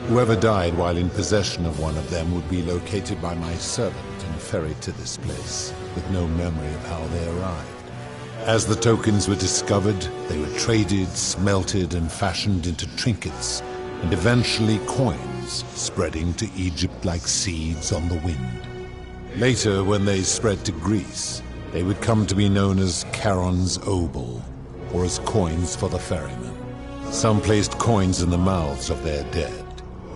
Whoever died while in possession of one of them would be located by my servant and ferried to this place, with no memory of how they arrived. As the tokens were discovered, they were traded, smelted, and fashioned into trinkets, and eventually coins, spreading to Egypt like seeds on the wind. Later, when they spread to Greece, they would come to be known as Charon's obol, or as coins for the ferryman. Some placed coins in the mouths of their dead,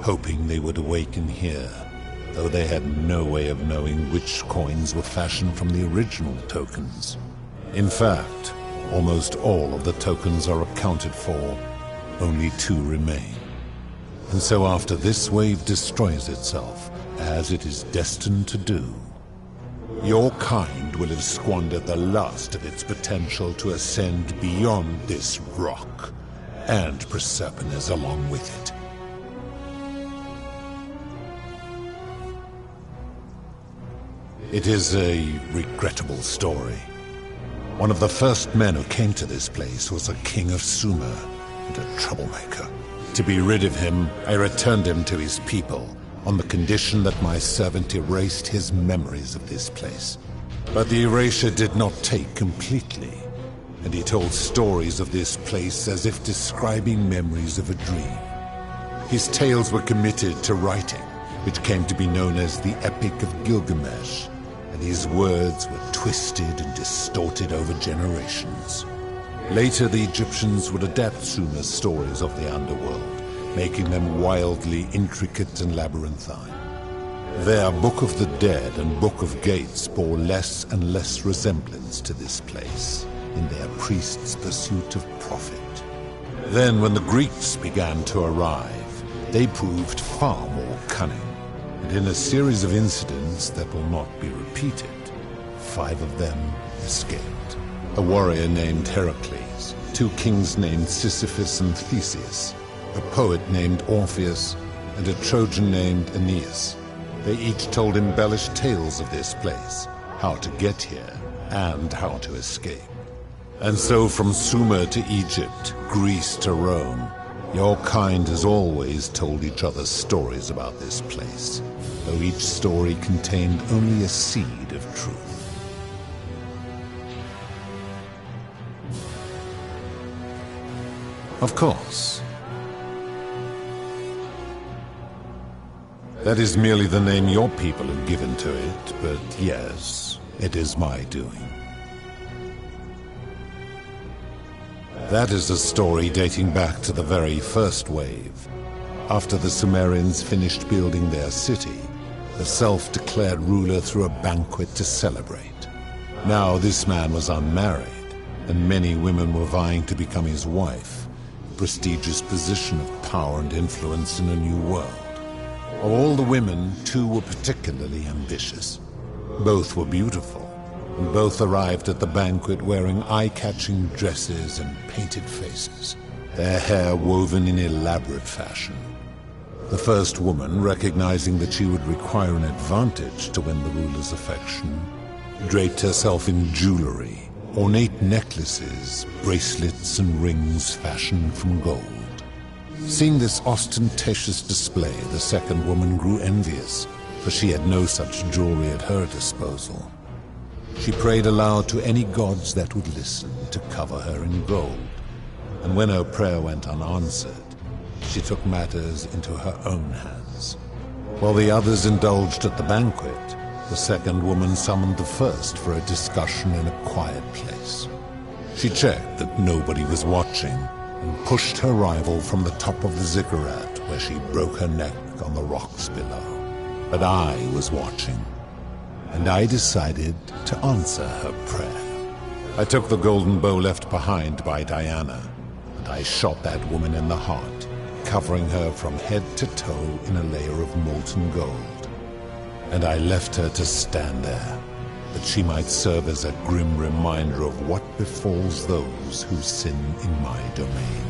hoping they would awaken here, though they had no way of knowing which coins were fashioned from the original tokens. In fact, almost all of the tokens are accounted for. Only 2 remain. And so after this wave destroys itself, as it is destined to do, your kind will have squandered the last of its potential to ascend beyond this rock, and Proserpines along with it. It is a regrettable story. One of the first men who came to this place was a king of Sumer, and a troublemaker. To be rid of him, I returned him to his people, on the condition that my servant erased his memories of this place. But the erasure did not take completely, and he told stories of this place as if describing memories of a dream. His tales were committed to writing, which came to be known as the Epic of Gilgamesh, and his words were twisted and distorted over generations. Later, the Egyptians would adapt Sumer's stories of the underworld, making them wildly intricate and labyrinthine. Their Book of the Dead and Book of Gates bore less and less resemblance to this place in their priests' pursuit of profit. Then, when the Greeks began to arrive, they proved far more cunning, and in a series of incidents that will not be repeated, 5 of them escaped. A warrior named Heracles, 2 kings named Sisyphus and Theseus, a poet named Orpheus, and a Trojan named Aeneas. They each told embellished tales of this place, how to get here, and how to escape. And so from Sumer to Egypt, Greece to Rome, your kind has always told each other stories about this place, though each story contained only a seed of truth. Of course. That is merely the name your people have given to it, but yes, it is my doing. That is a story dating back to the very first wave. After the Sumerians finished building their city, the self-declared ruler threw a banquet to celebrate. Now this man was unmarried, and many women were vying to become his wife, a prestigious position of power and influence in a new world. Of all the women, 2 were particularly ambitious. Both were beautiful, and both arrived at the banquet wearing eye-catching dresses and painted faces, their hair woven in elaborate fashion. The first woman, recognizing that she would require an advantage to win the ruler's affection, draped herself in jewelry, ornate necklaces, bracelets, and rings fashioned from gold. Seeing this ostentatious display, the second woman grew envious, for she had no such jewelry at her disposal. She prayed aloud to any gods that would listen to cover her in gold, and when her prayer went unanswered, she took matters into her own hands. While the others indulged at the banquet, the second woman summoned the first for a discussion in a quiet place. She checked that nobody was watching, and pushed her rival from the top of the ziggurat, where she broke her neck on the rocks below. But I was watching, and I decided to answer her prayer. I took the golden bow left behind by Diana, and I shot that woman in the heart, covering her from head to toe in a layer of molten gold. And I left her to stand there, that she might serve as a grim reminder of what befalls those who sin in my domain.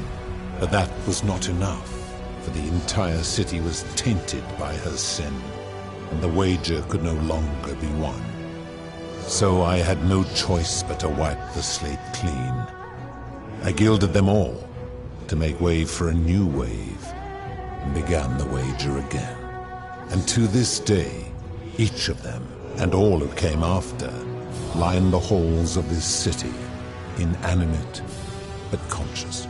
But that was not enough, for the entire city was tainted by her sin, and the wager could no longer be won. So I had no choice but to wipe the slate clean. I gilded them all, to make way for a new wave, and began the wager again. And to this day, each of them, and all who came after, line the halls of this city, inanimate but conscious,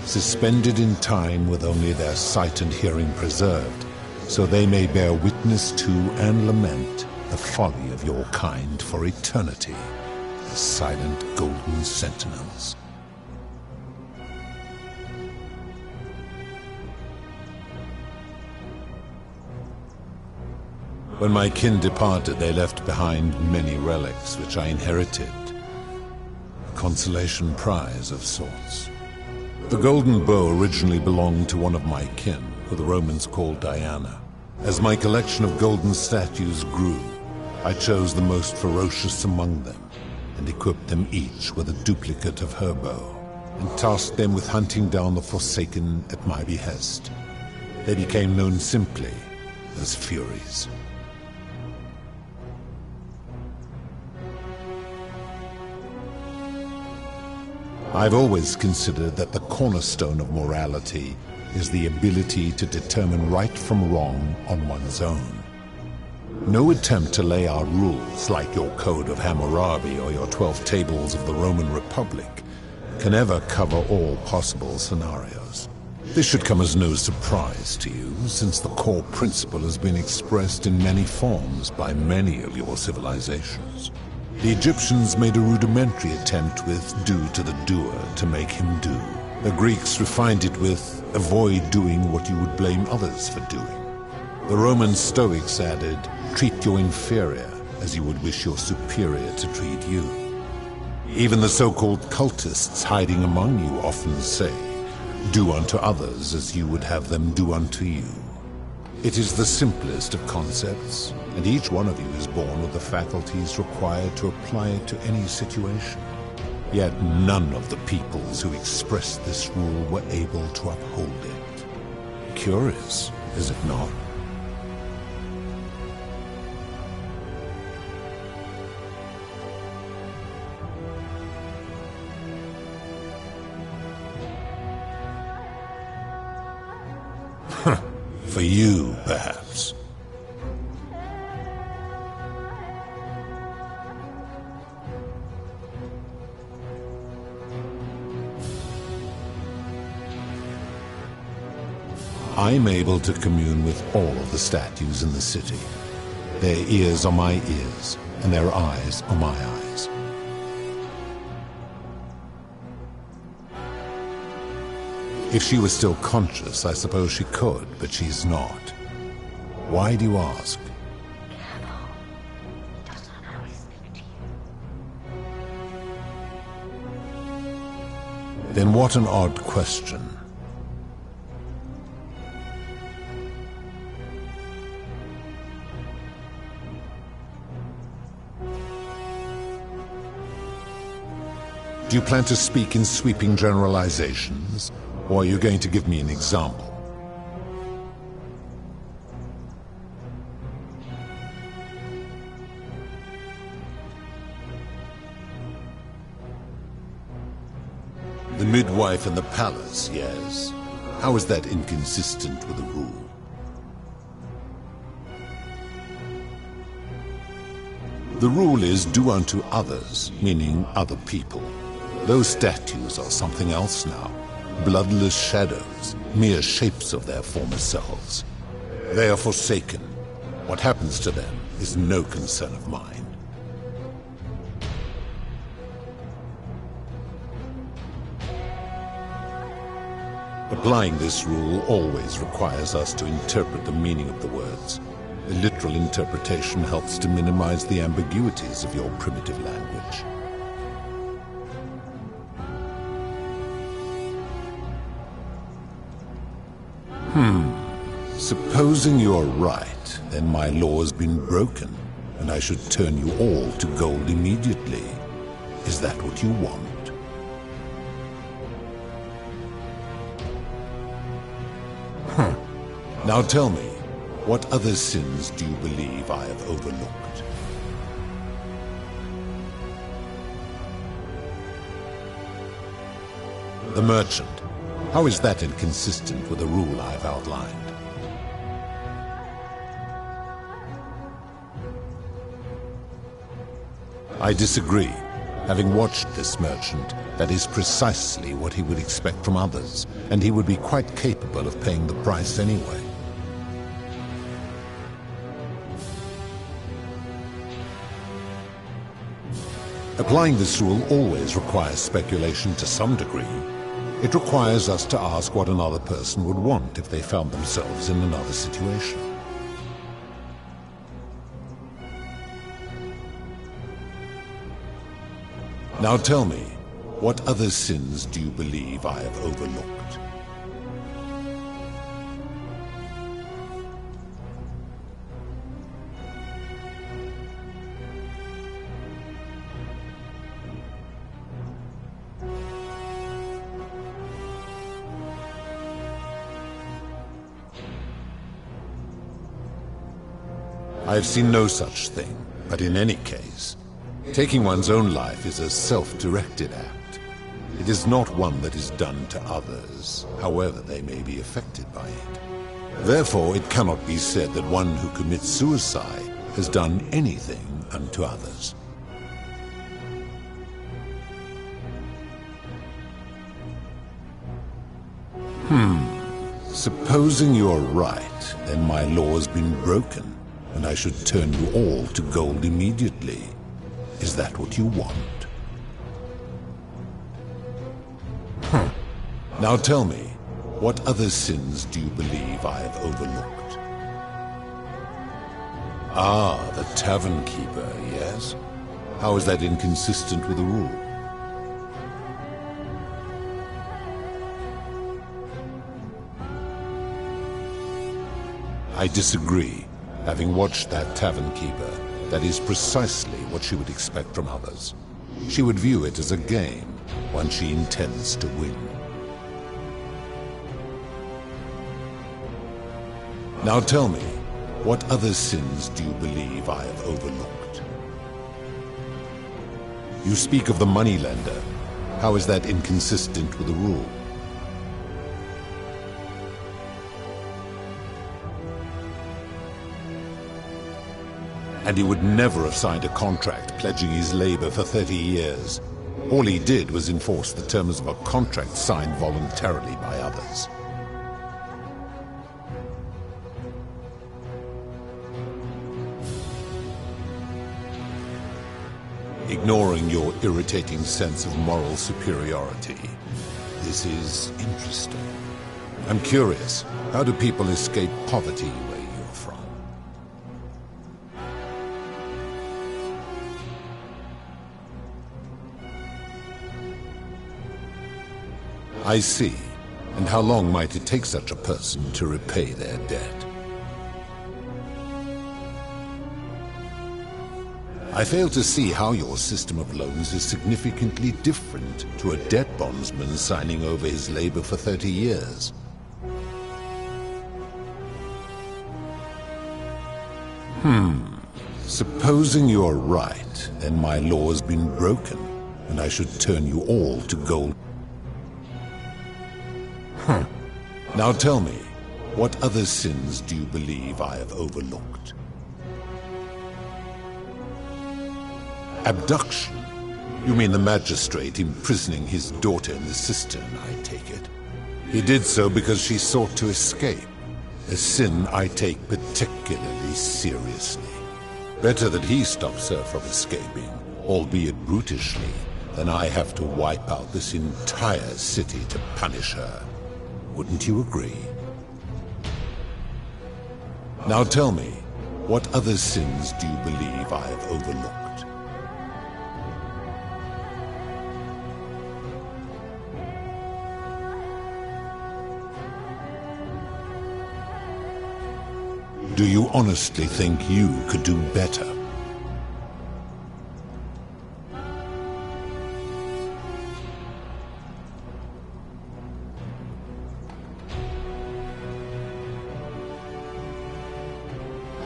suspended in time with only their sight and hearing preserved, so they may bear witness to and lament the folly of your kind for eternity, the silent golden sentinels. When my kin departed, they left behind many relics which I inherited. A consolation prize of sorts. The golden bow originally belonged to one of my kin, who the Romans called Diana. As my collection of golden statues grew, I chose the most ferocious among them, and equipped them each with a duplicate of her bow, and tasked them with hunting down the Forsaken at my behest. They became known simply as Furies. I've always considered that the cornerstone of morality is the ability to determine right from wrong on one's own. No attempt to lay out rules like your Code of Hammurabi or your 12 Tables of the Roman Republic can ever cover all possible scenarios. This should come as no surprise to you, since the core principle has been expressed in many forms by many of your civilizations. The Egyptians made a rudimentary attempt with "do to the doer" to make him do. The Greeks refined it with "avoid doing what you would blame others for doing." The Roman Stoics added, "treat your inferior as you would wish your superior to treat you." Even the so-called cultists hiding among you often say, "Do unto others as you would have them do unto you." It is the simplest of concepts, and each one of you is born with the faculties required to apply it to any situation. Yet none of the peoples who expressed this rule were able to uphold it. Curious, is it not? For you, perhaps. I'm able to commune with all of the statues in the city. Their ears are my ears, and their eyes are my eyes. If she was still conscious, I suppose she could, but she's not. Why do you ask? Then what an odd question. Do you plan to speak in sweeping generalizations? Or are you going to give me an example? The midwife in the palace, yes. How is that inconsistent with the rule? The rule is do unto others, meaning other people. Those statues are something else now. Bloodless shadows, mere shapes of their former selves. They are forsaken. What happens to them is no concern of mine. Applying this rule always requires us to interpret the meaning of the words. A literal interpretation helps to minimize the ambiguities of your primitive language. Supposing you're right, then my law has been broken, and I should turn you all to gold immediately. Is that what you want? Now tell me, what other sins do you believe I have overlooked? The merchant. How is that inconsistent with the rule I've outlined? I disagree. Having watched this merchant, that is precisely what he would expect from others, and he would be quite capable of paying the price anyway. Applying this rule always requires speculation to some degree. It requires us to ask what another person would want if they found themselves in another situation. Now tell me, what other sins do you believe I have overlooked? I have seen no such thing, but in any case, taking one's own life is a self-directed act. It is not one that is done to others, however they may be affected by it. Therefore, it cannot be said that one who commits suicide has done anything unto others. Supposing you are right, then my law has been broken, and I should turn you all to gold immediately. Is that what you want? Now tell me, what other sins do you believe I have overlooked? Ah, the tavern keeper, yes? How is that inconsistent with the rule? I disagree. Having watched that tavern keeper, that is precisely what she would expect from others. She would view it as a game, one she intends to win. Now tell me, what other sins do you believe I have overlooked? You speak of the moneylender. How is that inconsistent with the rule? And he would never have signed a contract pledging his labor for 30 years. All he did was enforce the terms of a contract signed voluntarily by others. Ignoring your irritating sense of moral superiority, this is interesting. I'm curious, how do people escape poverty where you're from? I see. And how long might it take such a person to repay their debt? I fail to see how your system of loans is significantly different to a debt bondsman signing over his labor for 30 years. Supposing you're right, then my law has been broken, and I should turn you all to gold. Now tell me, what other sins do you believe I have overlooked? Abduction? You mean the magistrate imprisoning his daughter in the cistern, I take it. He did so because she sought to escape, a sin I take particularly seriously. Better that he stops her from escaping, albeit brutishly, than I have to wipe out this entire city to punish her. Wouldn't you agree? Now tell me, what other sins do you believe I have overlooked? Do you honestly think you could do better?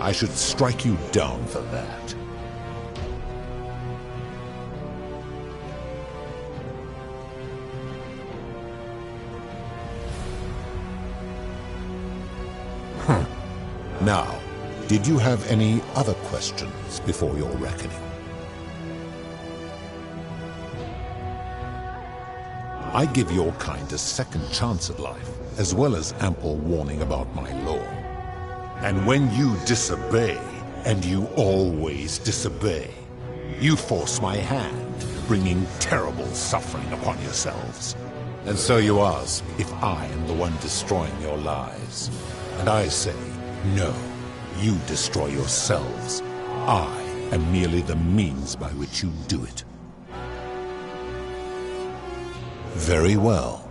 I should strike you down for that. Now, did you have any other questions before your reckoning? I give your kind a second chance at life, as well as ample warning about my law. And when you disobey, and you always disobey, you force my hand, bringing terrible suffering upon yourselves. And so you ask if I am the one destroying your lives. And I say, no, you destroy yourselves. I am merely the means by which you do it. Very well.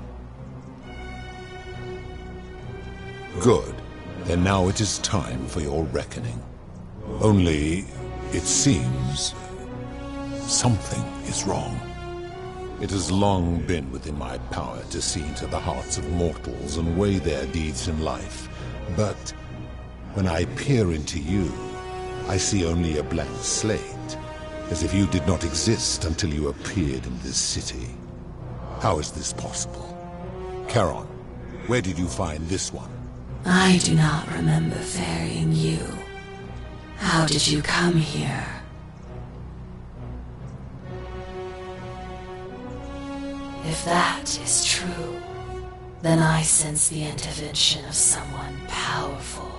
Good. Then now it is time for your reckoning. Only, it seems, something is wrong. It has long been within my power to see into the hearts of mortals and weigh their deeds in life. But when I peer into you, I see only a blank slate, as if you did not exist until you appeared in this city. How is this possible? Charon, where did you find this one? I do not remember ferrying you. How did you come here? If that is true, then I sense the intervention of someone powerful.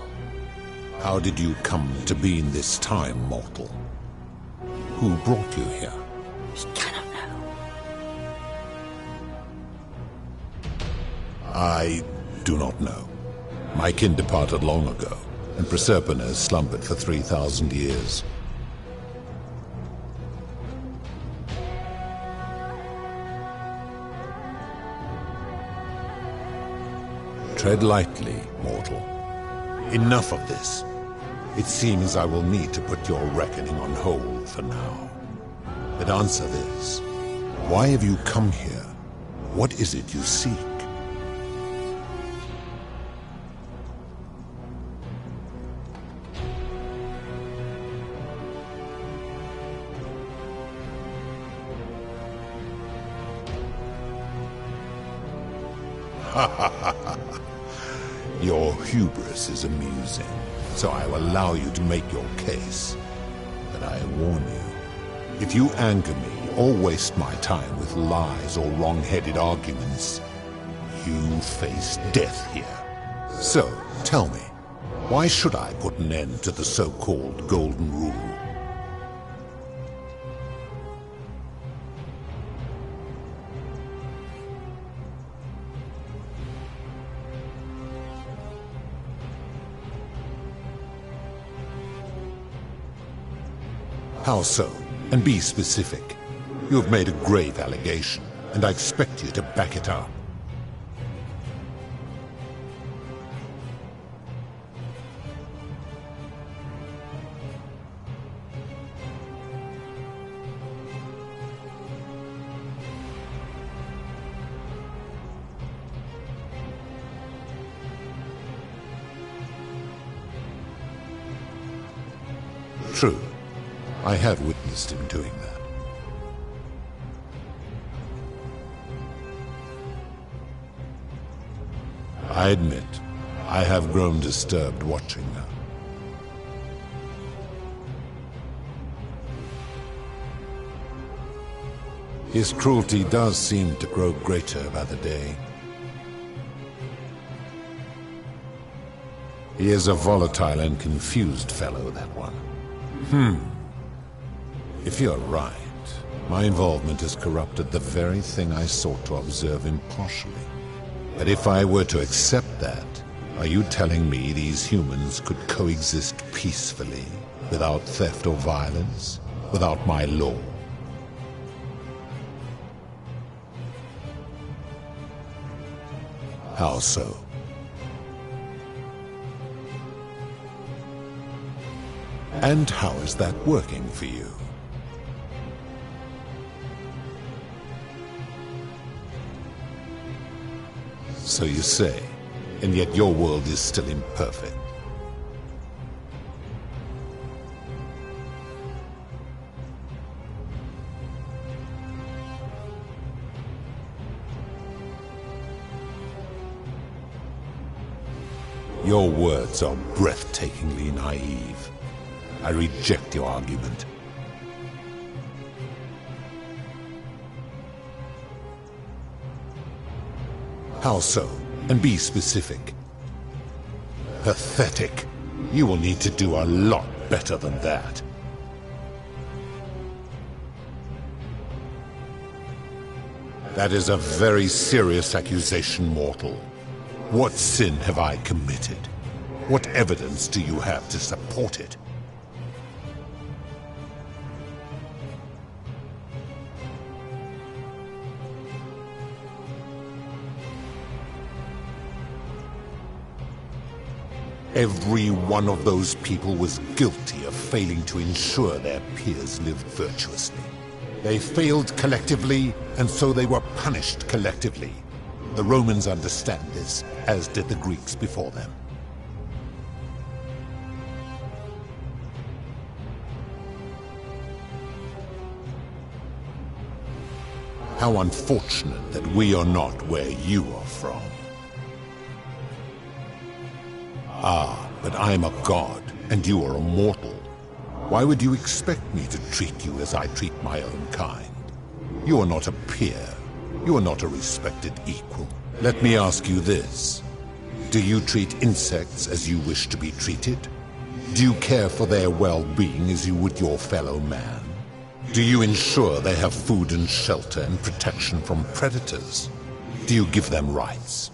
How did you come to be in this time, mortal? Who brought you here? He cannot know. I do not know. My kin departed long ago, and Proserpina has slumbered for 3,000 years. Tread lightly, mortal. Enough of this. It seems I will need to put your reckoning on hold for now. But answer this. Why have you come here? What is it you seek? Your hubris is amusing, so I will allow you to make your case. But I warn you, if you anger me or waste my time with lies or wrong-headed arguments, you face death here. So, tell me, why should I put an end to the so-called Golden Rule? How so? And be specific. You have made a grave allegation, and I expect you to back it up. True. I have witnessed him doing that. I admit, I have grown disturbed watching that. His cruelty does seem to grow greater by the day. He is a volatile and confused fellow, that one. If you're right, my involvement has corrupted the very thing I sought to observe impartially. But if I were to accept that, are you telling me these humans could coexist peacefully, without theft or violence, without my law? How so? And how is that working for you? So you say, and yet your world is still imperfect. Your words are breathtakingly naive. I reject your argument. How so? And be specific. Pathetic. You will need to do a lot better than that. That is a very serious accusation, mortal. What sin have I committed? What evidence do you have to support it? Every one of those people was guilty of failing to ensure their peers lived virtuously. They failed collectively, and so they were punished collectively. The Romans understand this, as did the Greeks before them. How unfortunate that we are not where you are from. Ah, but I'm a god, and you are a mortal. Why would you expect me to treat you as I treat my own kind? You are not a peer. You are not a respected equal. Let me ask you this. Do you treat insects as you wish to be treated? Do you care for their well-being as you would your fellow man? Do you ensure they have food and shelter and protection from predators? Do you give them rights?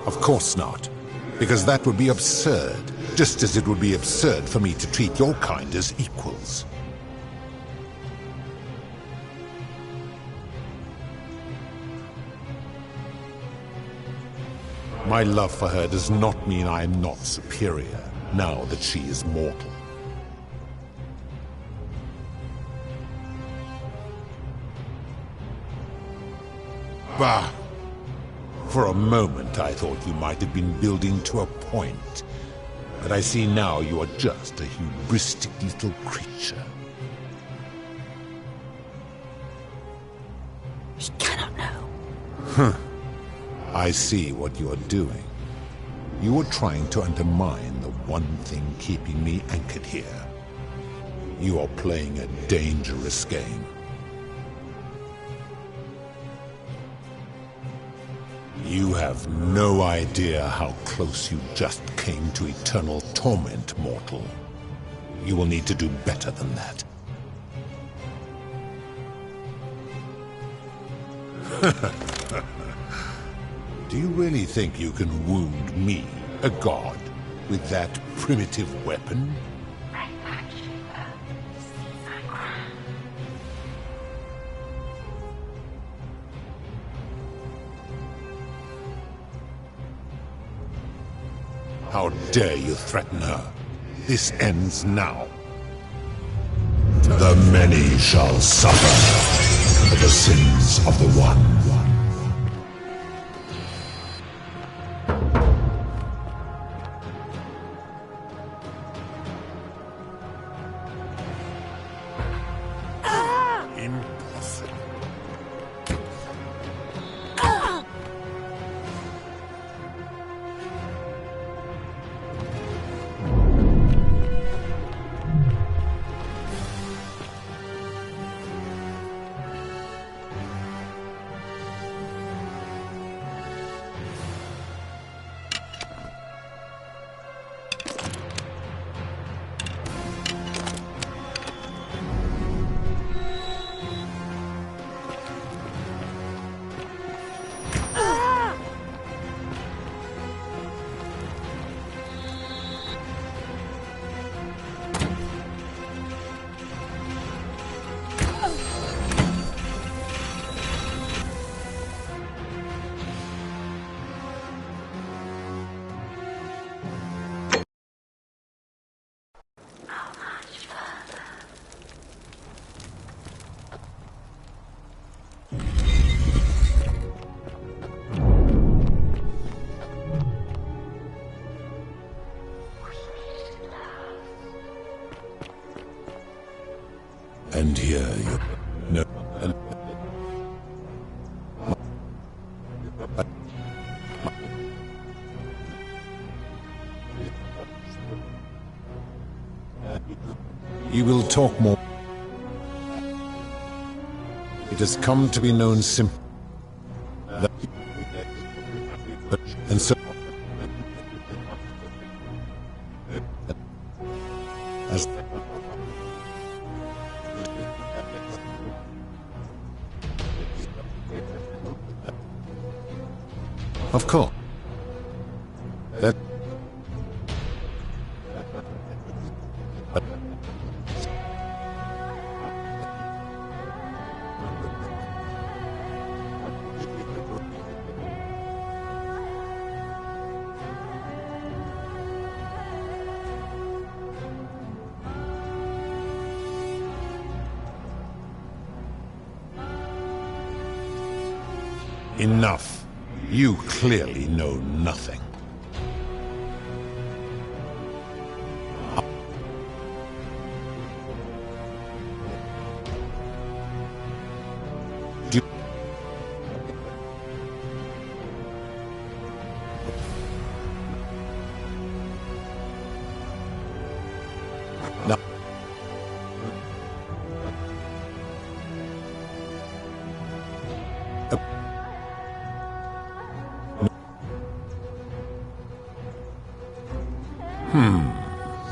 Of course not, because that would be absurd, just as it would be absurd for me to treat your kind as equals. My love for her does not mean I am not superior, now that she is mortal. Bah! For a moment I thought you might have been building to a point, but I see now you are just a hubristic little creature. He cannot know. Huh. I see what you are doing. You are trying to undermine the one thing keeping me anchored here. You are playing a dangerous game. You have no idea how close you just came to eternal torment, mortal. You will need to do better than that. Do you really think you can wound me, a god, with that primitive weapon? How dare you threaten her? This ends now. The many shall suffer for the sins of the one. And here you... No... You will talk more. It has come to be known simply that... And so... As... Of course. That... Enough. You clearly know nothing.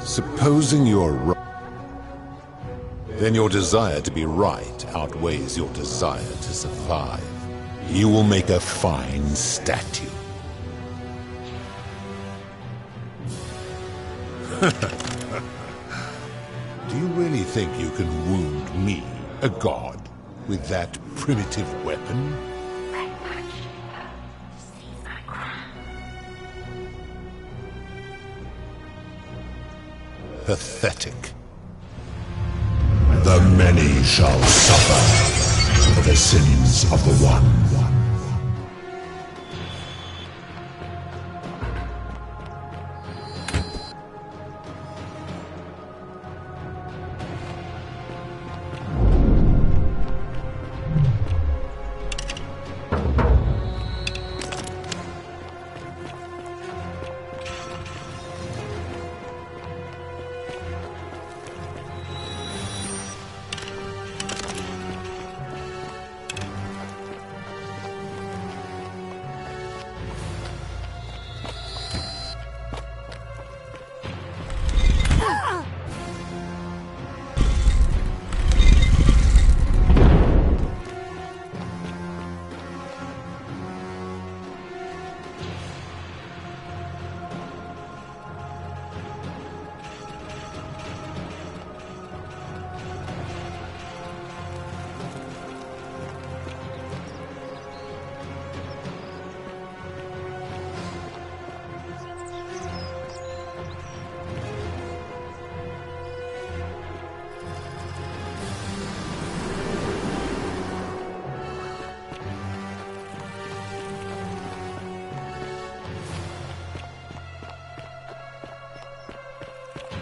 Supposing you're right, then your desire to be right outweighs your desire to survive. You will make a fine statue. Do you really think you can wound me, a god, with that primitive weapon? Pathetic. The many shall suffer for the sins of the one.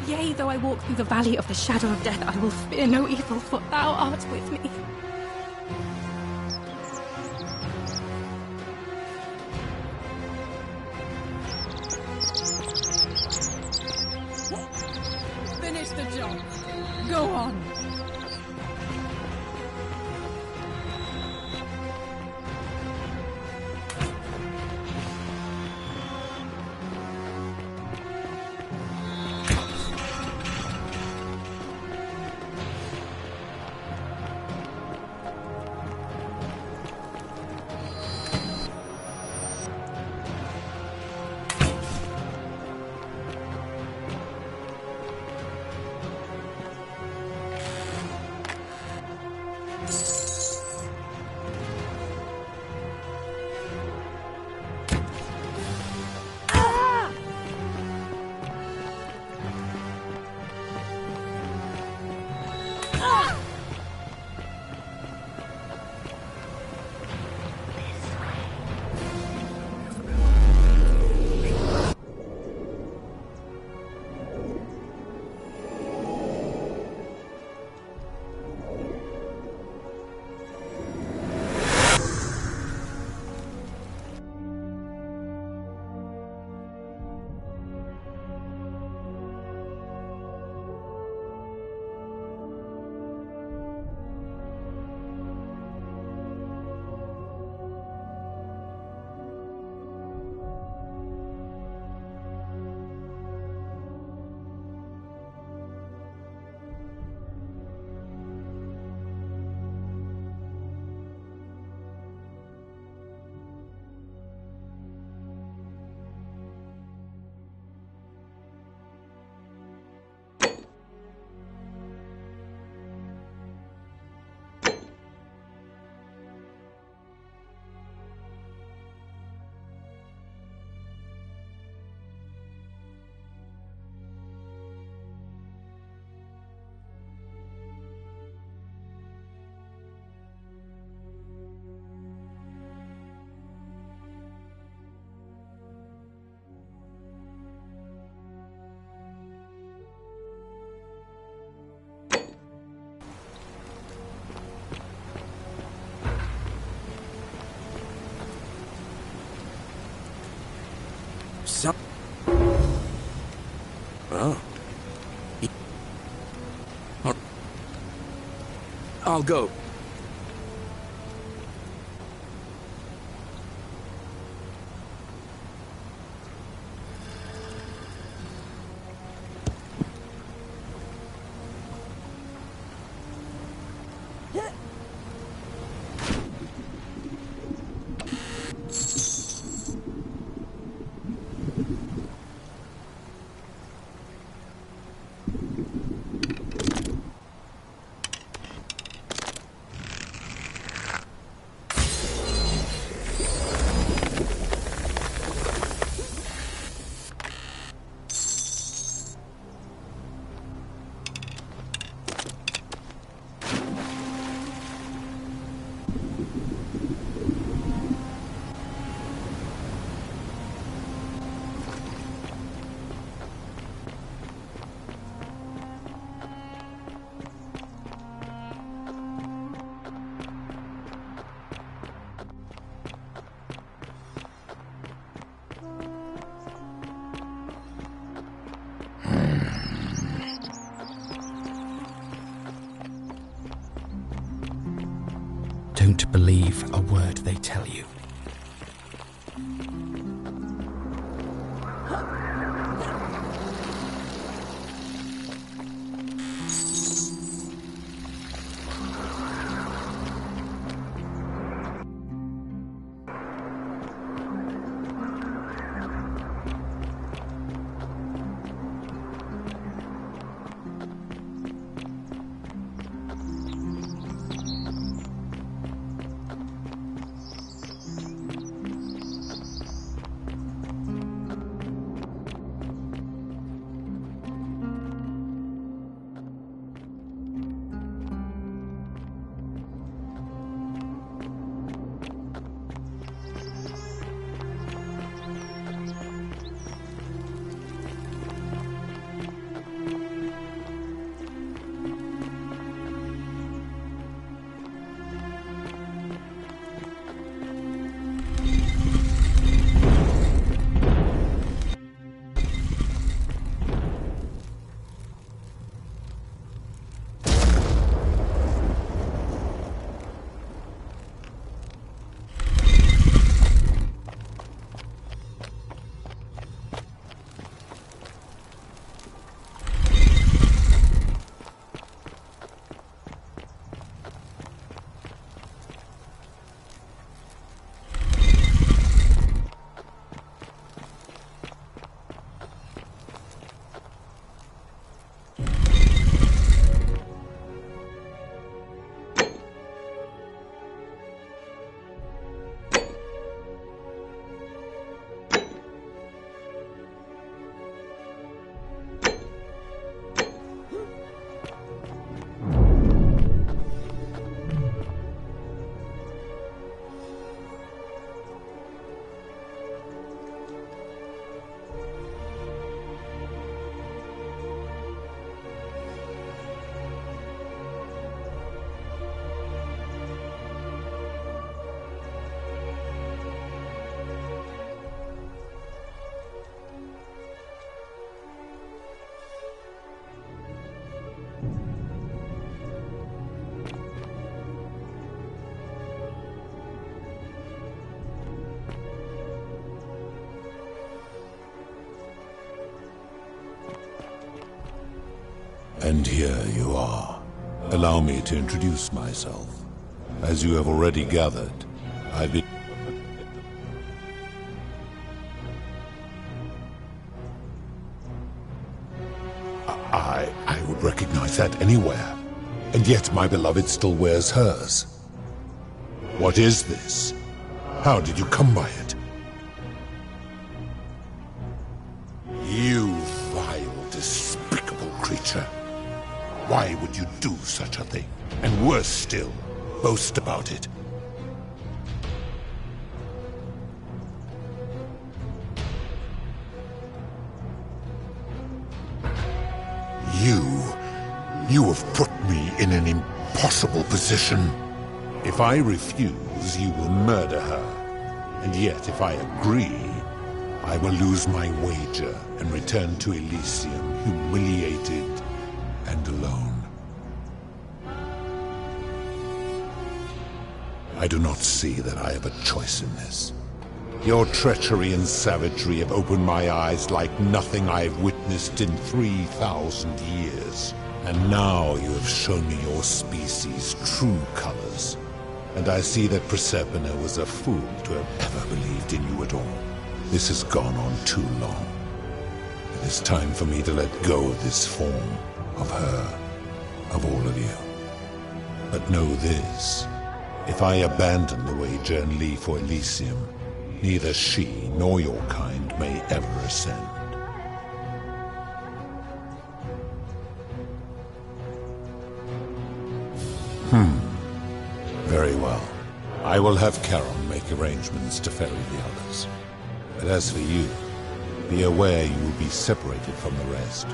Yea, though I walk through the valley of the shadow of death, I will fear no evil, for thou art with me. Finish the job. Go on. So... Oh. I'll go. Don't believe a word they tell you. And here you are. Allow me to introduce myself. As you have already gathered, I've been... I would recognize that anywhere. And yet my beloved still wears hers. What is this? How did you come by it? You vile, despicable creature. Why would you do such a thing? And worse still, boast about it. You have put me in an impossible position. If I refuse, you will murder her. And yet, if I agree, I will lose my wager and return to Elysium humiliated and alone. I do not see that I have a choice in this. Your treachery and savagery have opened my eyes like nothing I have witnessed in 3,000 years. And now you have shown me your species' true colors. And I see that Proserpina was a fool to have ever believed in you at all. This has gone on too long. It is time for me to let go of this form, of her, of all of you. But know this, if I abandon the wager and leave for Elysium, neither she nor your kind may ever ascend. Very well. I will have Charon make arrangements to ferry the others. But as for you, be aware you will be separated from the rest.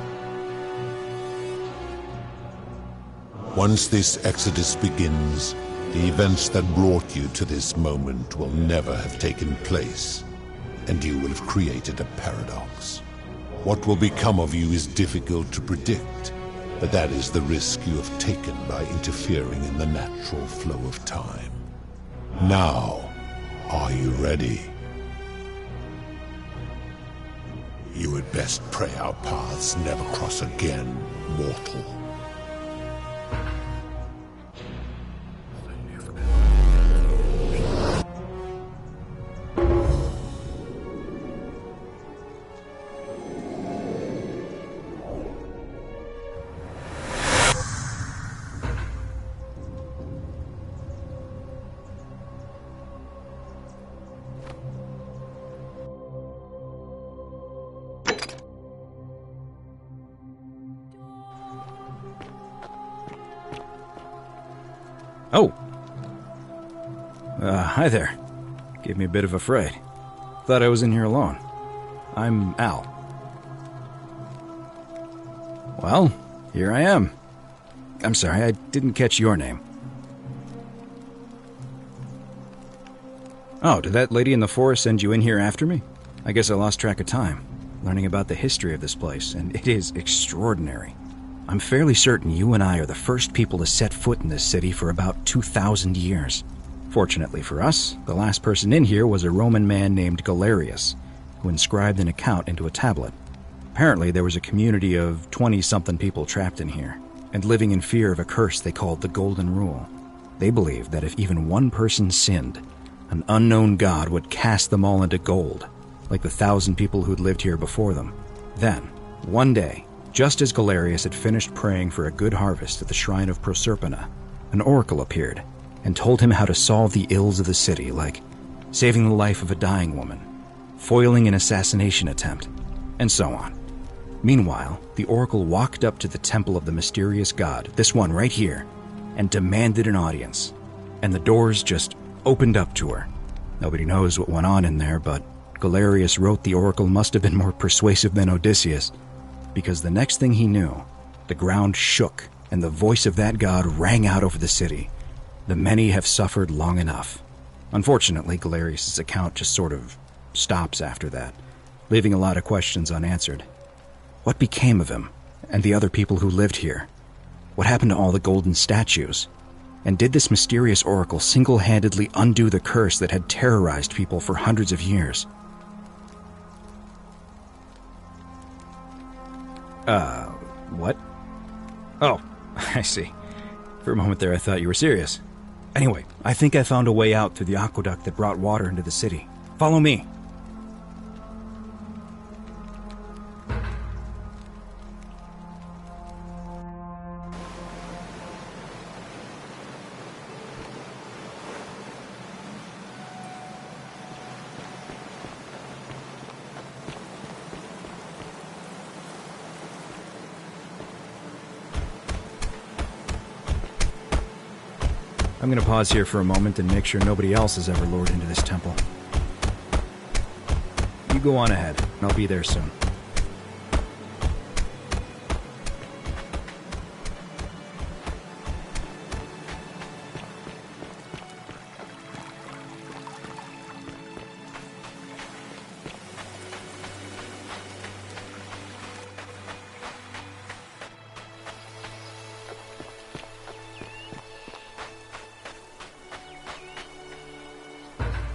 Once this exodus begins, the events that brought you to this moment will never have taken place, and you will have created a paradox. What will become of you is difficult to predict, but that is the risk you have taken by interfering in the natural flow of time. Now, are you ready? You had best pray our paths never cross again, mortal. Oh! Hi there. Gave me a bit of a fright. Thought I was in here alone. I'm Al. Well, here I am. I'm sorry, I didn't catch your name. Oh, did that lady in the forest send you in here after me? I guess I lost track of time, learning about the history of this place, and it is extraordinary. I'm fairly certain you and I are the first people to set foot in this city for about 2,000 years. Fortunately for us, the last person in here was a Roman man named Galerius, who inscribed an account into a tablet. Apparently there was a community of 20-something people trapped in here, and living in fear of a curse they called the Golden Rule. They believed that if even one person sinned, an unknown god would cast them all into gold, like the 1,000 people who'd lived here before them. Then, one day, just as Galerius had finished praying for a good harvest at the shrine of Proserpina, an oracle appeared and told him how to solve the ills of the city, like saving the life of a dying woman, foiling an assassination attempt, and so on. Meanwhile, the oracle walked up to the temple of the mysterious god, this one right here, and demanded an audience, and the doors just opened up to her. Nobody knows what went on in there, but Galerius wrote the oracle must have been more persuasive than Odysseus, because the next thing he knew, the ground shook and the voice of that god rang out over the city. The many have suffered long enough. Unfortunately, Galerius' account just sort of stops after that, leaving a lot of questions unanswered. What became of him and the other people who lived here? What happened to all the golden statues? And did this mysterious oracle single-handedly undo the curse that had terrorized people for hundreds of years? What? Oh, I see. For a moment there I thought you were serious. Anyway, I think I found a way out through the aqueduct that brought water into the city. Follow me. I'm going to pause here for a moment and make sure nobody else has ever lured into this temple. You go on ahead, and I'll be there soon.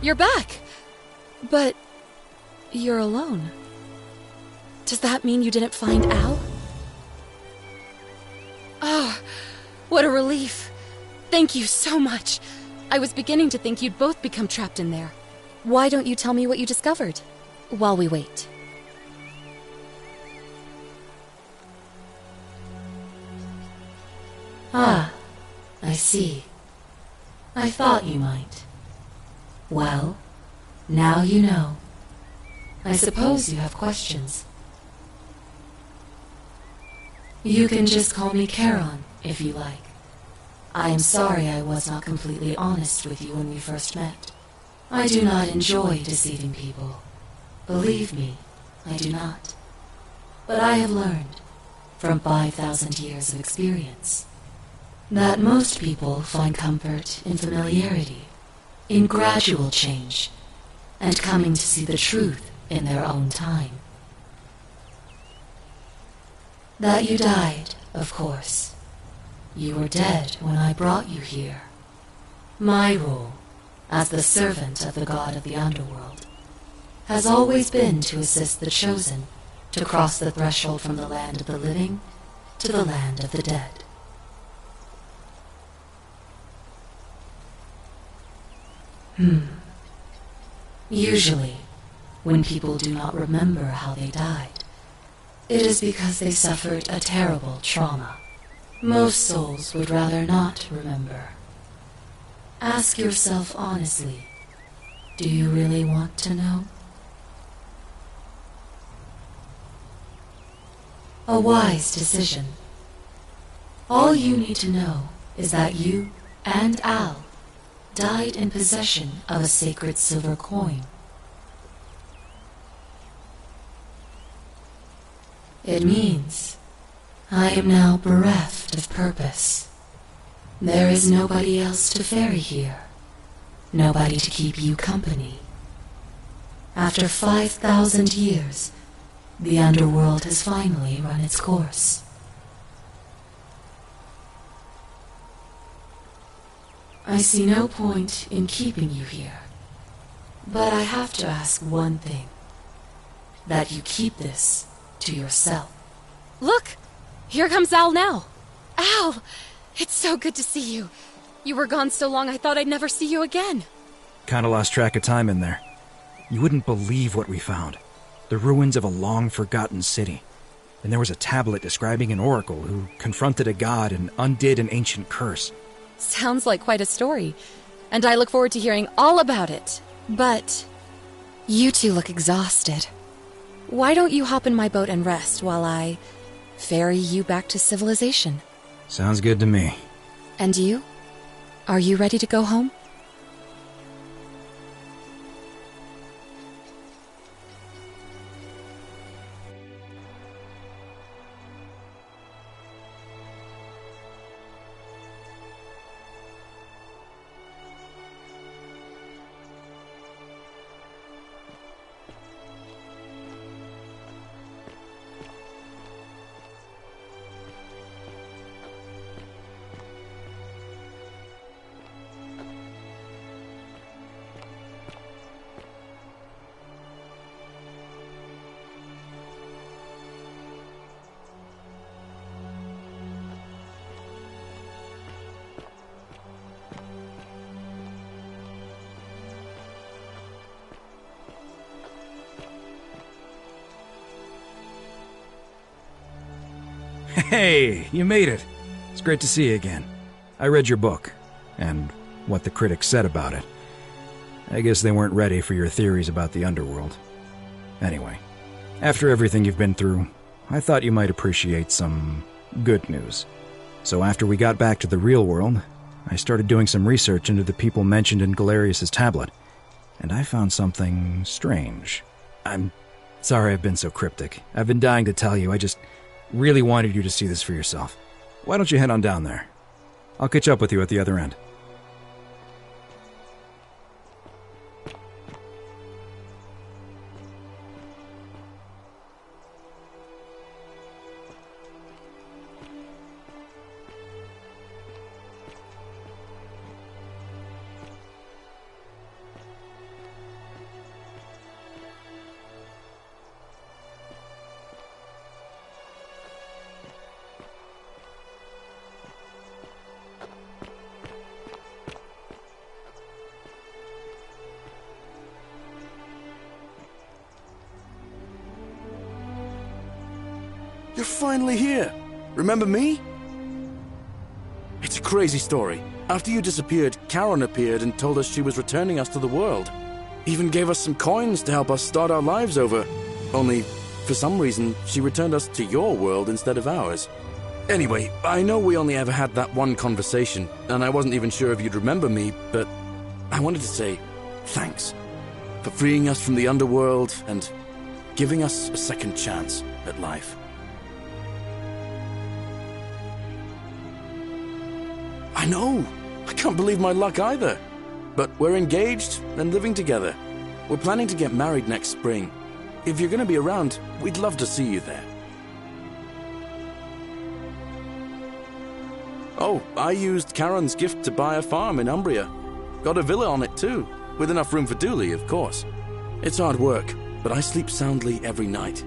You're back! But you're alone. Does that mean you didn't find Al? Oh, what a relief. Thank you so much. I was beginning to think you'd both become trapped in there. Why don't you tell me what you discovered, while we wait? Ah, I see. I thought you might. Well, now you know. I suppose you have questions. You can just call me Charon, if you like. I am sorry I was not completely honest with you when we first met. I do not enjoy deceiving people. Believe me, I do not. But I have learned, from 5,000 years of experience, that most people find comfort in familiarity, in gradual change, and coming to see the truth in their own time. That you died, of course. You were dead when I brought you here. My role, as the servant of the god of the underworld, has always been to assist the chosen to cross the threshold from the land of the living to the land of the dead. Usually, when people do not remember how they died, it is because they suffered a terrible trauma. Most souls would rather not remember. Ask yourself honestly, do you really want to know? A wise decision. All you need to know is that you and Al died in possession of a sacred silver coin. It means I am now bereft of purpose. There is nobody else to ferry here, nobody to keep you company. After 5,000 years, the underworld has finally run its course. I see no point in keeping you here, but I have to ask one thing. That you keep this to yourself. Look! Here comes Al now! Al! It's so good to see you. You were gone so long I thought I'd never see you again. Kinda lost track of time in there. You wouldn't believe what we found. The ruins of a long-forgotten city. And there was a tablet describing an oracle who confronted a god and undid an ancient curse. Sounds like quite a story, and I look forward to hearing all about it. But you two look exhausted. Why don't you hop in my boat and rest while I ferry you back to civilization? Sounds good to me. And you? Are you ready to go home? Hey, you made it. It's great to see you again. I read your book, and what the critics said about it. I guess they weren't ready for your theories about the underworld. Anyway, after everything you've been through, I thought you might appreciate some good news. So after we got back to the real world, I started doing some research into the people mentioned in Galerius' tablet, and I found something strange. I'm sorry I've been so cryptic. I've been dying to tell you, I just really wanted you to see this for yourself. Why don't you head on down there? I'll catch up with you at the other end. You're finally here. Remember me? It's a crazy story. After you disappeared, Charon appeared and told us she was returning us to the world. Even gave us some coins to help us start our lives over. Only, for some reason, she returned us to your world instead of ours. Anyway, I know we only ever had that one conversation, and I wasn't even sure if you'd remember me, but I wanted to say thanks for freeing us from the underworld and giving us a second chance at life. I know! I can't believe my luck either. But we're engaged and living together. We're planning to get married next spring. If you're going to be around, we'd love to see you there. Oh, I used Charon's gift to buy a farm in Umbria. Got a villa on it too, with enough room for Dooley, of course. It's hard work, but I sleep soundly every night.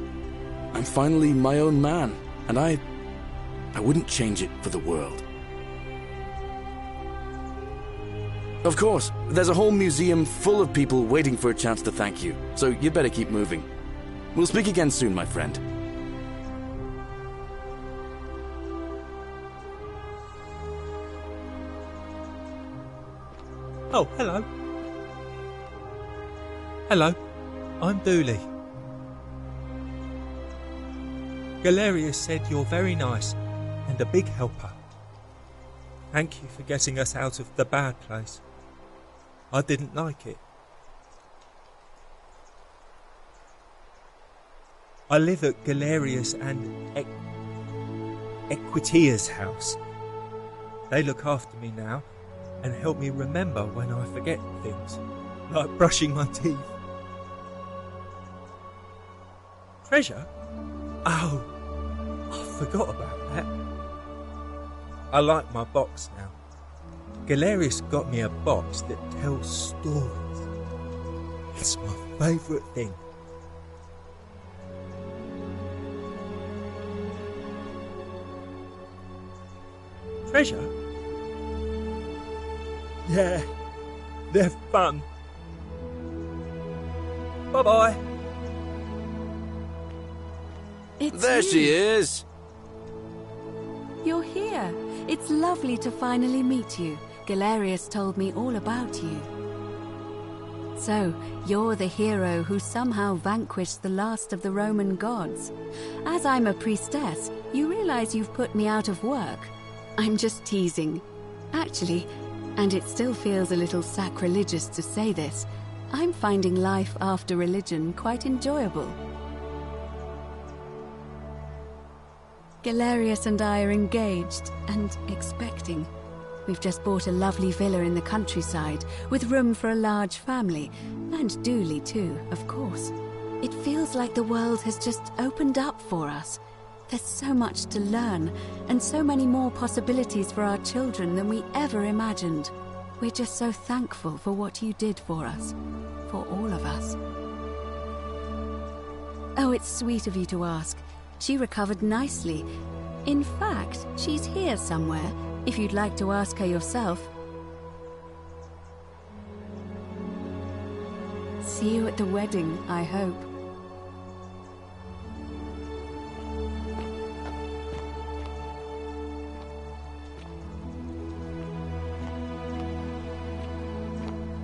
I'm finally my own man, and I wouldn't change it for the world. Of course, there's a whole museum full of people waiting for a chance to thank you, so you'd better keep moving. We'll speak again soon, my friend. Oh, hello. Hello, I'm Dooley. Galerius said you're very nice and a big helper. Thank you for getting us out of the bad place. I didn't like it. I live at Galerius and Equitia's house. They look after me now and help me remember when I forget things, like brushing my teeth. Treasure? Oh, I forgot about that. I like my box now. Galerius got me a box that tells stories. It's my favourite thing. Treasure? Yeah, they're fun. Bye-bye. There she is. You're here. It's lovely to finally meet you. Galerius told me all about you. So, you're the hero who somehow vanquished the last of the Roman gods. As I'm a priestess, you realize you've put me out of work. I'm just teasing. Actually, and it still feels a little sacrilegious to say this, I'm finding life after religion quite enjoyable. Galerius and I are engaged and expecting. We've just bought a lovely villa in the countryside with room for a large family, and Dooley too, of course. It feels like the world has just opened up for us. There's so much to learn, and so many more possibilities for our children than we ever imagined. We're just so thankful for what you did for us, for all of us. Oh, it's sweet of you to ask. She recovered nicely. In fact, she's here somewhere, if you'd like to ask her yourself. See you at the wedding, I hope.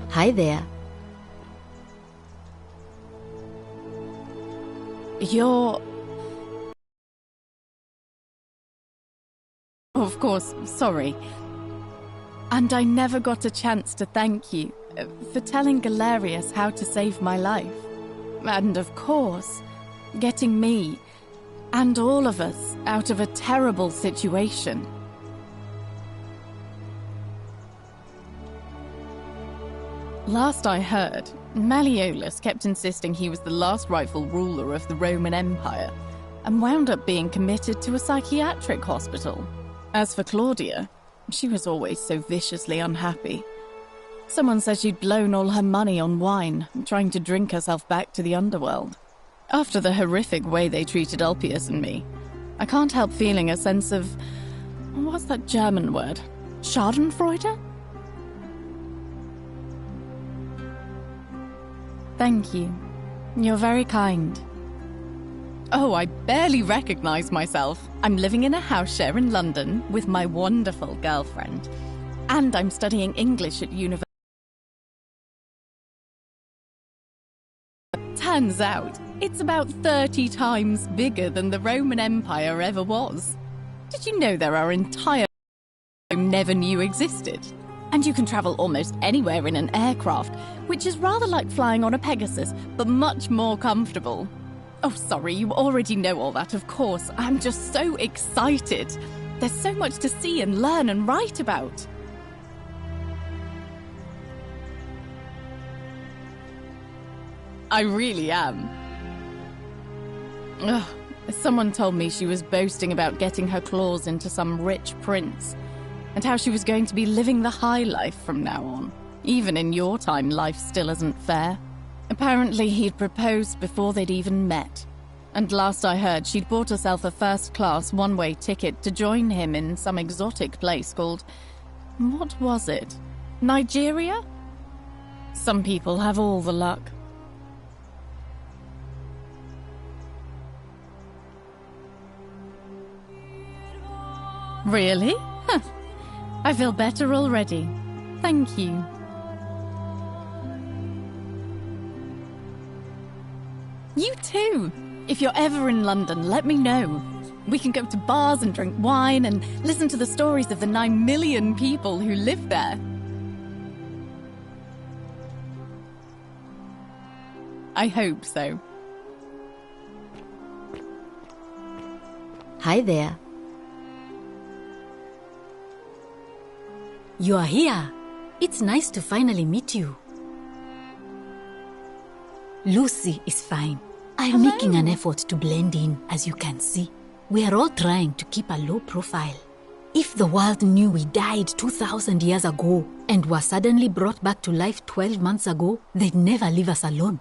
Hi there. You're... Of course, sorry. And I never got a chance to thank you for telling Galerius how to save my life. And of course, getting me and all of us out of a terrible situation. Last I heard, Malleolus kept insisting he was the last rightful ruler of the Roman Empire, and wound up being committed to a psychiatric hospital. As for Claudia, she was always so viciously unhappy. Someone said she'd blown all her money on wine, trying to drink herself back to the underworld. After the horrific way they treated Ulpius and me, I can't help feeling a sense of... what's that German word? Schadenfreude? Thank you. You're very kind. Oh, I barely recognize myself. I'm living in a house share in London with my wonderful girlfriend. And I'm studying English at university. Turns out, it's about 30 times bigger than the Roman Empire ever was. Did you know there are entire I never knew existed? And you can travel almost anywhere in an aircraft, which is rather like flying on a Pegasus, but much more comfortable. Oh, sorry, you already know all that, of course. I'm just so excited. There's so much to see and learn and write about. I really am. Ugh, someone told me she was boasting about getting her claws into some rich prince, and how she was going to be living the high life from now on. Even in your time, life still isn't fair. Apparently, he'd proposed before they'd even met. And last I heard, she'd bought herself a first-class one-way ticket to join him in some exotic place called... what was it? Nigeria? Some people have all the luck. Really? Huh. I feel better already. Thank you. You too! If you're ever in London, let me know. We can go to bars and drink wine and listen to the stories of the 9 million people who live there. I hope so. Hi there. You are here. It's nice to finally meet you. Lucy is fine. I'm making an effort to blend in, as you can see. We are all trying to keep a low profile. If the world knew we died 2,000 years ago and were suddenly brought back to life 12 months ago, they'd never leave us alone.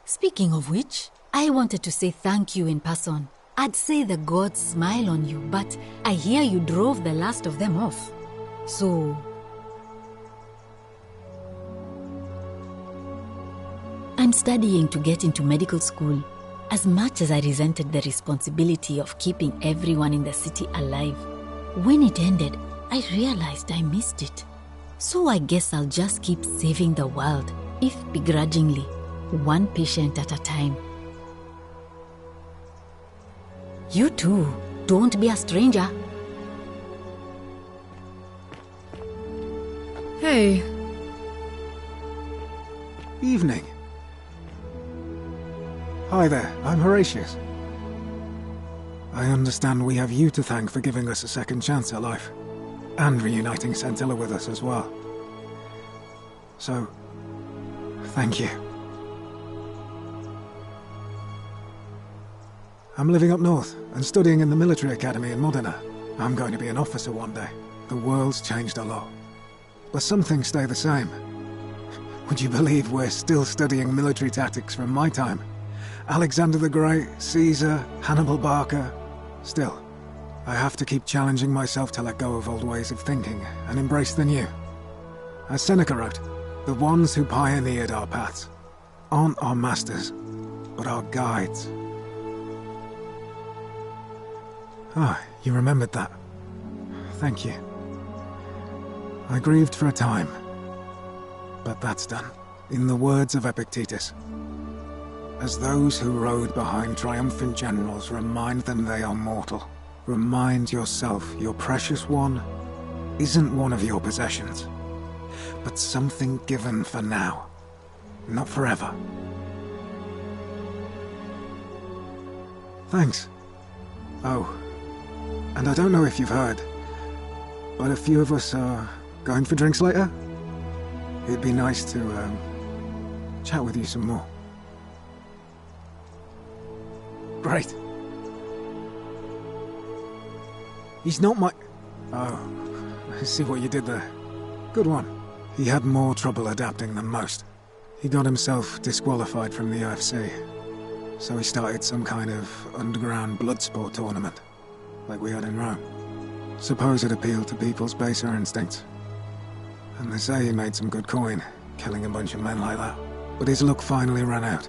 Speaking of which, I wanted to say thank you in person. I'd say the gods smile on you, but I hear you drove the last of them off. So... I'm studying to get into medical school. As much as I resented the responsibility of keeping everyone in the city alive, when it ended, I realized I missed it. So I guess I'll just keep saving the world, if begrudgingly, one patient at a time. You too, don't be a stranger. Hey. Evening. Hi there, I'm Horatius. I understand we have you to thank for giving us a second chance at life, and reuniting Scintilla with us as well. So, thank you. I'm living up north and studying in the military academy in Modena. I'm going to be an officer one day. The world's changed a lot, but some things stay the same. Would you believe we're still studying military tactics from my time? Alexander the Great, Caesar, Hannibal Barca. Still, I have to keep challenging myself to let go of old ways of thinking and embrace the new. As Seneca wrote, the ones who pioneered our paths aren't our masters, but our guides. Ah, you remembered that. Thank you. I grieved for a time, but that's done. In the words of Epictetus, as those who rode behind triumphant generals remind them they are mortal, remind yourself your precious one isn't one of your possessions, but something given for now, not forever. Thanks. Oh, and I don't know if you've heard, but a few of us are going for drinks later. It'd be nice to chat with you some more. Great. He's not my... Oh, I see what you did there. Good one. He had more trouble adapting than most. He got himself disqualified from the UFC, so he started some kind of underground blood sport tournament, like we had in Rome. Suppose it appealed to people's baser instincts. And they say he made some good coin, killing a bunch of men like that. But his luck finally ran out,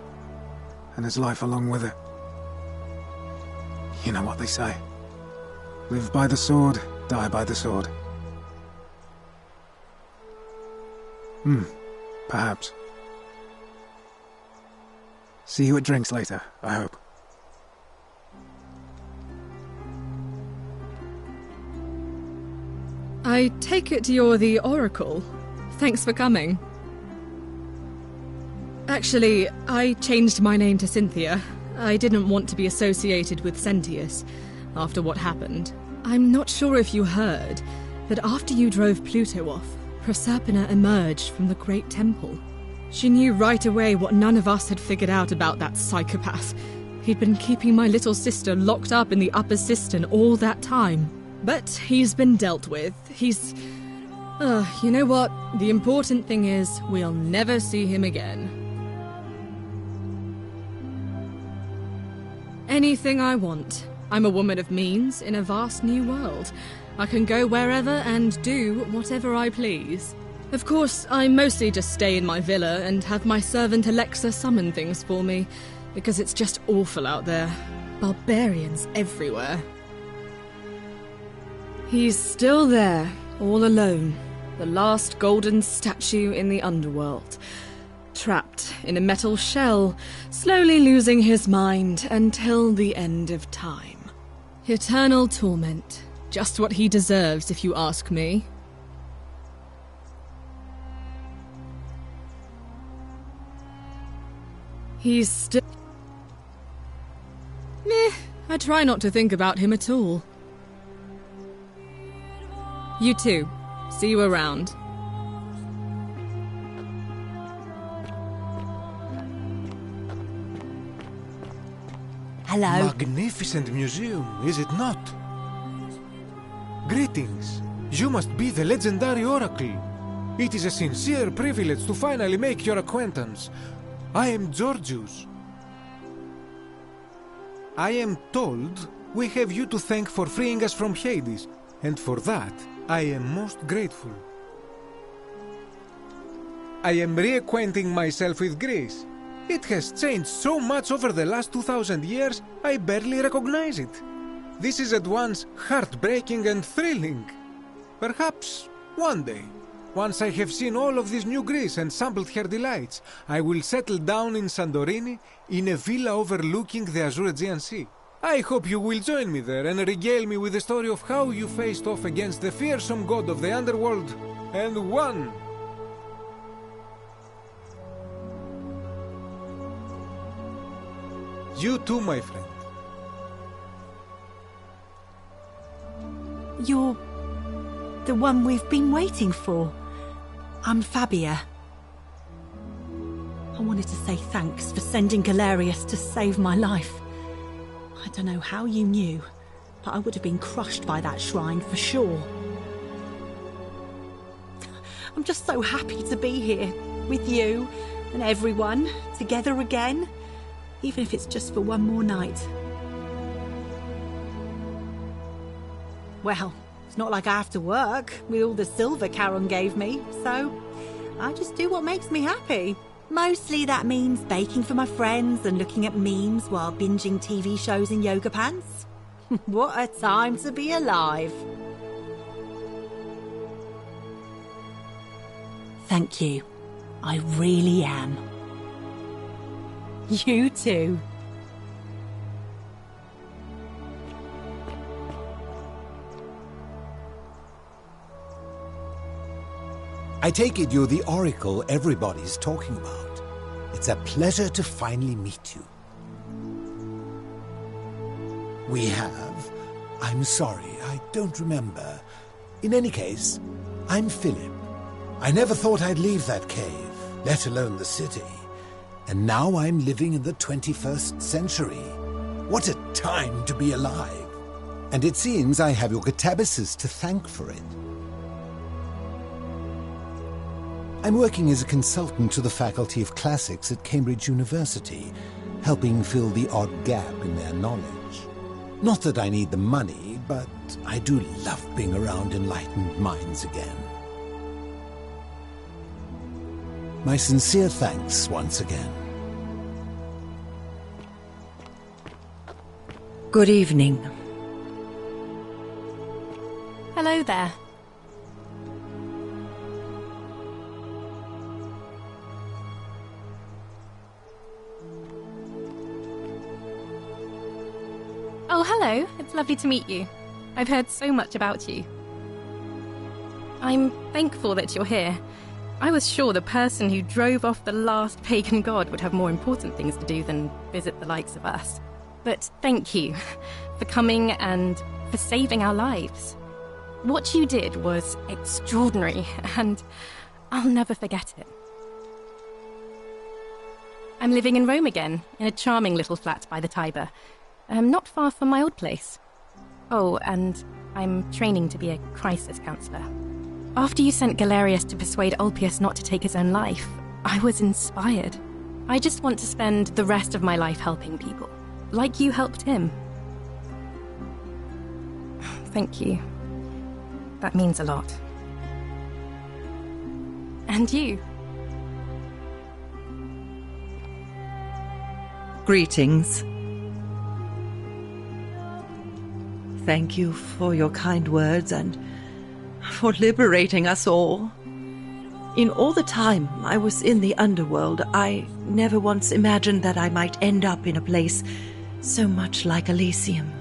and his life along with it. You know what they say. Live by the sword, die by the sword. Perhaps. See you at drinks later, I hope. I take it you're the Oracle. Thanks for coming. Actually, I changed my name to Cynthia. I didn't want to be associated with Sentius after what happened. I'm not sure if you heard, but after you drove Pluto off, Proserpina emerged from the Great Temple. She knew right away what none of us had figured out about that psychopath. He'd been keeping my little sister locked up in the upper cistern all that time. But he's been dealt with. He's... you know what? The important thing is, we'll never see him again. Anything I want. I'm a woman of means in a vast new world. I can go wherever and do whatever I please. Of course, I mostly just stay in my villa and have my servant Alexa summon things for me, because it's just awful out there. Barbarians everywhere. He's still there, all alone. The last golden statue in the underworld. Trapped in a metal shell, slowly losing his mind until the end of time. Eternal torment. Just what he deserves, if you ask me. He's still... Meh, I try not to think about him at all. You too. See you around. Hello. Magnificent museum, is it not? Greetings. You must be the legendary Oracle. It is a sincere privilege to finally make your acquaintance. I am Georgius. I am told we have you to thank for freeing us from Hades, and for that I am most grateful. I am reacquainting myself with Greece. It has changed so much over the last 2,000 years, I barely recognize it. This is at once heartbreaking and thrilling. Perhaps one day, once I have seen all of this new Greece and sampled her delights, I will settle down in Santorini in a villa overlooking the Azure Aegean Sea. I hope you will join me there and regale me with the story of how you faced off against the fearsome god of the underworld and won. You too, my friend. You're the one we've been waiting for. I'm Fabia. I wanted to say thanks for sending Galerius to save my life. I don't know how you knew, but I would have been crushed by that shrine for sure. I'm just so happy to be here with you and everyone together again, even if it's just for one more night. Well, it's not like I have to work with all the silver Charon gave me, so I just do what makes me happy. Mostly that means baking for my friends and looking at memes while binging TV shows in yoga pants. What a time to be alive. Thank you. I really am. You too. I take it you're the Oracle everybody's talking about. It's a pleasure to finally meet you. We have? I'm sorry, I don't remember. In any case, I'm Philip. I never thought I'd leave that cave, let alone the city. And now I'm living in the 21st century. What a time to be alive. And it seems I have your Catabasis to thank for it. I'm working as a consultant to the Faculty of Classics at Cambridge University, helping fill the odd gap in their knowledge. Not that I need the money, but I do love being around enlightened minds again. My sincere thanks once again. Good evening. Hello there. Oh, hello. It's lovely to meet you. I've heard so much about you. I'm thankful that you're here. I was sure the person who drove off the last pagan god would have more important things to do than visit the likes of us. But thank you for coming and for saving our lives. What you did was extraordinary, and I'll never forget it. I'm living in Rome again, in a charming little flat by the Tiber. Not far from my old place. Oh, and I'm training to be a crisis counselor. After you sent Galerius to persuade Ulpius not to take his own life, I was inspired. I just want to spend the rest of my life helping people, like you helped him. Thank you. That means a lot. And you. Greetings. Thank you for your kind words and for liberating us all. In all the time I was in the underworld, I never once imagined that I might end up in a place so much like Elysium.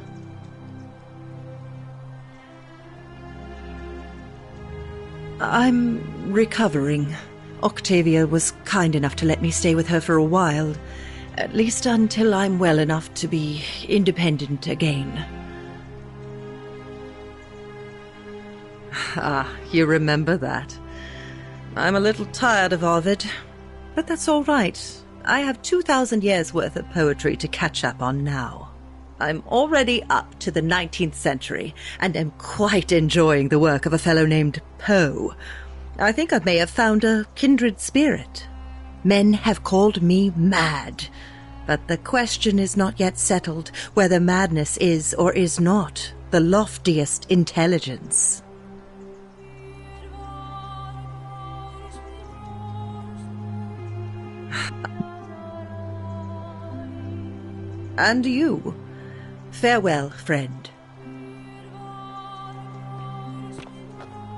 I'm recovering. Octavia was kind enough to let me stay with her for a while, at least until I'm well enough to be independent again. Ah, you remember that. I'm a little tired of Ovid, but that's all right. I have 2,000 years' worth of poetry to catch up on now. I'm already up to the 19th century, and am quite enjoying the work of a fellow named Poe. I think I may have found a kindred spirit. Men have called me mad, but the question is not yet settled whether madness is or is not the loftiest intelligence. And you. Farewell, friend.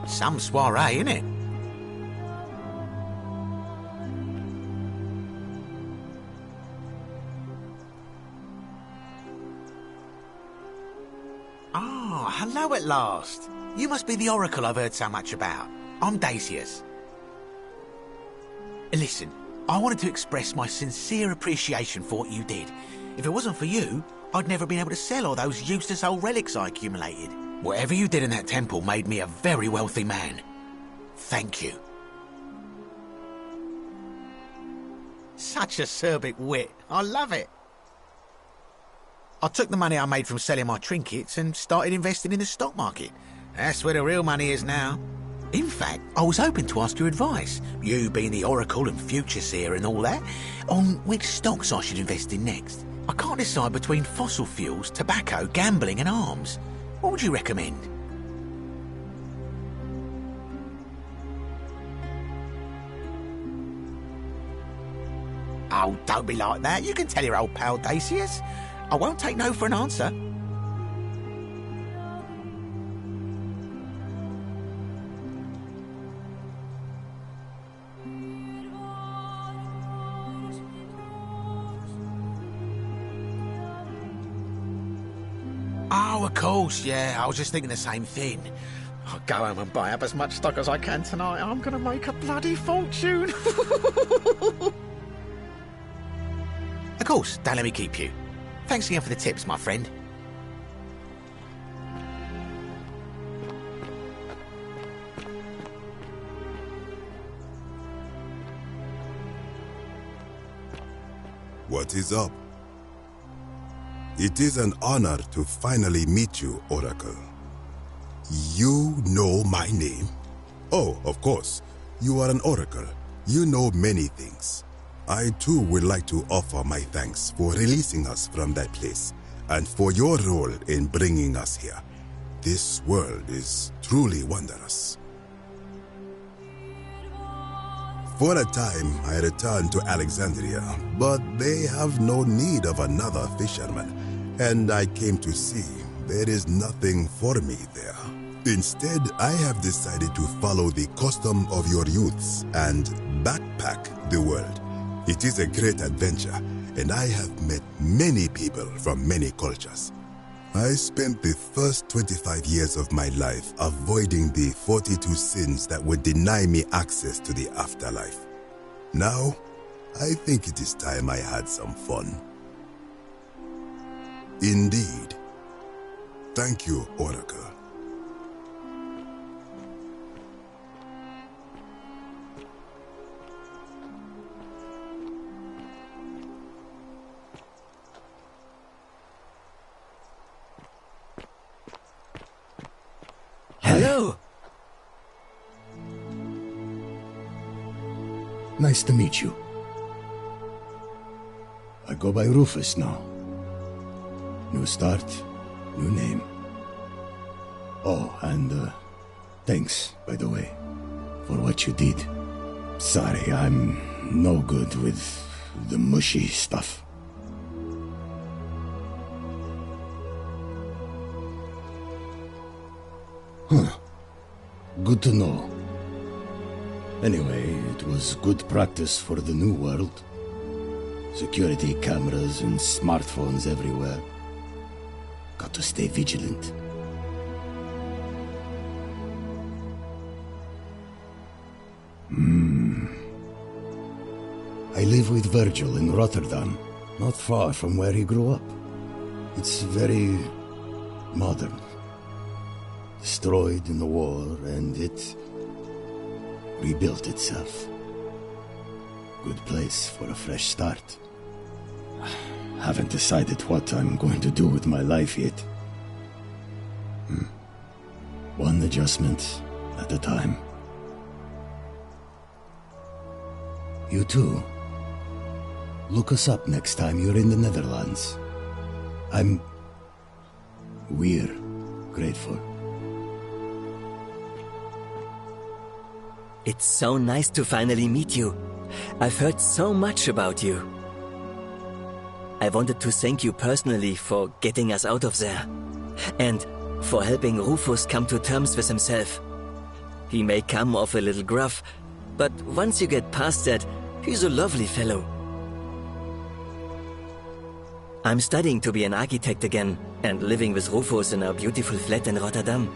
Some soiree, innit? Ah, hello at last. You must be the oracle I've heard so much about. I'm Dacius. Listen, I wanted to express my sincere appreciation for what you did. If it wasn't for you, I'd never been able to sell all those useless old relics I accumulated. Whatever you did in that temple made me a very wealthy man. Thank you. Such acerbic wit. I love it. I took the money I made from selling my trinkets and started investing in the stock market. That's where the real money is now. In fact, I was hoping to ask your advice, you being the oracle and future seer and all that, on which stocks I should invest in next. I can't decide between fossil fuels, tobacco, gambling and arms. What would you recommend? Oh, don't be like that. You can tell your old pal Dacius. I won't take no for an answer. Oh, of course, yeah. I was just thinking the same thing. I'll go home and buy up as much stock as I can tonight. I'm going to make a bloody fortune. Of course, don't let me keep you. Thanks again for the tips, my friend. What is up? It is an honor to finally meet you, Oracle. You know my name? Oh, of course. You are an Oracle. You know many things. I too would like to offer my thanks for releasing us from that place and for your role in bringing us here. This world is truly wondrous. For a time, I returned to Alexandria, but they have no need of another fisherman. and I came to see there is nothing for me there. Instead, I have decided to follow the custom of your youths and backpack the world. It is a great adventure, and I have met many people from many cultures. I spent the first 25 years of my life avoiding the 42 sins that would deny me access to the afterlife. Now, I think it is time I had some fun. Indeed. Thank you, Oracle. Hello! Nice to meet you. I go by Rufus now. New start, new name. Oh, and thanks, by the way, for what you did. Sorry, I'm no good with the mushy stuff. Huh. Good to know. Anyway, it was good practice for the new world. Security cameras and smartphones everywhere. Got to stay vigilant. I live with Virgil in Rotterdam, not far from where he grew up. It's very modern. Destroyed in the war, and it rebuilt itself. Good place for a fresh start. Haven't decided what I'm going to do with my life yet. One adjustment at a time. You too. Look us up next time you're in the Netherlands. We're grateful. It's so nice to finally meet you. I've heard so much about you. I wanted to thank you personally for getting us out of there. And for helping Rufus come to terms with himself. He may come off a little gruff, but once you get past that, he's a lovely fellow. I'm studying to be an architect again, and living with Rufus in our beautiful flat in Rotterdam,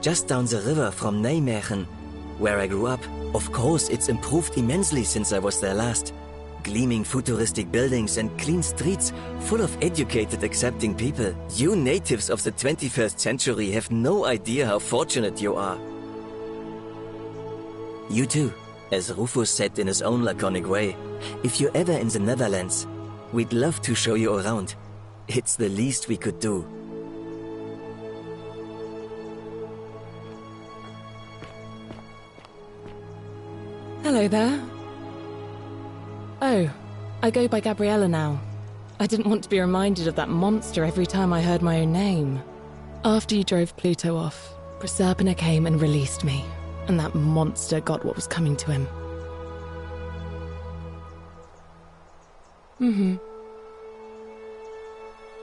just down the river from Nijmegen, where I grew up. Of course, it's improved immensely since I was there last. Gleaming futuristic buildings and clean streets full of educated, accepting people. You natives of the 21st century have no idea how fortunate you are. You too, as Rufus said in his own laconic way, if you're ever in the Netherlands, we'd love to show you around. It's the least we could do. Hello there. Oh, I go by Gabriella now. I didn't want to be reminded of that monster every time I heard my own name. After you drove Pluto off, Proserpina came and released me, and that monster got what was coming to him.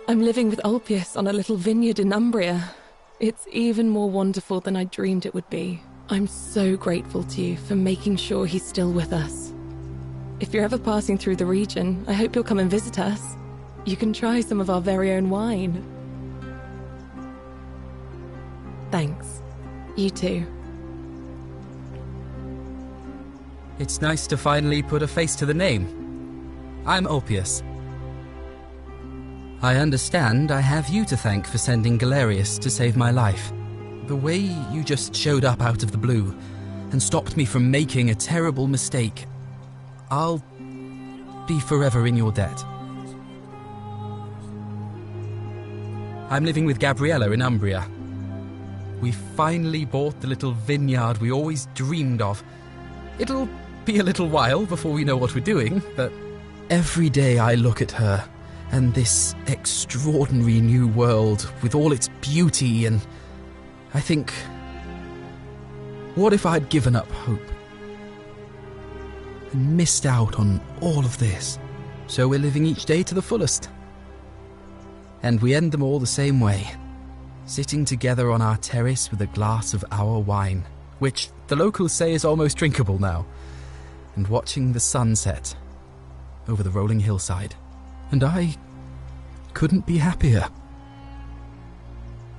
I'm living with Ulpius on a little vineyard in Umbria. It's even more wonderful than I dreamed it would be. I'm so grateful to you for making sure he's still with us. If you're ever passing through the region, I hope you'll come and visit us. You can try some of our very own wine. Thanks. You too. It's nice to finally put a face to the name. I'm Ulpius. I understand I have you to thank for sending Galerius to save my life. The way you just showed up out of the blue and stopped me from making a terrible mistake, I'll be forever in your debt. I'm living with Gabriella in Umbria. We finally bought the little vineyard we always dreamed of. It'll be a little while before we know what we're doing, but every day I look at her and this extraordinary new world with all its beauty, and I think, what if I'd given up hope and missed out on all of this? So we're living each day to the fullest. And we end them all the same way. Sitting together on our terrace with a glass of our wine, which the locals say is almost drinkable now, and watching the sunset over the rolling hillside. And I couldn't be happier.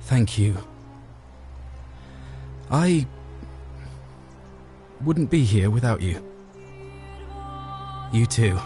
Thank you. I wouldn't be here without you. You too.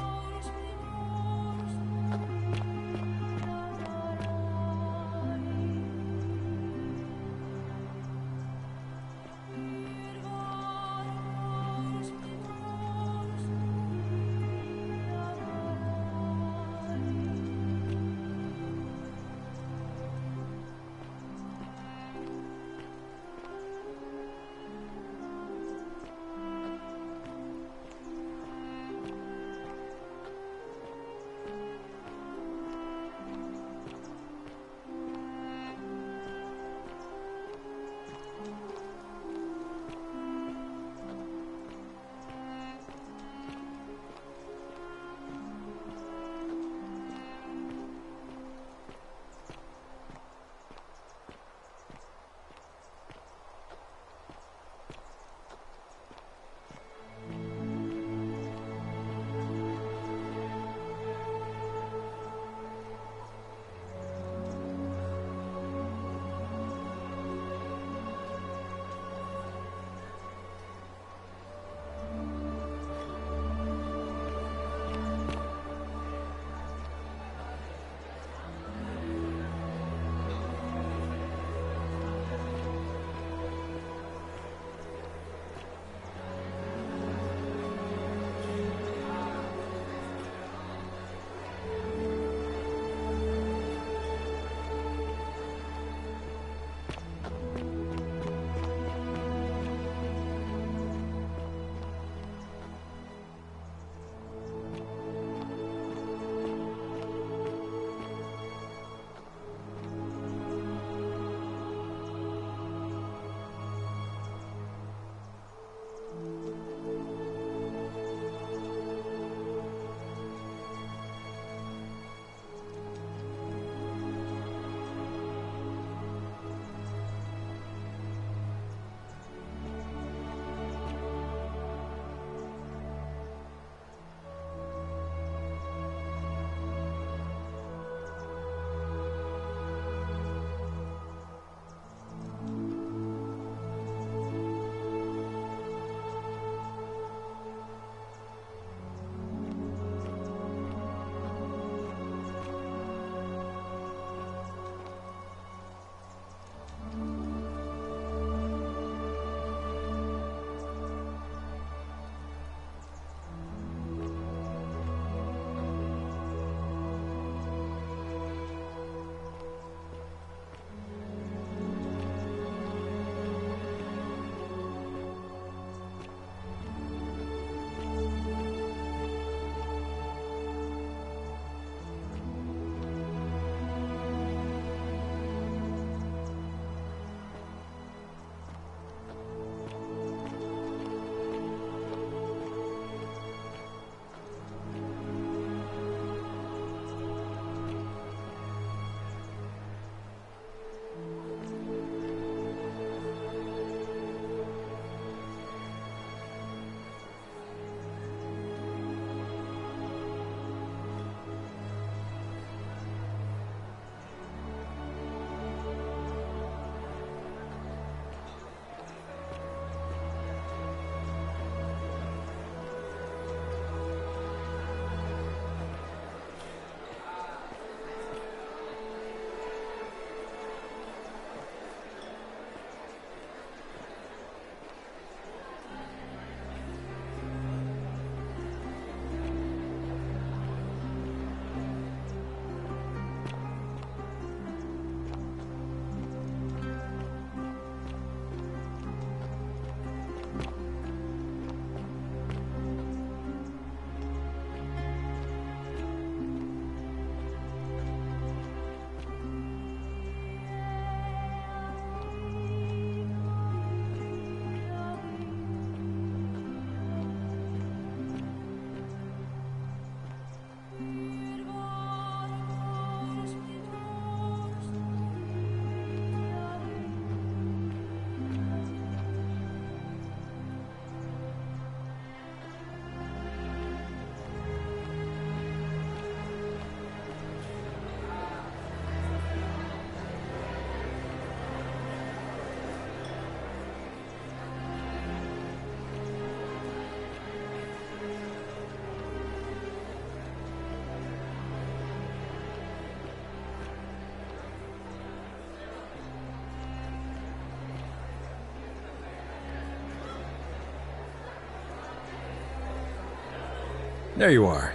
There you are.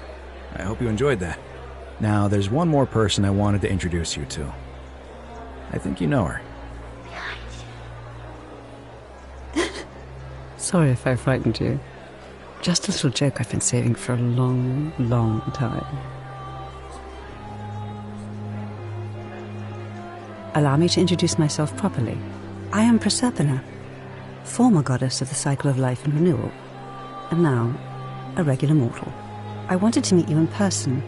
I hope you enjoyed that. Now, there's one more person I wanted to introduce you to. I think you know her. Sorry if I frightened you. Just a little joke I've been saving for a long, long time. Allow me to introduce myself properly. I am Proserpina, former goddess of the cycle of life and renewal, and now a regular mortal. I wanted to meet you in person,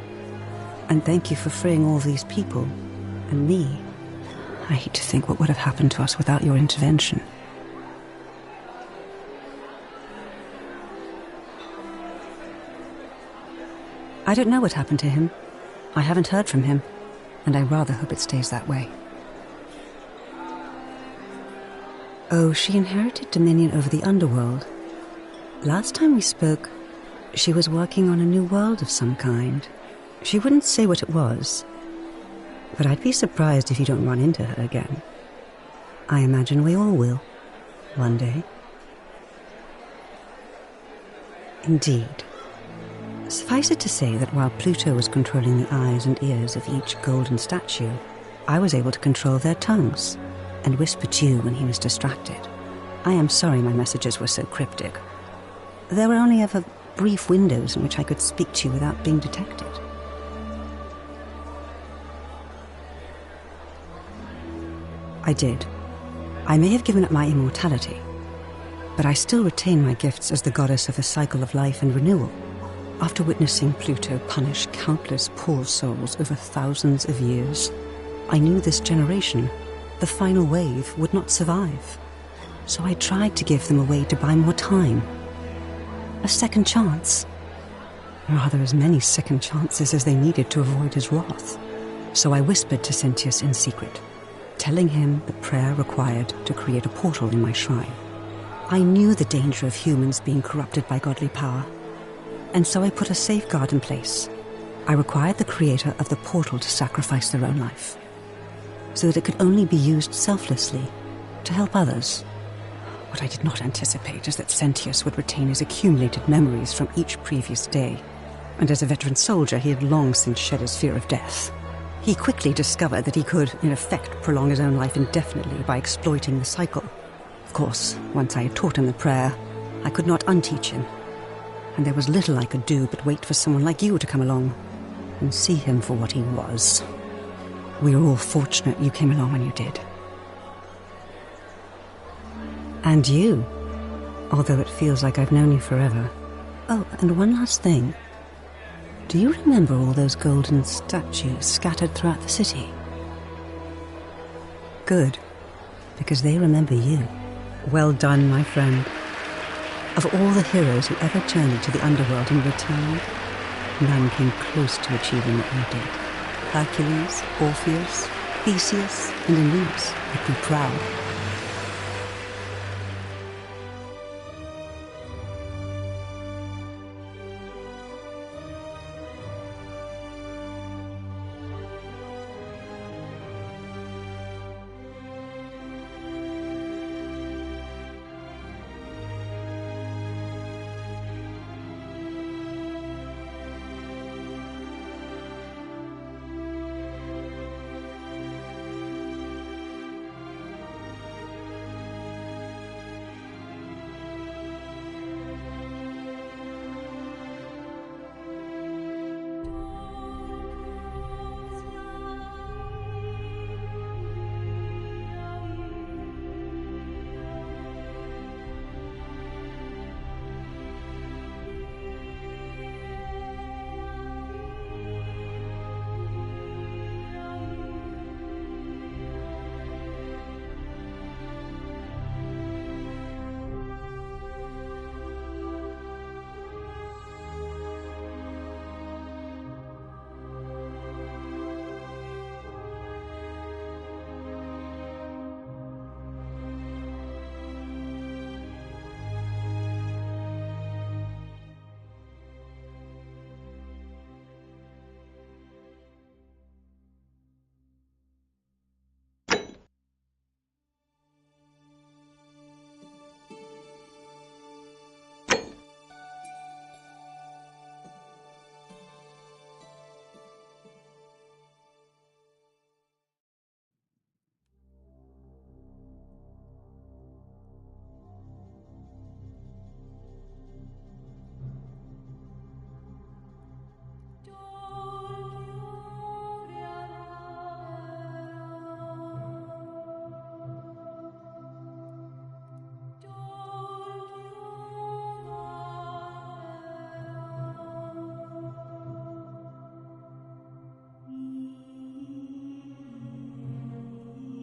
and thank you for freeing all these people, and me. I hate to think what would have happened to us without your intervention. I don't know what happened to him. I haven't heard from him, and I rather hope it stays that way. Oh, she inherited dominion over the underworld. Last time we spoke, she was working on a new world of some kind. She wouldn't say what it was, but I'd be surprised if you don't run into her again. I imagine we all will, one day. Indeed. Suffice it to say that while Pluto was controlling the eyes and ears of each golden statue, I was able to control their tongues and whisper to you when he was distracted. I am sorry my messages were so cryptic. There were only ever brief windows in which I could speak to you without being detected. I did. I may have given up my immortality, but I still retain my gifts as the goddess of the cycle of life and renewal. After witnessing Pluto punish countless poor souls over thousands of years, I knew this generation, the final wave, would not survive. So I tried to give them a way to buy more time. A second chance. Rather, as many second chances as they needed to avoid his wrath. So I whispered to Sentius in secret, telling him the prayer required to create a portal in my shrine. I knew the danger of humans being corrupted by godly power, and so I put a safeguard in place. I required the creator of the portal to sacrifice their own life, so that it could only be used selflessly, to help others. What I did not anticipate is that Sentius would retain his accumulated memories from each previous day, and as a veteran soldier he had long since shed his fear of death. He quickly discovered that he could, in effect, prolong his own life indefinitely by exploiting the cycle. Of course, once I had taught him the prayer, I could not unteach him, and there was little I could do but wait for someone like you to come along and see him for what he was. We are all fortunate you came along when you did. And you, although it feels like I've known you forever. Oh, and one last thing. Do you remember all those golden statues scattered throughout the city? Good, because they remember you. Well done, my friend. Of all the heroes who ever journeyed to the underworld and returned, none came close to achieving what you did. Hercules, Orpheus, Theseus, and Aeneas would be proud.